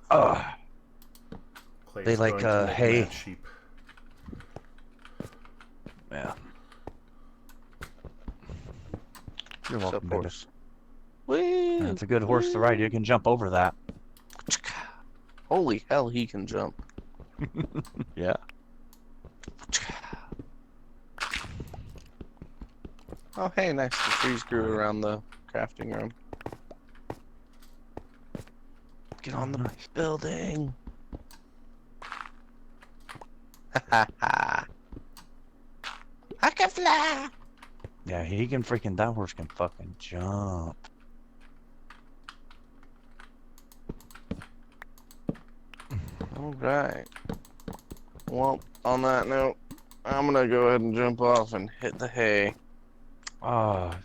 Clay's They like, going to make hay. mad sheep. Yeah. You're Sup, welcome, baby. horse? Whee! That's a good horse to ride. You can jump over that. Holy hell, he can jump. Yeah. Oh, hey, nice. The trees grew around the crafting room. Get on the Nice. building. Ha ha ha. I can fly. Yeah, he can freaking... That horse can fucking jump. Alright. Well, on that note, I'm gonna go ahead and jump off and hit the hay. Ah.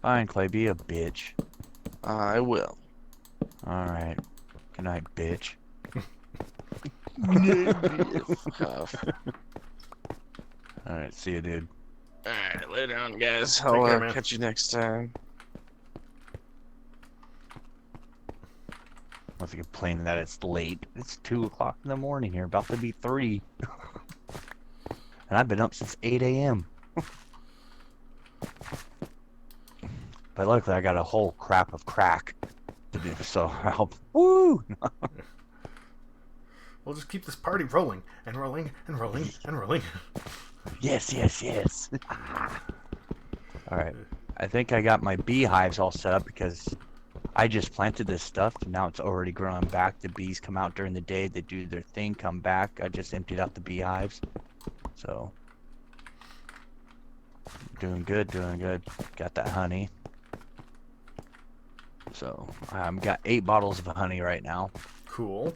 Fine, Clay. Be a bitch. I will. Alright. Good night, bitch. Fuck off. Alright, see you, dude. Alright, lay down, guys. Take I'll care, man. catch you next time. Once you complaining that it's late. It's 2 o'clock in the morning here. About to be 3. And I've been up since 8 a.m. But luckily I got a whole crap of crack to do, so I'll... Woo! We'll just keep this party rolling and rolling and rolling and rolling. Yes, yes, yes. Alright. I think I got my beehives all set up because I just planted this stuff and now it's already growing back. The bees come out during the day, they do their thing, come back. I just emptied out the beehives. So doing good, doing good. Got that honey. So I've got 8 bottles of honey right now. Cool.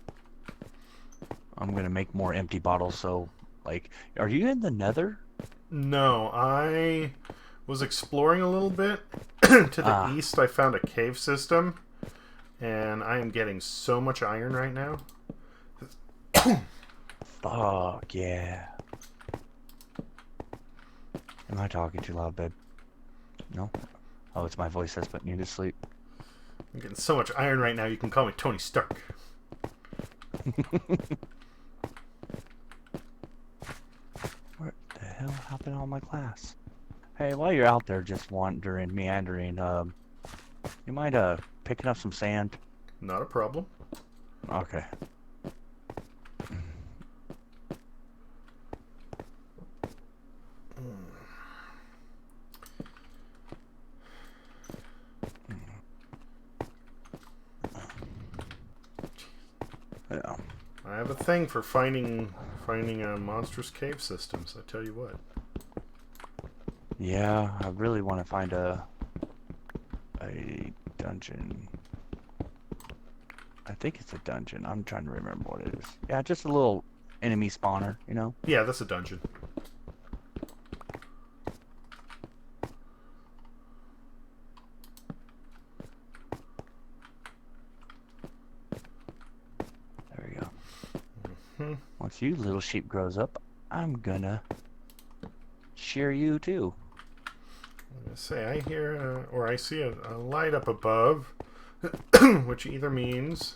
I'm gonna make more empty bottles. So, like, are you in the Nether? No, I was exploring a little bit. To the east, I found a cave system, and I am getting so much iron right now. Fuck yeah. Am I talking too loud, babe? No? Oh, it's my voice that's putting you to sleep. I'm getting so much iron right now, you can call me Tony Stark. What the hell happened on my glass? Hey, while you're out there just wandering, meandering, you mind, picking up some sand? Not a problem. Okay. Yeah. I have a thing for finding monstrous cave systems, I tell you what. Yeah, I really want to find a dungeon. I think it's a dungeon. I'm trying to remember what it is. Yeah, just a little enemy spawner, you know? Yeah, that's a dungeon. There we go. Hmm. Once you little sheep grows up, I'm gonna shear you too. Say, I hear, or I see a light up above, which either means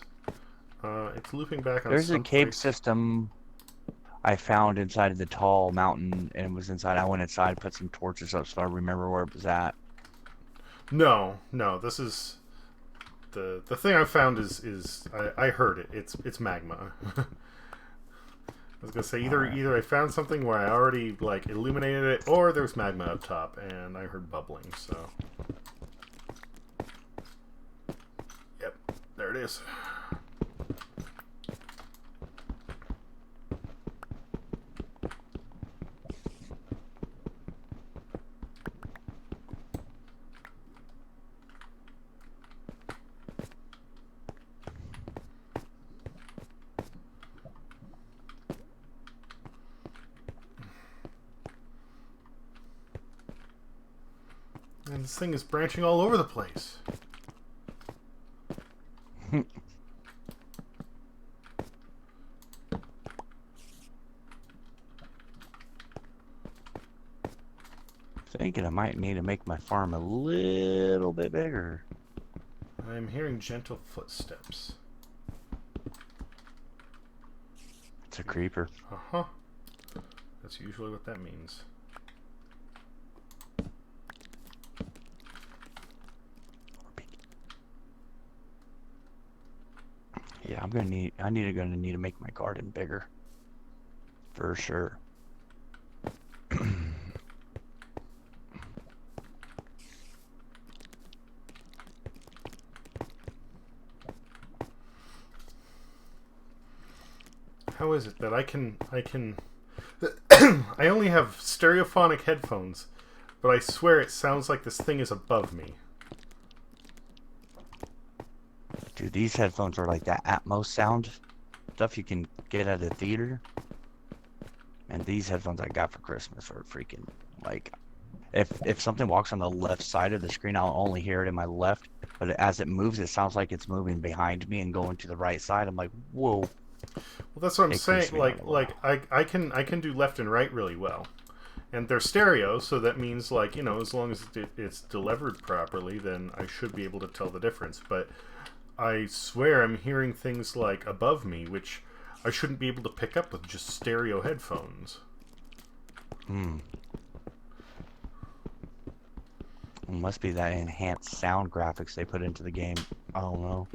it's looping back on There's a cave someplace. system I found inside of the tall mountain, and it was inside. I went inside, put some torches up, so I remember where it was at. No, this is the thing I found is I heard it. It's magma. was gonna say Alright. either I found something where I already like illuminated it, or there's magma up top, and I heard bubbling. So, yep, there it is. And this thing is branching all over the place. Thinking I might need to make my farm a little bit bigger. I'm hearing gentle footsteps. It's a creeper. Uh-huh. That's usually what that means. Yeah, gonna need to make my garden bigger. For sure. How is it that I can I only have stereophonic headphones, but I swear it sounds like this thing is above me. Dude, these headphones are like that Atmos sound stuff you can get at a theater. And these headphones I got for Christmas are freaking like, if something walks on the left side of the screen, I'll only hear it in my left. But as it moves, it sounds like it's moving behind me and going to the right side. I'm like, whoa. Well, that's what I'm It saying. creeps me out a Like I can do left and right really well, and they're stereo, so that means like as long as it's delivered properly, then I should be able to tell the difference. But I swear I'm hearing things like above me, which I shouldn't be able to pick up with just stereo headphones. Hmm. It must be that enhanced sound graphics they put into the game. I don't know.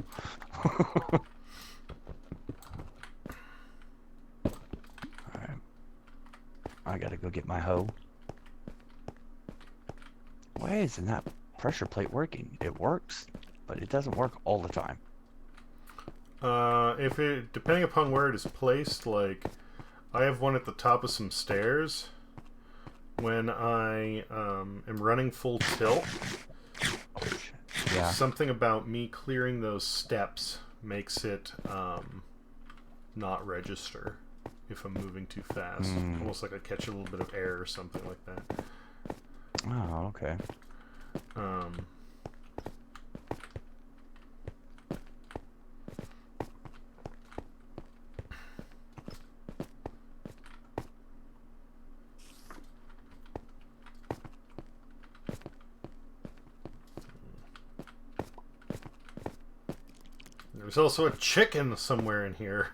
Alright. I gotta go get my hoe. Why isn't that pressure plate working? It works, but it doesn't work all the time. If it depending upon where it is placed, like I have one at the top of some stairs. When I am running full tilt, Yeah. something about me clearing those steps makes it not register if I'm moving too fast. Almost like I catch a little bit of air or something like that. Oh, okay. There's also a chicken somewhere in here.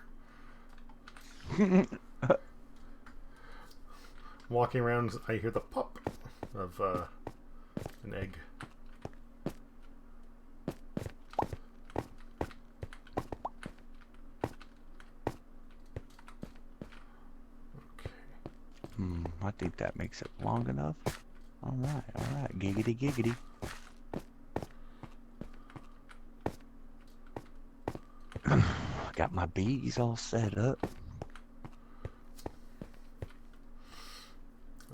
Walking around, I hear the pop of an egg. I think that makes it long enough. Alright, alright. Giggity, giggity. Got my bees all set up.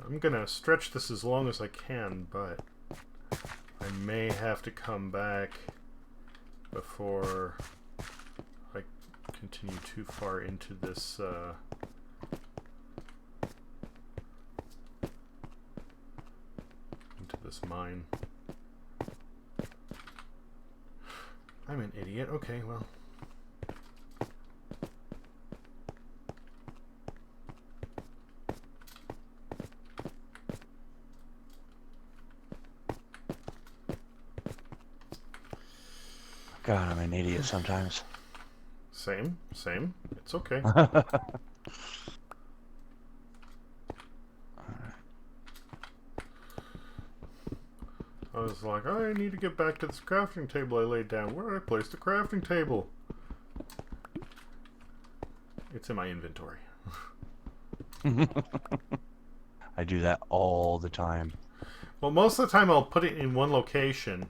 I'm gonna stretch this as long as I can, but I may have to come back before I continue too far into this mine. I'm an idiot. Okay, well. God, I'm an idiot sometimes. Same. It's okay. I was like, I need to get back to this crafting table I laid down. Where did I place the crafting table? It's in my inventory. I do that all the time. Well, most of the time I'll put it in one location,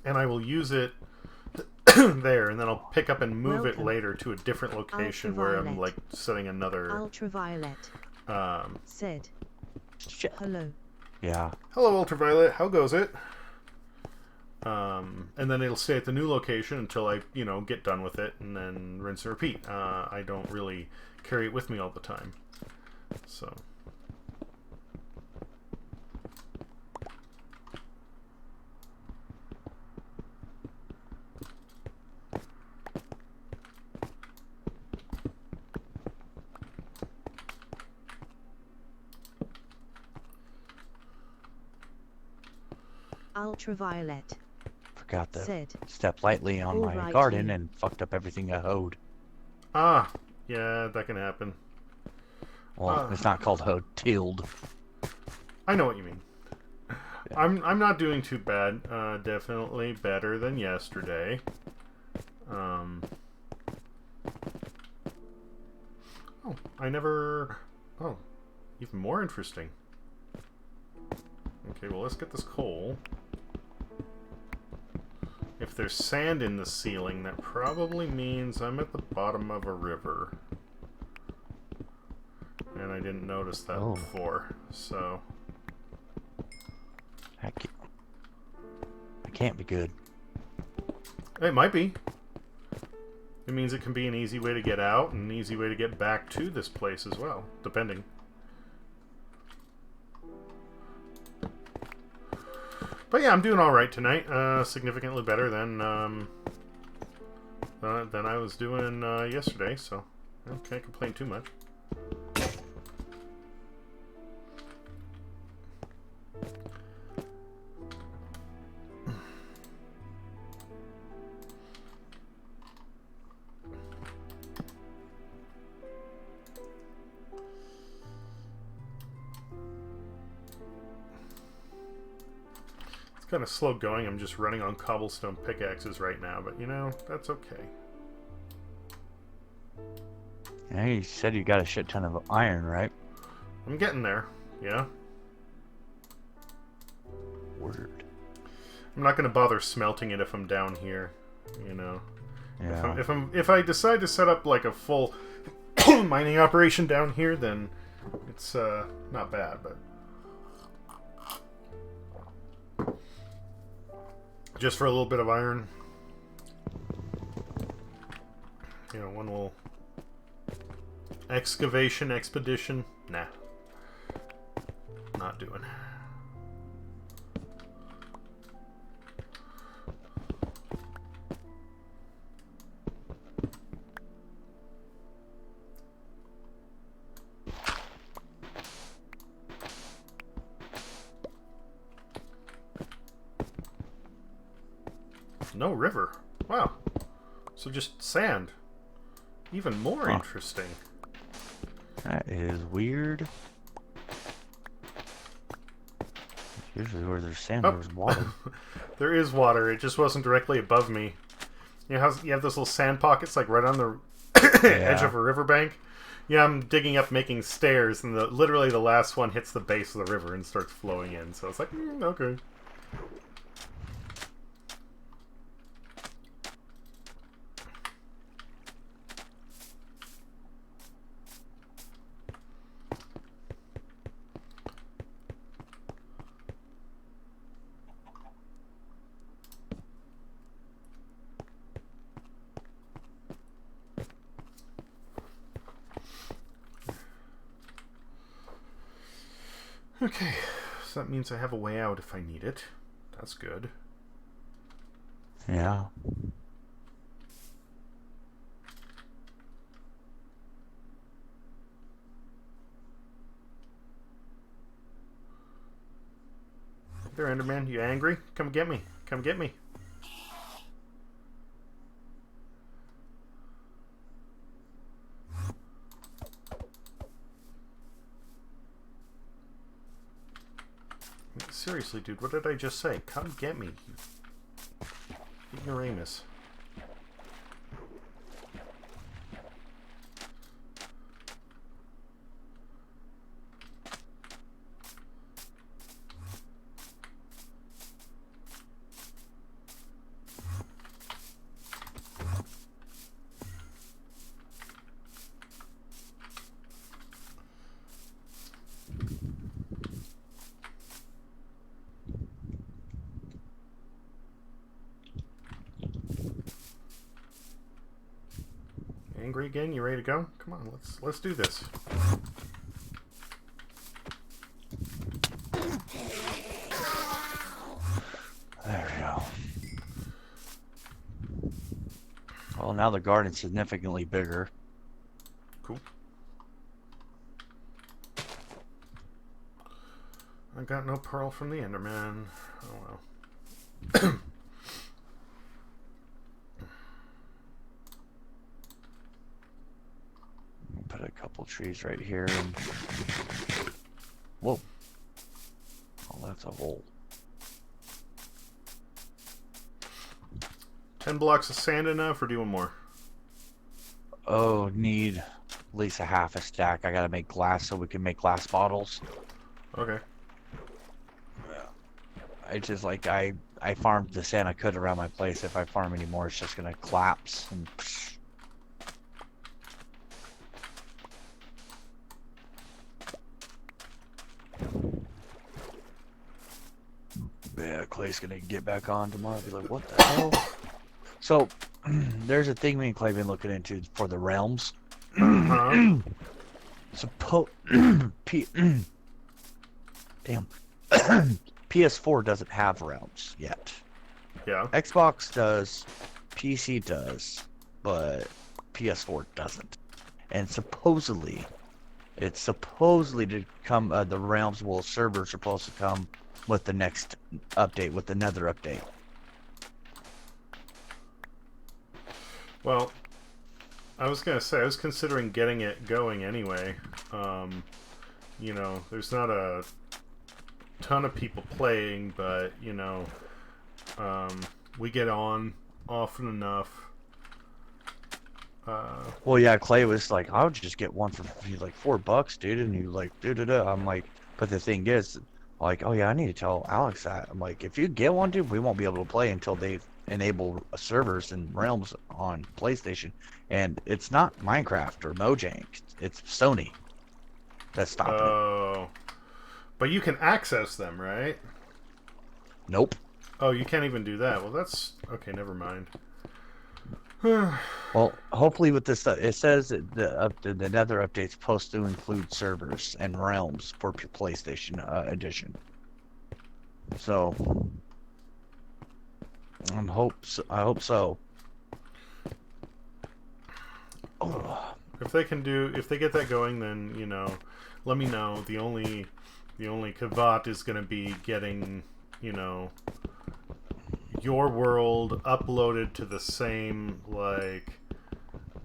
and I will use it there, and then I'll pick up and move it Welcome. later to a different location where I'm Ultraviolet. like setting another. Ultraviolet. Said. Shit. Hello. Yeah. Hello, Ultraviolet. How goes it? And then it'll stay at the new location until I, get done with it, and then rinse and repeat. I don't really carry it with me all the time, so. Ultraviolet. Forgot to Said. step lightly on my Alright, garden you. and fucked up everything I hoed. Ah, yeah, that can happen. Well, it's not called hoed, tilled. I know what you mean. Yeah. I'm not doing too bad. Definitely better than yesterday. Oh, I never. Oh, even more interesting. Okay, well, let's get this coal. If there's sand in the ceiling, that probably means I'm at the bottom of a river. And I didn't notice that Oh. before, so. That can't be good. It might be. It means it can be an easy way to get out and an easy way to get back to this place as well, depending. But yeah, I'm doing all right tonight. Significantly better than I was doing yesterday, so I can't complain too much. Kind of slow going. I'm just running on cobblestone pickaxes right now, but that's okay. Yeah, you said you got a shit ton of iron, right? I'm getting there. Yeah. Word. I'm not going to bother smelting it if I'm down here. Yeah. If I decide to set up like a full mining operation down here, then it's not bad, but just for a little bit of iron. One little excavation expedition. Nah. Not doing. No river. Wow. So just sand. Even more Huh. interesting. That is weird. Usually where there's sand, Oh. there's water. There is water. It just wasn't directly above me. You know how you have those little sand pockets like right on the edge of a riverbank? Yeah, I'm digging up making stairs, and literally the last one hits the base of the river and starts flowing in. So it's like, okay. Okay, so that means I have a way out if I need it. That's good. Yeah. There, Enderman, you angry? Come get me. Come get me. Seriously, dude, what did I just say? Come get me, you ignoramus. angry again? You ready to go? Come on, let's do this. There we go. Well, now the garden's significantly bigger. Cool. I got no pearl from the Enderman. Oh well. Put a couple trees right here. And... Whoa. Oh, that's a hole. 10 blocks of sand enough, or do you want more? Oh, need at least a half a stack. I gotta make glass so we can make glass bottles. Okay. I just like I farmed the sand I could around my place. If I farm any more, it's just gonna collapse and. Yeah, Clay's gonna get back on tomorrow. Be like, what the hell? So, there's a thing me and Clay been looking into for the realms. Uh-huh. Damn. PS4 doesn't have realms yet. Yeah. Xbox does, PC does, but PS4 doesn't. And supposedly, it's supposedly to come. The realms servers are supposed to come with the next update, with the Nether update. Well, I was gonna say I was considering getting it going anyway. You know, there's not a ton of people playing, but you know, we get on often enough. Well, yeah, Clay was like, I would just get one for like $4, dude, and he was like, da. I'm like, but the thing is, like, oh yeah, I need to tell Alex that. I'm like, if you get one, dude, we won't be able to play until they enable servers and realms on PlayStation, and it's not Minecraft or Mojang, it's Sony that's stopping it. Oh, but you can access them, right? Nope. Oh, you can't even do that. Well, that's okay. Never mind. Well, hopefully with this, it says that the Nether update's supposed to include servers and realms for PlayStation edition. So, I hope so. Oh. If they get that going, then you know, let me know. The only caveat is going to be getting, you know, your world uploaded to the same, like,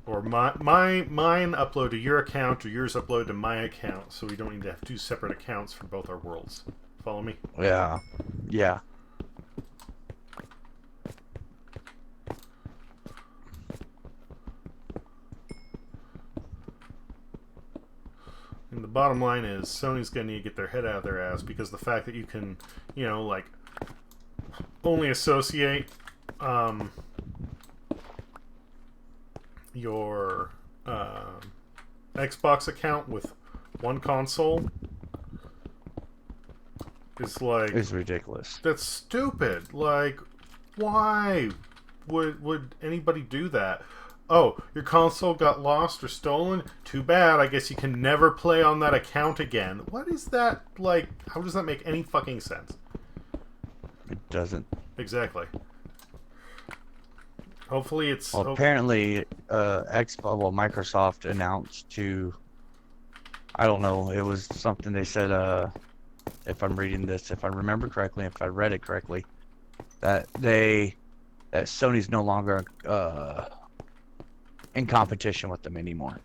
or mine upload to your account, or yours upload to my account, so we don't need to have two separate accounts for both our worlds. Follow me? Yeah. And the bottom line is Sony's going to need to get their head out of their ass, because the fact that you can, you know, like, only associate your Xbox account with one console is like, It's ridiculous. that's stupid. Like, why would anybody do that? Oh, your console got lost or stolen? Too bad. I guess you can never play on that account again. What is that like? How does that make any fucking sense? It doesn't. Exactly. Hopefully it's... Well, apparently, Microsoft announced to, I don't know, it was something they said, if I'm reading this, if I remember correctly, if I read it correctly, that Sony's no longer in competition with them anymore.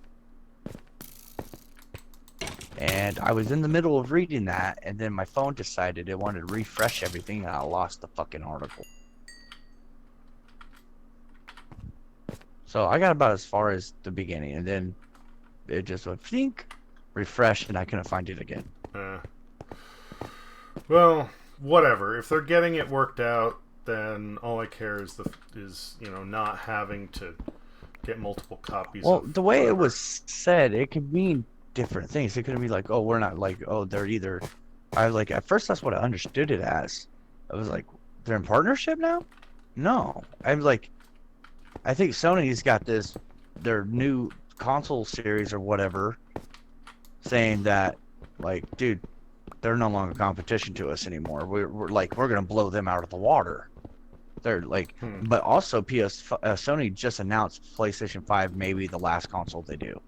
And I was in the middle of reading that, and then my phone decided it wanted to refresh everything, and I lost the fucking article. So I got about as far as the beginning, and then it just went think, refresh, and I couldn't find it again. Well, whatever. If they're getting it worked out, then all I care is you know, not having to get multiple copies. Well, of the way whatever. it was said, it could mean different things. It could be like, oh, we're not like, oh, they're either. I like at first that's what I understood it as. I was like, they're in partnership now? No, I'm like, I think Sony's got this their new console series or whatever, saying that, like, dude, they're no longer competition to us anymore. We're gonna blow them out of the water. They're like, but also Sony just announced PlayStation 5 may be the last console they do.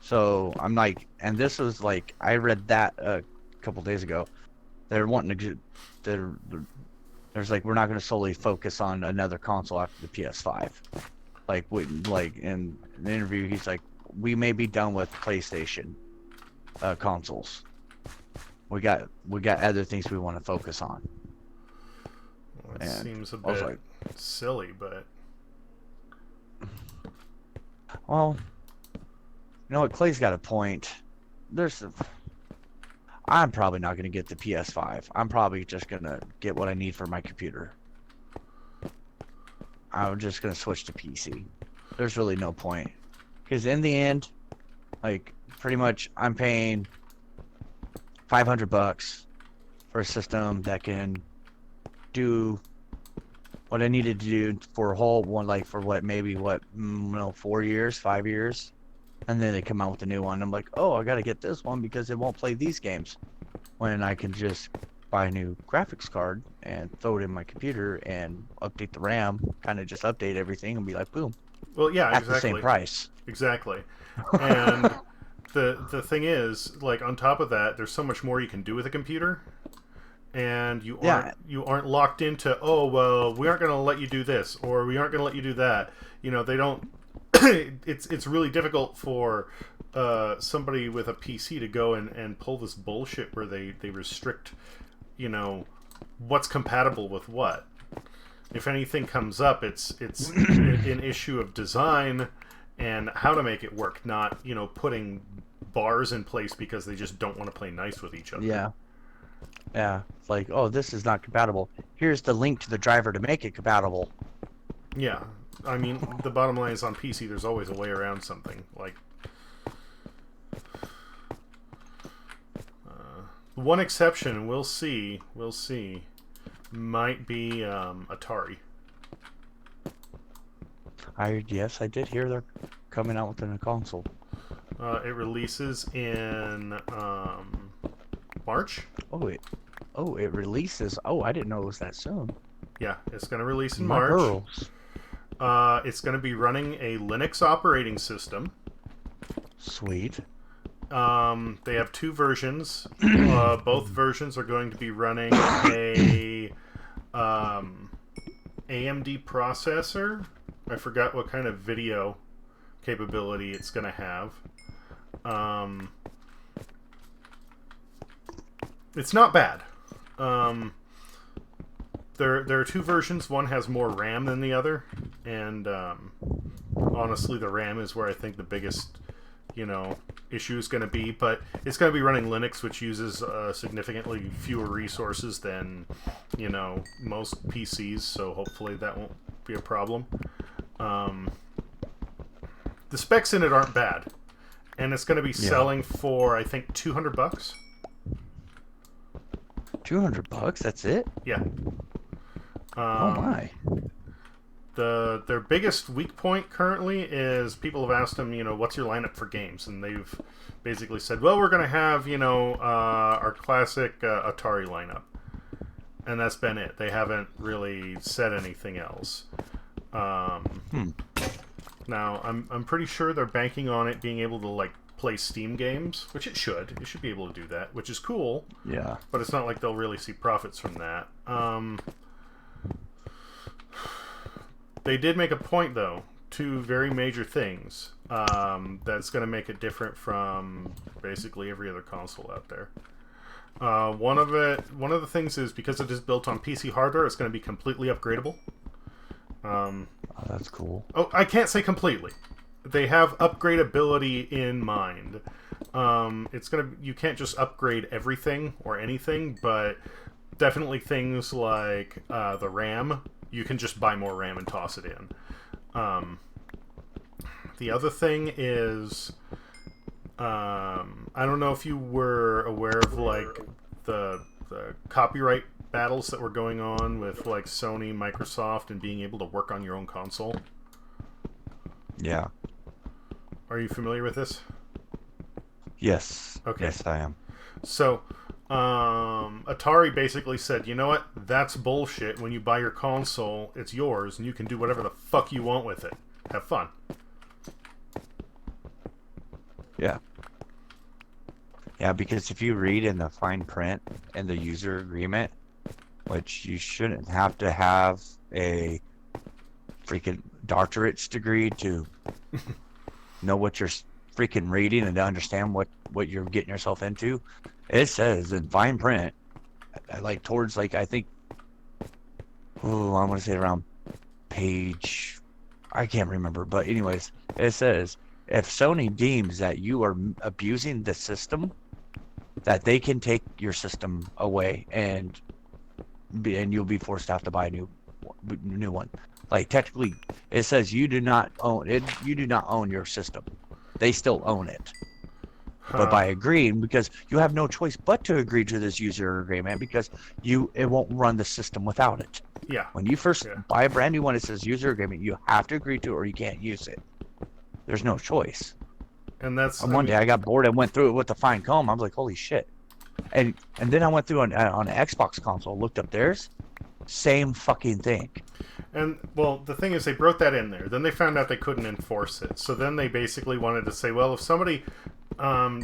So I'm like, and this was like, I read that a couple days ago. They're wanting to, there's like, we're not going to solely focus on another console after the PS5. Like in the interview, he's like, we may be done with PlayStation consoles. We got other things we want to focus on. Well, it And seems a I was bit like, silly, but well, you know what? Clay's got a point. I'm probably not going to get the PS5. I'm probably just going to get what I need for my computer. I'm just going to switch to PC. There's really no point. Because in the end, like, pretty much I'm paying $500 for a system that can do what I needed to do for a whole one, like, for what, maybe, 4 years, 5 years? And then they come out with a new one. I'm like, oh, I got to get this one because it won't play these games. When I can just buy a new graphics card and throw it in my computer and update the RAM, kind of just update everything and be like, boom. well, yeah, At exactly. the same price. Exactly. And the thing is, like, on top of that, there's so much more you can do with a computer. And you aren't locked into, oh, well, we aren't going to let you do this, or we aren't going to let you do that. You know, they don't. It's really difficult for somebody with a PC to go and pull this bullshit where they restrict, you know, what's compatible with what. If anything comes up, it's an issue of design and how to make it work, not, you know, putting bars in place because they just don't want to play nice with each other. Yeah. Yeah. It's like, oh, this is not compatible. Here's the link to the driver to make it compatible. Yeah. I mean, the bottom line is on PC, there's always a way around something. Like, one exception, we'll see, might be Atari. Yes, I did hear they're coming out with a console. It releases in March. It releases. Oh, I didn't know it was that soon. Yeah, it's going to release in My March. girls. It's going to be running a Linux operating system. Sweet. They have two versions. Both versions are going to be running a AMD processor. I forgot what kind of video capability it's going to have. It's not bad. There are two versions. One has more RAM than the other, and honestly, the RAM is where I think the biggest, you know, issue is going to be. But it's going to be running Linux, which uses significantly fewer resources than, you know, most PCs. So hopefully that won't be a problem. The specs in it aren't bad, and it's going to be selling for, I think, $200. $200? That's it? Yeah. Oh my. Their biggest weak point currently is people have asked them, you know, what's your lineup for games? And they've basically said, well, we're going to have, you know, our classic Atari lineup. And that's been it. They haven't really said anything else. Now, I'm pretty sure they're banking on it being able to, like, play Steam games, which it should. It should be able to do that, which is cool. Yeah. But it's not like they'll really see profits from that. They did make a point, though. Two very major things that's going to make it different from basically every other console out there. One of the things is because it is built on PC hardware, it's going to be completely upgradable. Oh, that's cool. Oh, I can't say completely. They have upgradability in mind. You can't just upgrade everything or anything, but definitely things like the RAM. You can just buy more RAM and toss it in. The other thing is, I don't know if you were aware of, like, the copyright battles that were going on with like Sony, Microsoft, and being able to work on your own console? Yeah. Are you familiar with this? Yes. Okay. Yes, I am. So, Atari basically said, you know what? That's bullshit. When you buy your console, it's yours, and you can do whatever the fuck you want with it. Have fun. Yeah. Yeah, because if you read in the fine print in the user agreement, which you shouldn't have to have a freaking doctorate's degree to know what you're freaking reading and to understand what you're getting yourself into. It says in fine print, like towards like I think, I want to say around page, I can't remember, but anyways, it says if Sony deems that you are abusing the system, that they can take your system away and you'll be forced to have to buy a new one. Like technically, it says you do not own it. You do not own your system. They still own it. But by agreeing, because you have no choice but to agree to this user agreement, because it won't run the system without it. Yeah. When you first buy a brand new one, it says user agreement. You have to agree to it, or you can't use it. There's no choice. And that's And one day I got bored and went through it with a fine comb. I was like, holy shit. And then I went through on an Xbox console, looked up theirs, same fucking thing. And, well, the thing is, they wrote that in there. Then they found out they couldn't enforce it. So then they basically wanted to say, well, if somebody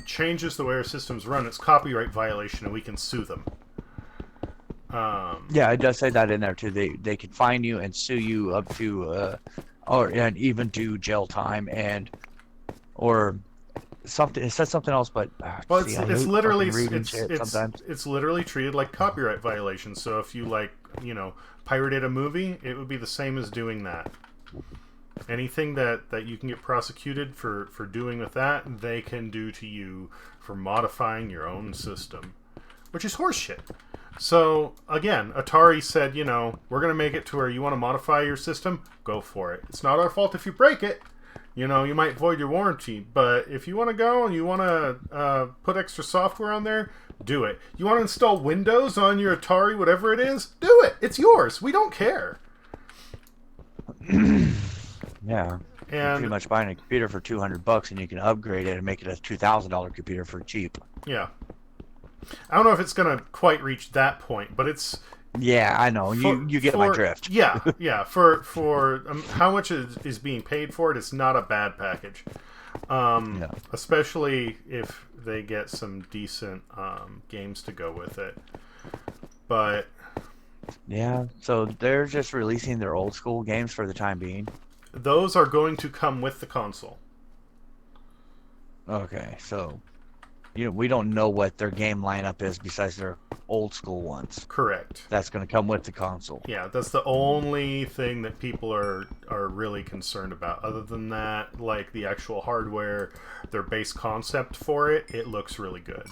changes the way our systems run, it's copyright violation and we can sue them. Yeah, it does say that in there, too. They can fine you and sue you up to, and even do jail time or something. It says something else, but well, see, it's literally sometimes. It's literally treated like copyright violation. So if you pirated a movie, it would be the same as doing that. Anything that you can get prosecuted for doing with that, they can do to you for modifying your own system, which is horseshit. So again, Atari said, we're going to make it to where you want to modify your system, go for it. It's not our fault if you break it. You might void your warranty, but if you want to go and you want to put extra software on there, do it. You want to install Windows on your Atari, whatever it is, do it. It's yours. We don't care. Yeah. And you're pretty much buying a computer for $200 and you can upgrade it and make it a $2,000 computer for cheap. Yeah. I don't know if it's going to quite reach that point, but it's... Yeah, I know. You get my drift. Yeah. For how much is being paid for it, it's not a bad package. Yeah. Especially if they get some decent games to go with it. But... Yeah, so they're just releasing their old school games for the time being. Those are going to come with the console. Okay, so we don't know what their game lineup is besides their old school ones. Correct. That's going to come with the console. Yeah, that's the only thing that people are really concerned about. Other than that, like the actual hardware, their base concept for it, it looks really good.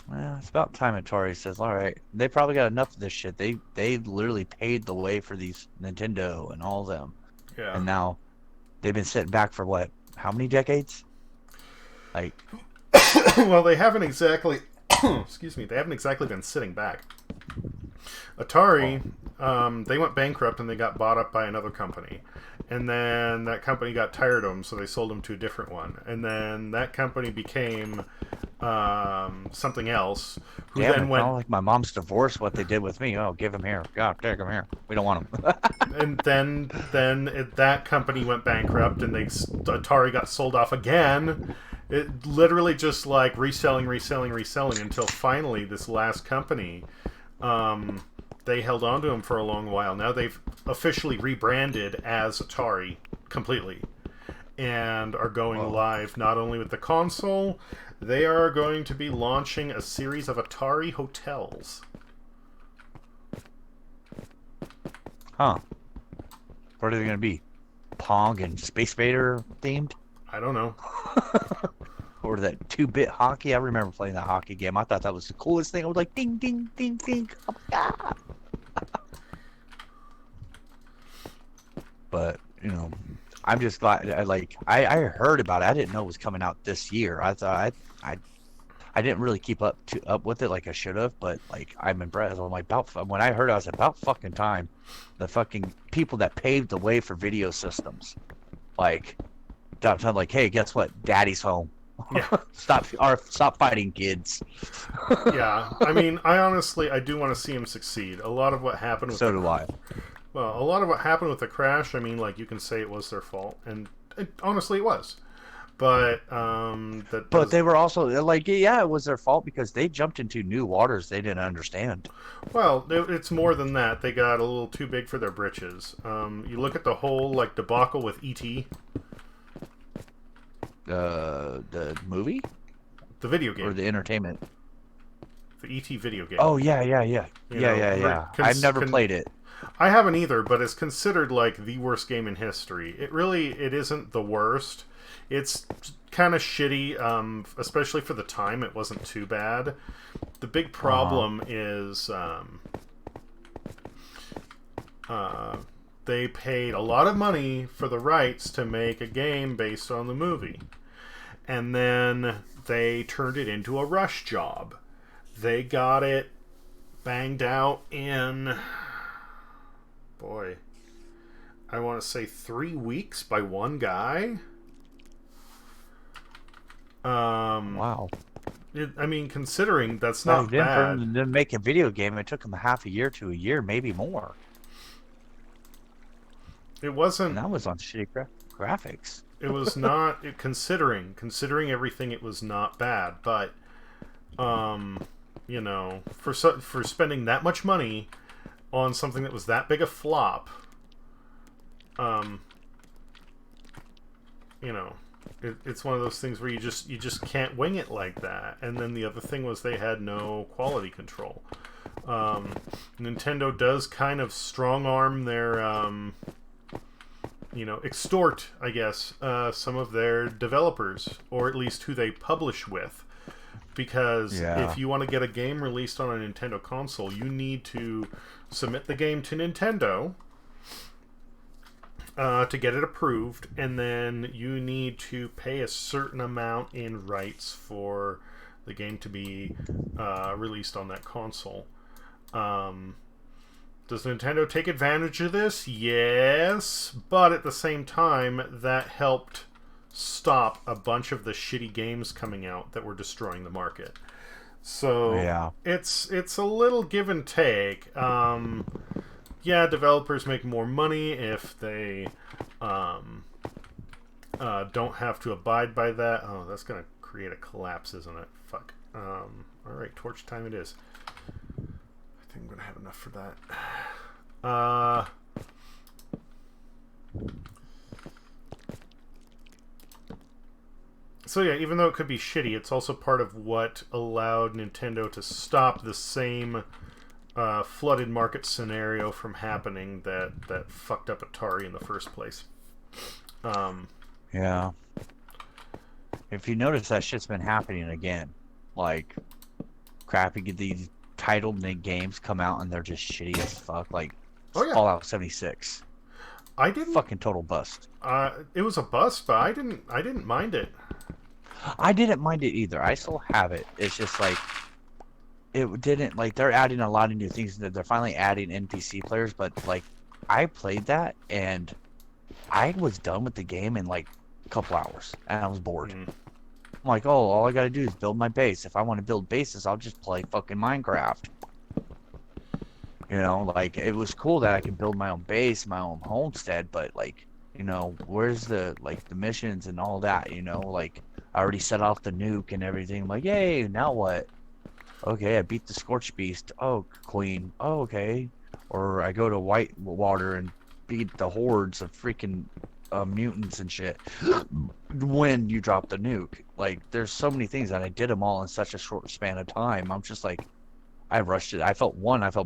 Well, it's about time Atari says, all right, they probably got enough of this shit. They literally paved the way for these Nintendo and all of them. Yeah. And now they've been sitting back for what? How many decades? Like, well, they haven't exactly excuse me, they haven't exactly been sitting back. Atari, they went bankrupt and they got bought up by another company. And then that company got tired of them, so they sold them to a different one. And then that company became something else. Who damn, then went like my mom's divorce. What they did with me? Oh, give him here. God, take him here. We don't want him. and then that company went bankrupt, and Atari got sold off again. It literally just like reselling until finally this last company, they held on to them for a long while. Now they've officially rebranded as Atari completely and are going live not only with the console, they are going to be launching a series of Atari hotels. Huh. What are they going to be? Pong and Space Vader themed? I don't know. Or that 2-bit hockey. I remember playing that hockey game. I thought that was the coolest thing. I was like, ding, ding, ding, ding. Oh my God. But, I'm just glad. I heard about it. I didn't know it was coming out this year. I thought I didn't really keep up with it like I should have, but like I'm impressed. I'm like when I heard it, I was about fucking time. The fucking people that paved the way for video systems, like, I'm like, hey, guess what? Daddy's home. Yeah. Stop fighting, kids. Yeah, I mean, I do want to see him succeed. A lot of what happened with So do I. Well, a lot of what happened with the crash, I mean, like, you can say it was their fault, and honestly, it was. But But they were also like, yeah, it was their fault because they jumped into new waters they didn't understand. Well, it's more than that. They got a little too big for their britches. You look at the whole like debacle with ET, The movie the video game, or the entertainment. the ET video game. Oh yeah. You know, I've never played it. I haven't either, but it's considered like the worst game in history. It isn't the worst. It's kind of shitty, especially for the time. It wasn't too bad. The big problem is they paid a lot of money for the rights to make a game based on the movie. And then they turned it into a rush job. They got it banged out in, boy, I want to say 3 weeks by one guy. Wow. I mean, considering that's not Back then, for bad. them to make a video game, it took them half a year to a year, maybe more. It And wasn't. that was on shitty graphics. It was not. Considering everything, it was not bad. But, you know, for spending that much money on something that was that big a flop, you know. It's one of those things where you just can't wing it like that. And then the other thing was they had no quality control. Nintendo does kind of strong arm their, extort, I guess, some of their developers, or at least who they publish with. Because if you want to get a game released on a Nintendo console, you need to submit the game to Nintendo to get it approved, and then you need to pay a certain amount in rights for the game to be released on that console. Does Nintendo take advantage of this? Yes, but at the same time, that helped stop a bunch of the shitty games coming out that were destroying the market. So it's a little give and take. Yeah, developers make more money if they don't have to abide by that. Oh, that's going to create a collapse, isn't it? Fuck. Alright, torch time it is. I think I'm going to have enough for that. So yeah, even though it could be shitty, it's also part of what allowed Nintendo to stop the same flooded market scenario from happening that fucked up Atari in the first place. Yeah. If you notice, that shit's been happening again. Like, crappy these titled games come out and they're just shitty as fuck. Like Fallout 76. I didn't fucking total bust. It was a bust, but I didn't mind it. I didn't mind it either. I still have it. It's just like it didn't, like, they're adding a lot of new things. They're finally adding NPC players, but like I played that and I was done with the game in like a couple hours and I was bored. I'm like, oh, all I gotta do is build my base. If I want to build bases, I'll just play fucking Minecraft. You know, like, it was cool that I could build my own base, my own homestead, but like, you know, where's the missions and all that, you know? Like, I already set off the nuke and everything. I'm like, yay, now what? Okay, I beat the Scorched Beast. Oh, Queen. Oh, okay. Or I go to Whitewater and beat the hordes of freaking mutants and shit when you drop the nuke. Like, there's so many things, and I did them all in such a short span of time. I'm just like, I rushed it. I felt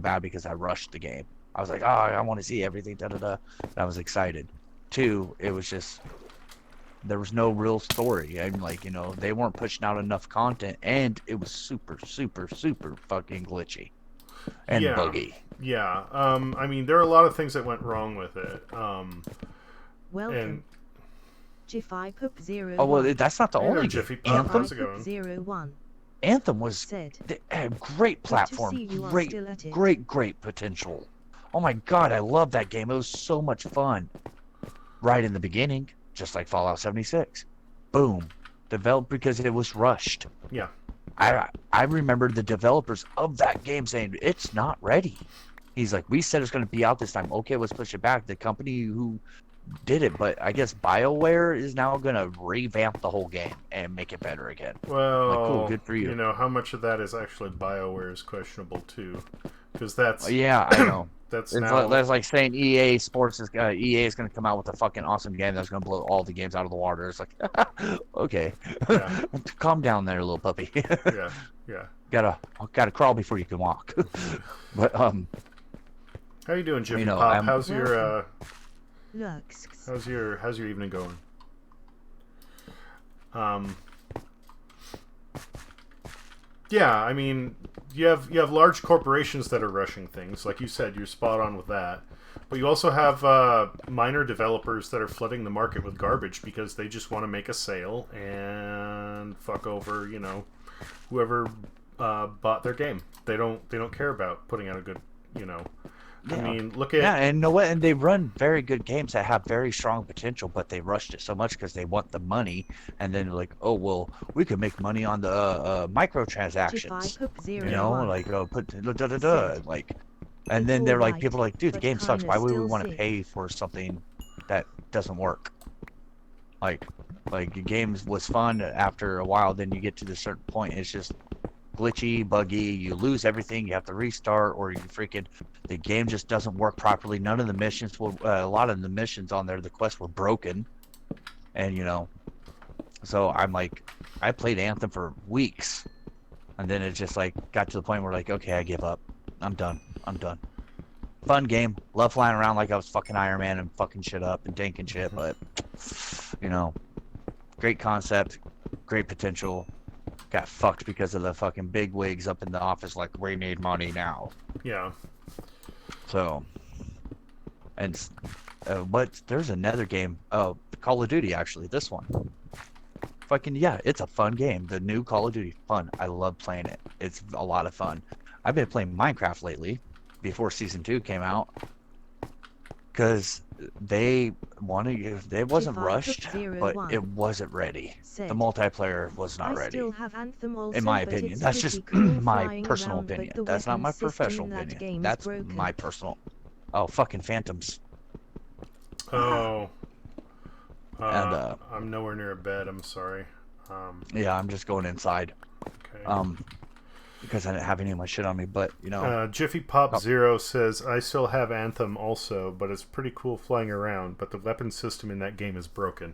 bad because I rushed the game. I was like, oh, I want to see everything, da-da-da. And I was excited. 2, it was just, there was no real story. And, like, you know, they weren't pushing out enough content, and it was super, super, super fucking glitchy and buggy. Yeah. I mean, there are a lot of things that went wrong with it. Welcome. Jiffy Poop 01. Oh, well, that's not the only Jiffy game. Poop. How's it going? 01. Anthem was Said. a great Good to platform, see you are great, still at it. great potential. Oh my god, I love that game. It was so much fun. Right in the beginning, just like Fallout 76. Boom. Developed because it was rushed. Yeah. I remember the developers of that game saying, it's not ready. He's like, we said it's going to be out this time. Okay, let's push it back. The company who did it, but I guess BioWare is now going to revamp the whole game and make it better again. Well, Like, cool, good for you. You know, how much of that is actually BioWare is questionable too, because that's Yeah, I know. that's It's now that's like saying EA Sports is EA is going to come out with a fucking awesome game that's going to blow all the games out of the water. It's like, okay, Yeah. calm down there, little puppy. yeah. Gotta crawl before you can walk. But How you doing, Jiffy You know, Pop? I'm- How's your Lux. how's your evening going? Yeah, I mean, you have large corporations that are rushing things, like you said. You're spot on with that. But you also have minor developers that are flooding the market with garbage because they just want to make a sale and fuck over, you know, whoever bought their game. They don't care about putting out a good, you know. I mean, look at and know what? And they run very good games that have very strong potential, but they rushed it so much because they want the money. And then they're like, oh well, we could make money on the microtransactions. You know, like put like, and then they're like, people are like, dude, the but game sucks. kinda Why would we still want to sick. pay for something that doesn't work? Like the game was fun after a while. Then you get to the certain point, it's just glitchy, buggy. You lose everything. You have to restart, or you freaking the game just doesn't work properly. None of the missions will. A lot of the missions on there, the quests were broken, and you know. So I'm like, I played Anthem for weeks, and then it just like got to the point where like, okay, I give up. I'm done. Fun game. Love flying around like I was fucking Iron Man and fucking shit up and tanking shit, but you know, great concept, great potential. Got fucked because of the fucking big wigs up in the office like, we need money now. yeah. So, and but there's another game, Call of Duty actually, this one. Fucking yeah, it's a fun game. The new Call of Duty, fun. I love playing it. It's a lot of fun. I've been playing Minecraft lately, before Season 2 came out, because they wasn't rushed, but it wasn't ready. Said. The multiplayer was not I ready. still have Anthem also, In my but opinion, it's that's pretty just cool my flying personal around, but opinion. the That's not my weapon system professional in that opinion. game's That's broken. my personal. Oh, fucking Phantoms. Oh. And I'm nowhere near a bed. I'm sorry. yeah, I'm just going inside. Okay. Because I didn't have any of my shit on me. But you know, Jiffy Pop Oh. Zero says, I still have Anthem also, but it's pretty cool flying around, but the weapon system in that game is broken.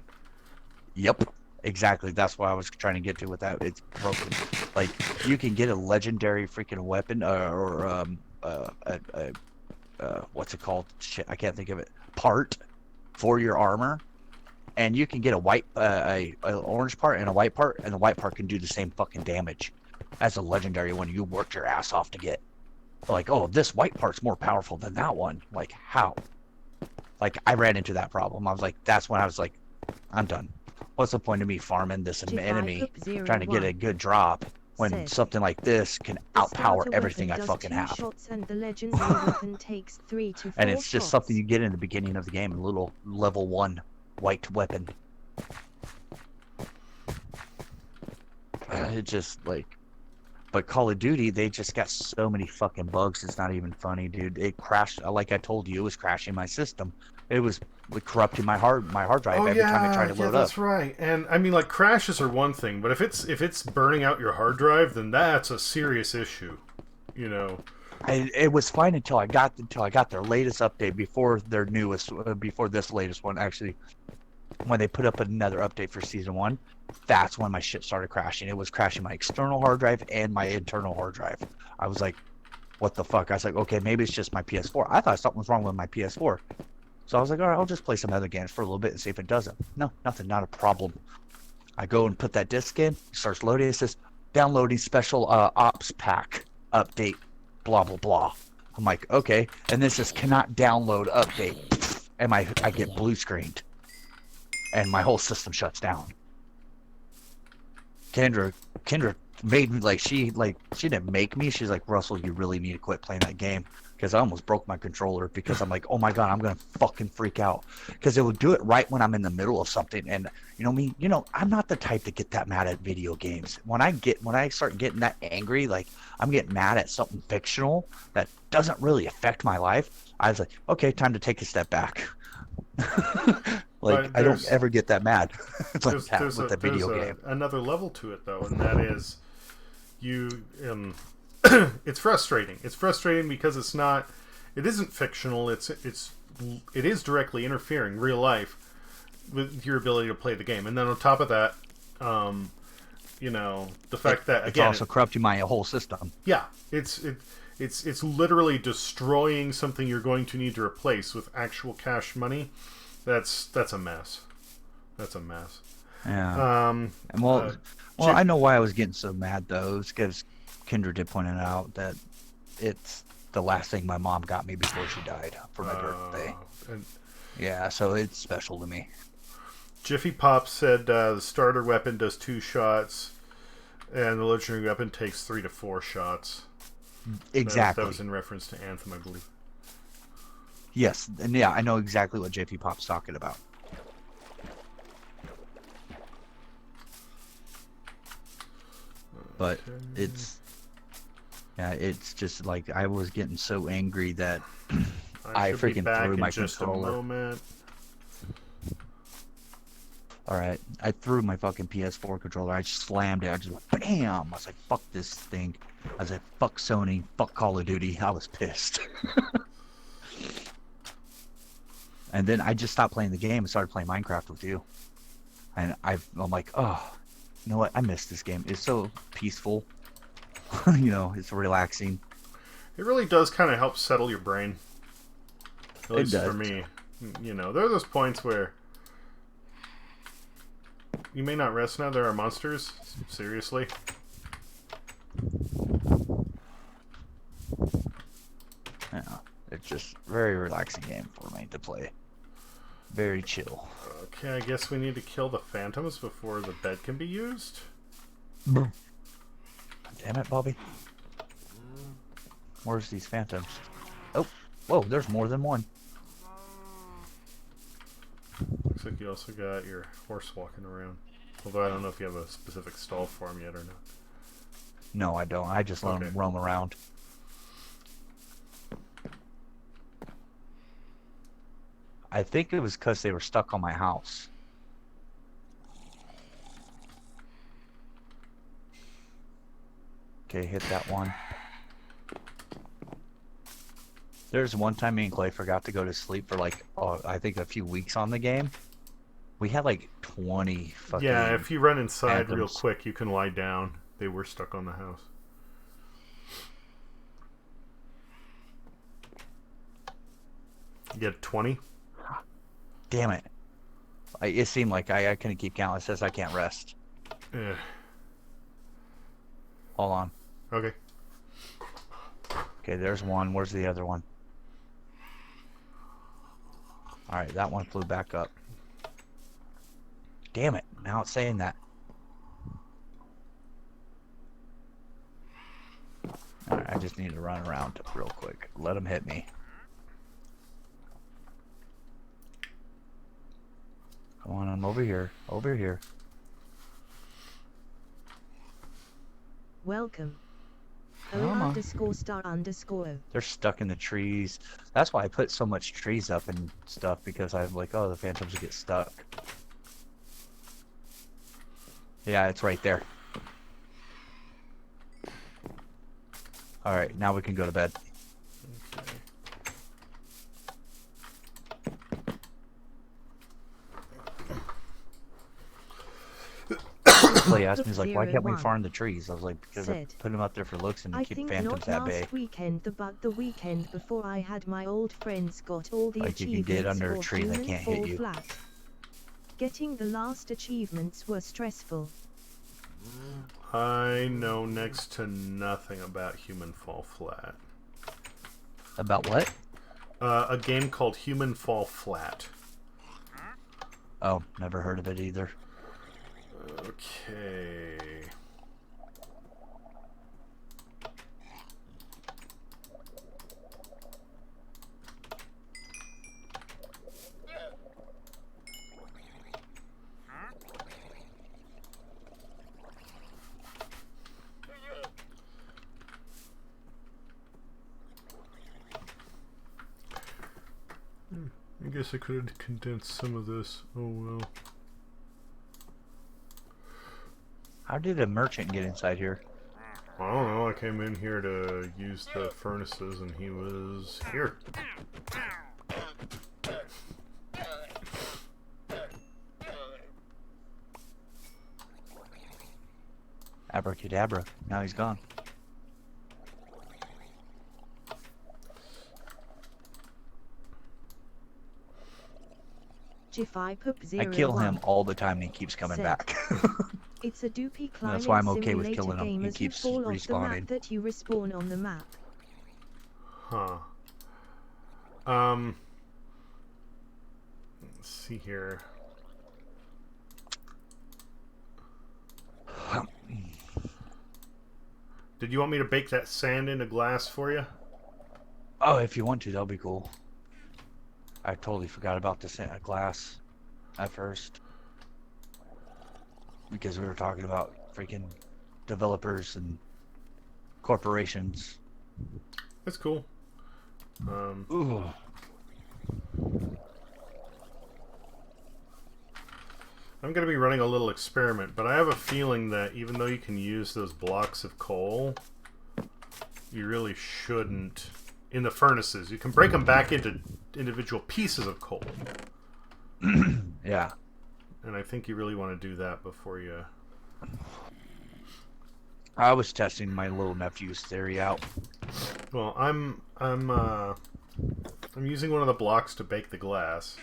yep, exactly. That's what I was trying to get to with that. It's broken. Like you can get a legendary freaking weapon, or what's it called? Shit, I can't think of it. Part for your armor, and you can get a white, a orange part and a white part, and the white part can do the same fucking damage as a legendary one you worked your ass off to get. Like, oh, this white part's more powerful than that one. Like, how? Like, I ran into that problem. I was like, that's when I was like, I'm done. What's the point of me farming this enemy, trying to get a good drop, when Said. something like this can The outpower starter everything weapon I does fucking 2 have? shots and the legendary weapon takes 3 to 4 And it's just shots. something you get in the beginning of the game, a little level 1 white weapon. It just like, but Call of Duty, they just got so many fucking bugs. It's not even funny, dude. It crashed. Like I told you, it was crashing my system. It was corrupting my hard drive every time I tried to load that's up. right. And I mean, like, crashes are one thing, but if it's burning out your hard drive, then that's a serious issue. You know. It was fine until I got their latest update before their newest, before this latest one actually. When they put up another update for Season 1, that's when my shit started crashing. It was crashing my external hard drive and my internal hard drive. I was like, what the fuck? I was like, okay, maybe it's just my PS4. I thought something was wrong with my PS4. So I was like, all right, I'll just play some other games for a little bit and see if it doesn't. No, nothing, not a problem. I go and put that disc in, it starts loading. It says, downloading special ops pack update, blah, blah, blah. I'm like, okay. And this says, cannot download update. And I get blue screened. And my whole system shuts down. Kendra made me she didn't make me. She's like, Russell, you really need to quit playing that game, because I almost broke my controller because I'm like, oh my god, I'm gonna fucking freak out, because it would do it right when I'm in the middle of something. And me, I'm not the type to get that mad at video games. When I start getting that angry, like I'm getting mad at something fictional that doesn't really affect my life, I was like, okay, time to take a step back. But I don't ever get that mad like that there's with a video game. another level to it though, and that is you. It's frustrating. It's frustrating because it isn't fictional. It is directly interfering real life with your ability to play the game, and then on top of that, the fact that it's again, also corrupting my whole system. Yeah, it's literally destroying something you're going to need to replace with actual cash money. That's a mess. That's a mess. Yeah. And I know why I was getting so mad though. It's because Kendra did point it out that it's the last thing my mom got me before she died for my birthday. Yeah, so it's special to me. Jiffy Pop said the starter weapon does 2 shots, and the legendary weapon takes 3 to 4 shots. Exactly. That was in reference to Anthem, I believe. Yes, and yeah, I know exactly what JP Pop's talking about. But it's just like I was getting so angry that I freaking threw my controller. Alright, I threw my fucking PS4 controller. I just slammed it. I just went BAM! I was like, fuck this thing. I was like, fuck Sony, fuck Call of Duty. I was pissed. And then I just stopped playing the game and started playing Minecraft with you. And I'm like, oh, you know what? I miss this game. It's so peaceful. It's relaxing. It really does kind of help settle your brain. At least for me. There are those points where you may not rest now. There are monsters. Seriously. Yeah, it's just very relaxing game for me to play. Very chill. Okay, I guess we need to kill the phantoms before the bed can be used. Damn it, Bobby. Where's these phantoms? Oh, whoa, there's more than one. Looks like you also got your horse walking around. Although I don't know if you have a specific stall for him yet or not. No, I don't. I just let him roam around. I think it was because they were stuck on my house. Okay, hit that one. There's one time me and Clay forgot to go to sleep for I think a few weeks on the game. We had 20 fucking... Yeah, if you run inside phantoms. real quick, you can lie down. They were stuck on the house. You had 20? Damn it. It seemed like I couldn't keep count. It says I can't rest. Yeah. Hold on. Okay. Okay, there's one. Where's the other one? Alright, that one flew back up. Damn it. Now it's saying that. Alright, I just need to run around real quick. Let them hit me. Come on, I'm over here. Over here. Welcome. Come on. _star_. They're stuck in the trees. That's why I put so much trees up and stuff, because I'm like, oh, the phantoms get stuck. Yeah, it's right there. Alright, now we can go to bed. Clay asked me, he's like, why can't we farm the trees? I was like, because I put them out there for looks and to keep phantoms at bay. Weekend, but the weekend before I had my old friends got all the like you achievements can get under a for tree that human can't fall hit you. flat. Getting the last achievements were stressful. I know next to nothing about Human Fall Flat. About what? A game called Human Fall Flat. Oh, never heard of it either. Okay. guess I could have condensed some of this. Oh well. How did a merchant get inside here? I don't know. I came in here to use the furnaces, and he was here. Abracadabra. Now he's gone. Jifai Pup I kill 01 him all the time and he keeps coming said, back. It's a doopy climbing That's why I'm okay with simulator killing him. game He as you keeps fall off the map respawning. that you respawn on the map. Huh. Let's see here. Did you want me to bake that sand into glass for you? Oh, if you want to, that'll be cool. I totally forgot about the glass at first. Because we were talking about freaking developers and corporations. That's cool. Ooh. I'm going to be running a little experiment, but I have a feeling that even though you can use those blocks of coal, you really shouldn't. In the furnaces, you can break them back into individual pieces of coal. Yeah. And I think you really want to do that before you... I was testing my little nephew's theory out. Well, I'm using one of the blocks to bake the glass.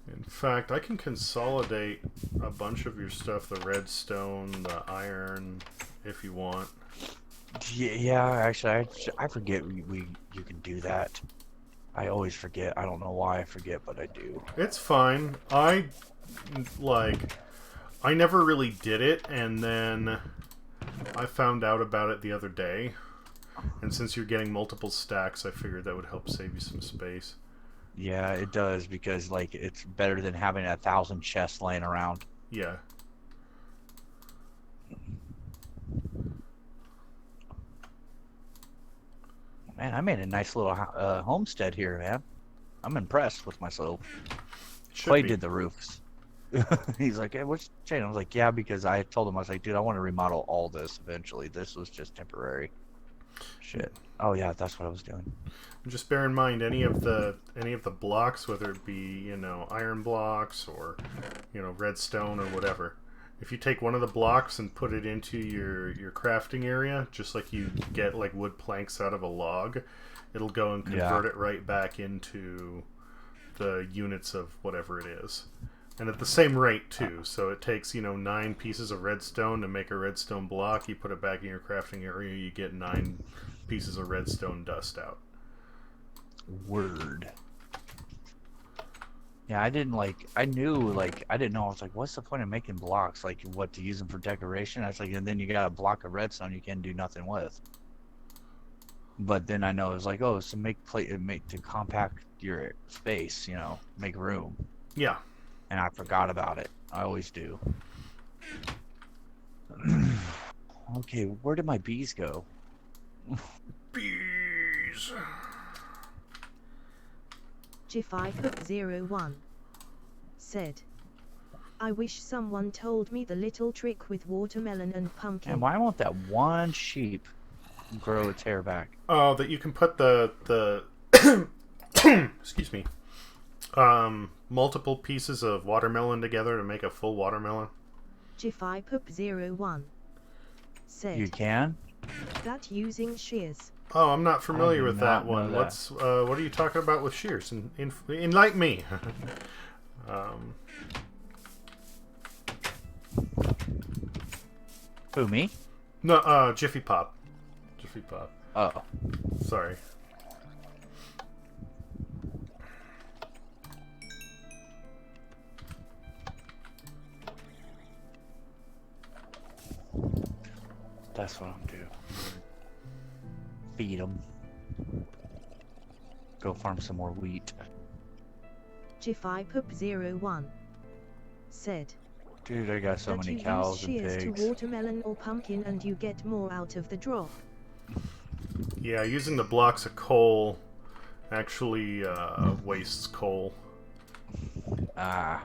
In fact, I can consolidate a bunch of your stuff, the redstone, the iron, if you want. Yeah, actually, I forget you can do that. I always forget. I don't know why I forget, but I do. It's fine. I never really did it, and then I found out about it the other day. And since you're getting multiple stacks, I figured that would help save you some space. Yeah, it does, because like it's better than having 1,000 chests laying around. Yeah. Man, I made a nice little homestead here, man. I'm impressed with myself. Clay did the roofs. He's like, hey, what's changing? I was like, yeah, because I told him, I was like, dude, I want to remodel all this eventually. This was just temporary. Shit. Oh yeah, that's what I was doing. Just bear in mind any of the blocks, whether it be, iron blocks or, redstone or whatever. If you take one of the blocks and put it into your crafting area, just like you get like wood planks out of a log, it'll go and convert it right back into the units of whatever it is. And at the same rate too. So it takes, 9 pieces of redstone to make a redstone block. You put it back in your crafting area, you get 9 pieces of redstone dust out. Word. Yeah, I didn't know, I was like, what's the point of making blocks? Like, what, to use them for decoration? I was like, and then you got a block of redstone you can do nothing with. But then I know, it was like, oh, so make to compact your space, make room. Yeah. And I forgot about it. I always do. Okay, where did my bees go? Bees. Jifai Pup 01 said, I wish someone told me the little trick with watermelon and pumpkin. And why won't that one sheep grow its hair back? Oh, that you can put the excuse me, multiple pieces of watermelon together to make a full watermelon. Jifai Pup 01 said, You can? that using shears. Oh, I'm not familiar with that not know one. that. What's what are you talking about with shears? Enlighten me. Who, me? No, Jiffy Pop. Jiffy Pop. Oh. Sorry. That's what I'm doing. Feed them. Go farm some more wheat. Jifai Pup 01 said, Dude, I got so That many you use cows and shears to pigs. watermelon or pumpkin and you get more out of the drop. Yeah, using the blocks of coal actually wastes coal. Ah.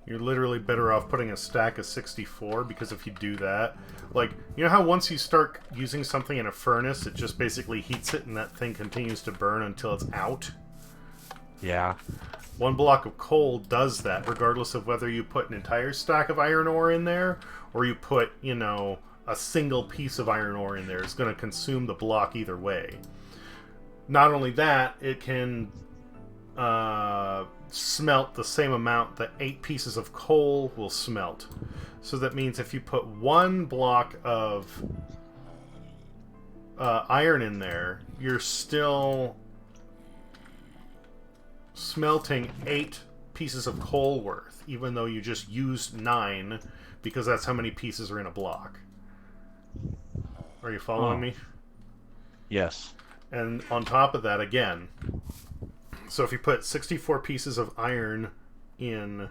You're literally better off putting a stack of 64, because if you do that, like, you know how once you start using something in a furnace, it just basically heats it and that thing continues to burn until it's out? Yeah. One block of coal does that, regardless of whether you put an entire stack of iron ore in there, or you put, you know, a single piece of iron ore in there. It's going to consume the block either way. Not only that, it can smelt the same amount that 8 pieces of coal will smelt. So that means if you put one block of iron in there, you're still smelting 8 pieces of coal worth, even though you just used 9, because that's how many pieces are in a block. Are you following me? Yes. And on top of that, again, so if you put 64 pieces of iron in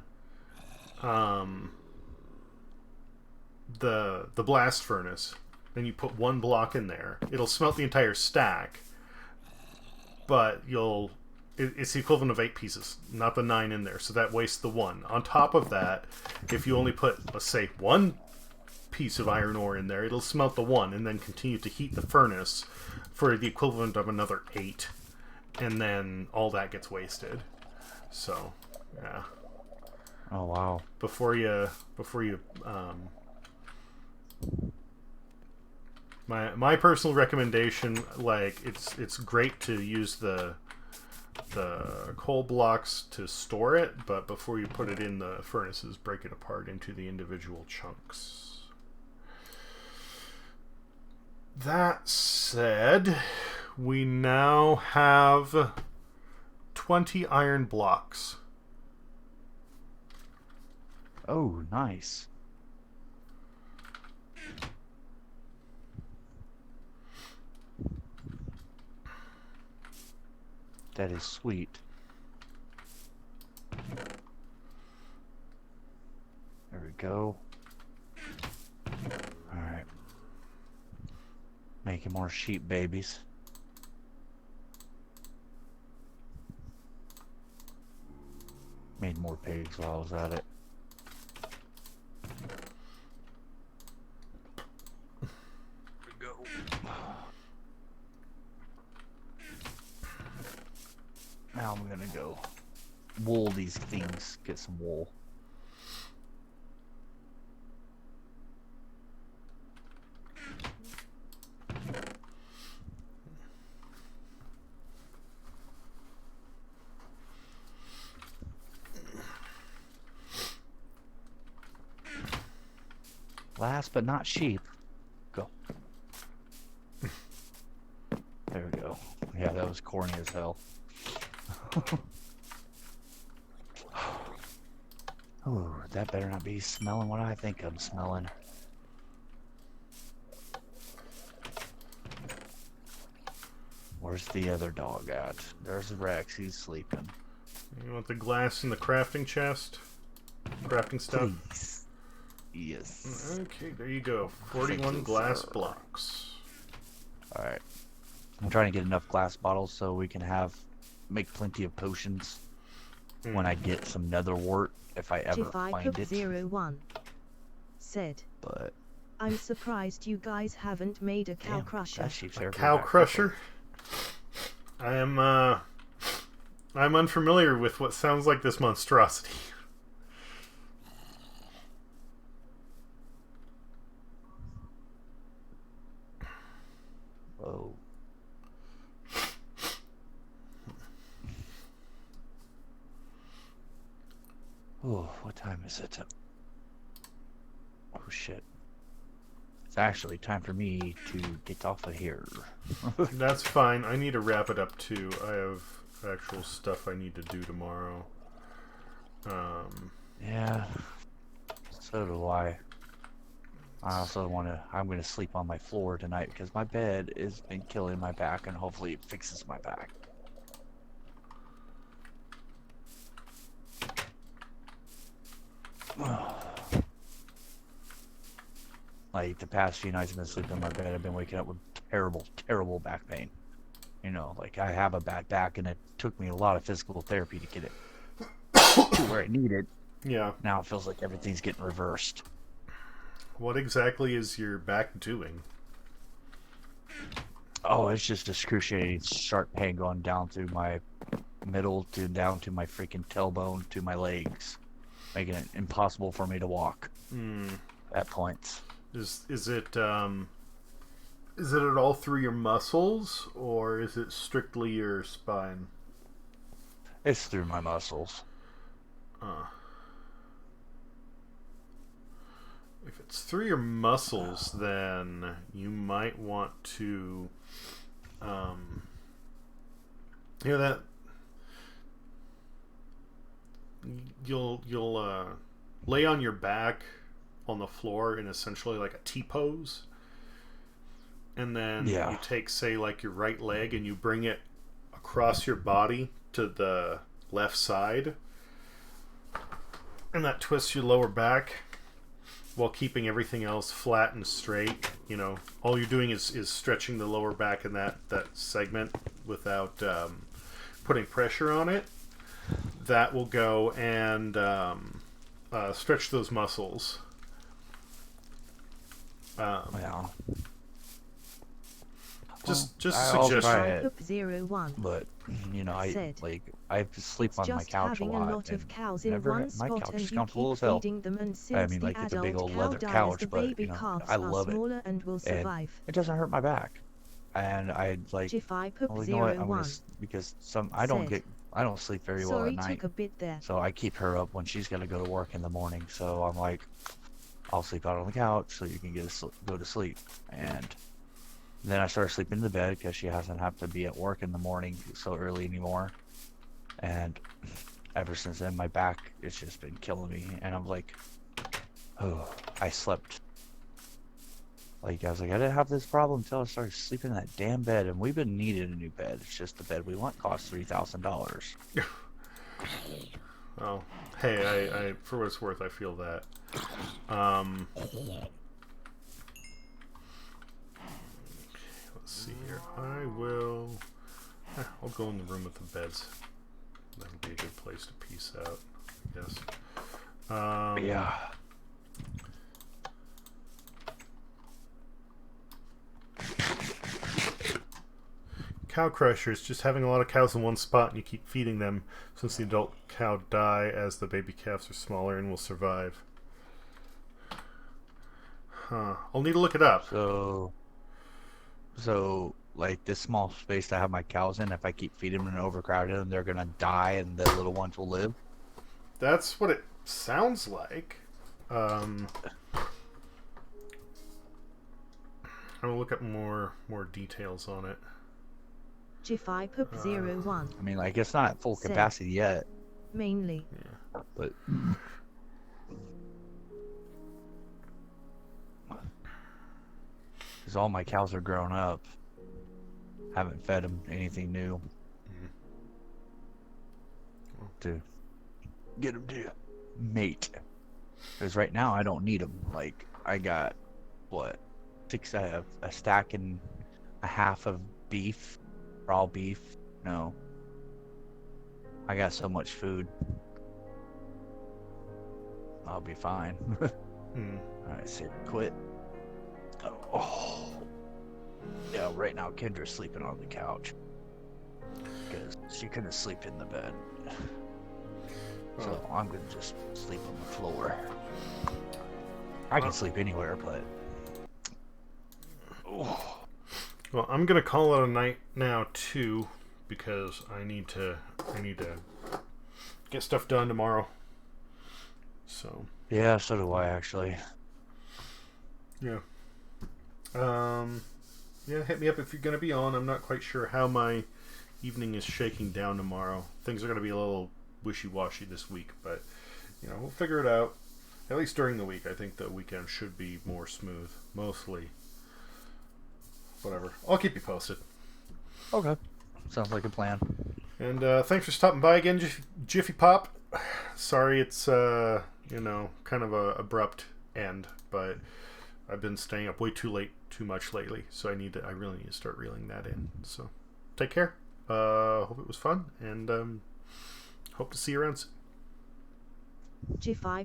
the blast furnace, then you put one block in there, it'll smelt the entire stack, but it's the equivalent of 8 pieces, not the 9 in there, so that wastes the 1. On top of that, if you only put, let's say, 1 piece of iron ore in there, it'll smelt the 1 and then continue to heat the furnace for the equivalent of another 8. And then all that gets wasted. So, yeah. Oh wow. Before you my personal recommendation, like, it's great to use the coal blocks to store it, but before you put it in the furnaces, break it apart into the individual chunks. That said, we now have 20 iron blocks. Oh, nice. That is sweet. There we go. Alright. Making more sheep babies. Made more pigs while I was at it. There we go. Now I'm gonna go wool these things, get some wool. Last but not sheep. Go. There we go. Yeah, that was corny as hell. Oh, that better not be smelling what I think I'm smelling. Where's the other dog at? There's Rex. He's sleeping. You want the glass in the crafting chest? Crafting stuff? Please. Yes. Okay, there you go. Thank 41 you, glass sir. blocks. Alright. I'm trying to get enough glass bottles so we can make plenty of potions when I get some nether wart, if I ever find it. 01 said, But I'm surprised you guys haven't made a cow damn, crusher. that sheep's everywhere. Cow crusher? I'm unfamiliar with what sounds like this monstrosity. Whoa. Oh, what time is it? Oh shit. It's actually time for me to get off of here. That's fine. I need to wrap it up too. I have actual stuff I need to do tomorrow. Yeah. So do I. I also I'm gonna sleep on my floor tonight because my bed has been killing my back and hopefully it fixes my back. Like the past few nights I've been sleeping in my bed, I've been waking up with terrible, terrible back pain. You know, like I have a bad back, and it took me a lot of physical therapy to get it to where I need it. Yeah. Now it feels like everything's getting reversed. What exactly is your back doing? Oh, it's just excruciating, sharp pain going down through my middle to down to my freaking tailbone to my legs, making it impossible for me to walk at points. Is it at all through your muscles, or is it strictly your spine? It's through my muscles. If it's through your muscles, then you might want to, that you'll lay on your back on the floor in essentially like a T-pose, and then you take, say, like your right leg and you bring it across your body to the left side, and that twists your lower back while keeping everything else flat and straight. You know, all you're doing is stretching the lower back in that segment without putting pressure on it. That will go and stretch those muscles. Just I'll suggest. try it. 01. But you know, I Said, sleep on my Just couch a having lot. a lot of and cows in never, one my spot couch and is you comfortable keep as hell. feeding them, and I since mean, the like it's a big adult old cow leather dies, couch, the but baby you know, calves I are love it. smaller and will And survive. it doesn't hurt my back. And I like, Jifai well, you know what? I'm gonna 01. because Said, I don't sleep very well Sorry, at night. took a bit there. So I keep her up when she's got to go to work in the morning. So I'm like, I'll sleep out on the couch so you can go to sleep. And then I started sleeping in the bed because she doesn't have to be at work in the morning so early anymore. And ever since then, my back, it's just been killing me. And I'm like, oh, I slept. Like, I was like, I didn't have this problem until I started sleeping in that damn bed. And we've been needing a new bed. It's just the bed we want costs $3,000. Well, hey, I for what it's worth, I feel that. Let's see here. I'll go in the room with the beds. That would be a good place to peace out, I guess. Yeah. Cow crushers, just having a lot of cows in one spot and you keep feeding them since the adult cow die as the baby calves are smaller and will survive. Huh. I'll need to look it up. So like this small space that I have my cows in, if I keep feeding them and overcrowding them, they're gonna die and the little ones will live. That's what it sounds like. I'll look up more details on it. Jifai 01. I mean, like it's not at full Said, capacity yet, Mainly. but because all my cows are grown up, haven't fed them anything new to get them to mate. Because right now I don't need them. Like I got what a stack and a half of beef, raw beef. No, I got so much food. I'll be fine. Alright, save quit. Oh. Yeah, right now Kendra's sleeping on the couch. Because she couldn't sleep in the bed. So I'm gonna just sleep on the floor. I can sleep anywhere, but... Oh. Well, I'm gonna call it a night now too, because I need to get stuff done tomorrow. So. Yeah, so do I actually. Yeah. Yeah, hit me up if you're gonna be on. I'm not quite sure how my evening is shaking down tomorrow. Things are gonna be a little wishy-washy this week, but we'll figure it out. At least during the week. I think the weekend should be more smooth. Mostly. Whatever. I'll keep you posted. Okay. Sounds like a plan. And thanks for stopping by again, Jiffy Pop. Sorry it's kind of a abrupt end, but I've been staying up way too much lately, so I really need to start reeling that in. So take care. Hope it was fun, and hope to see you around soon. Jif I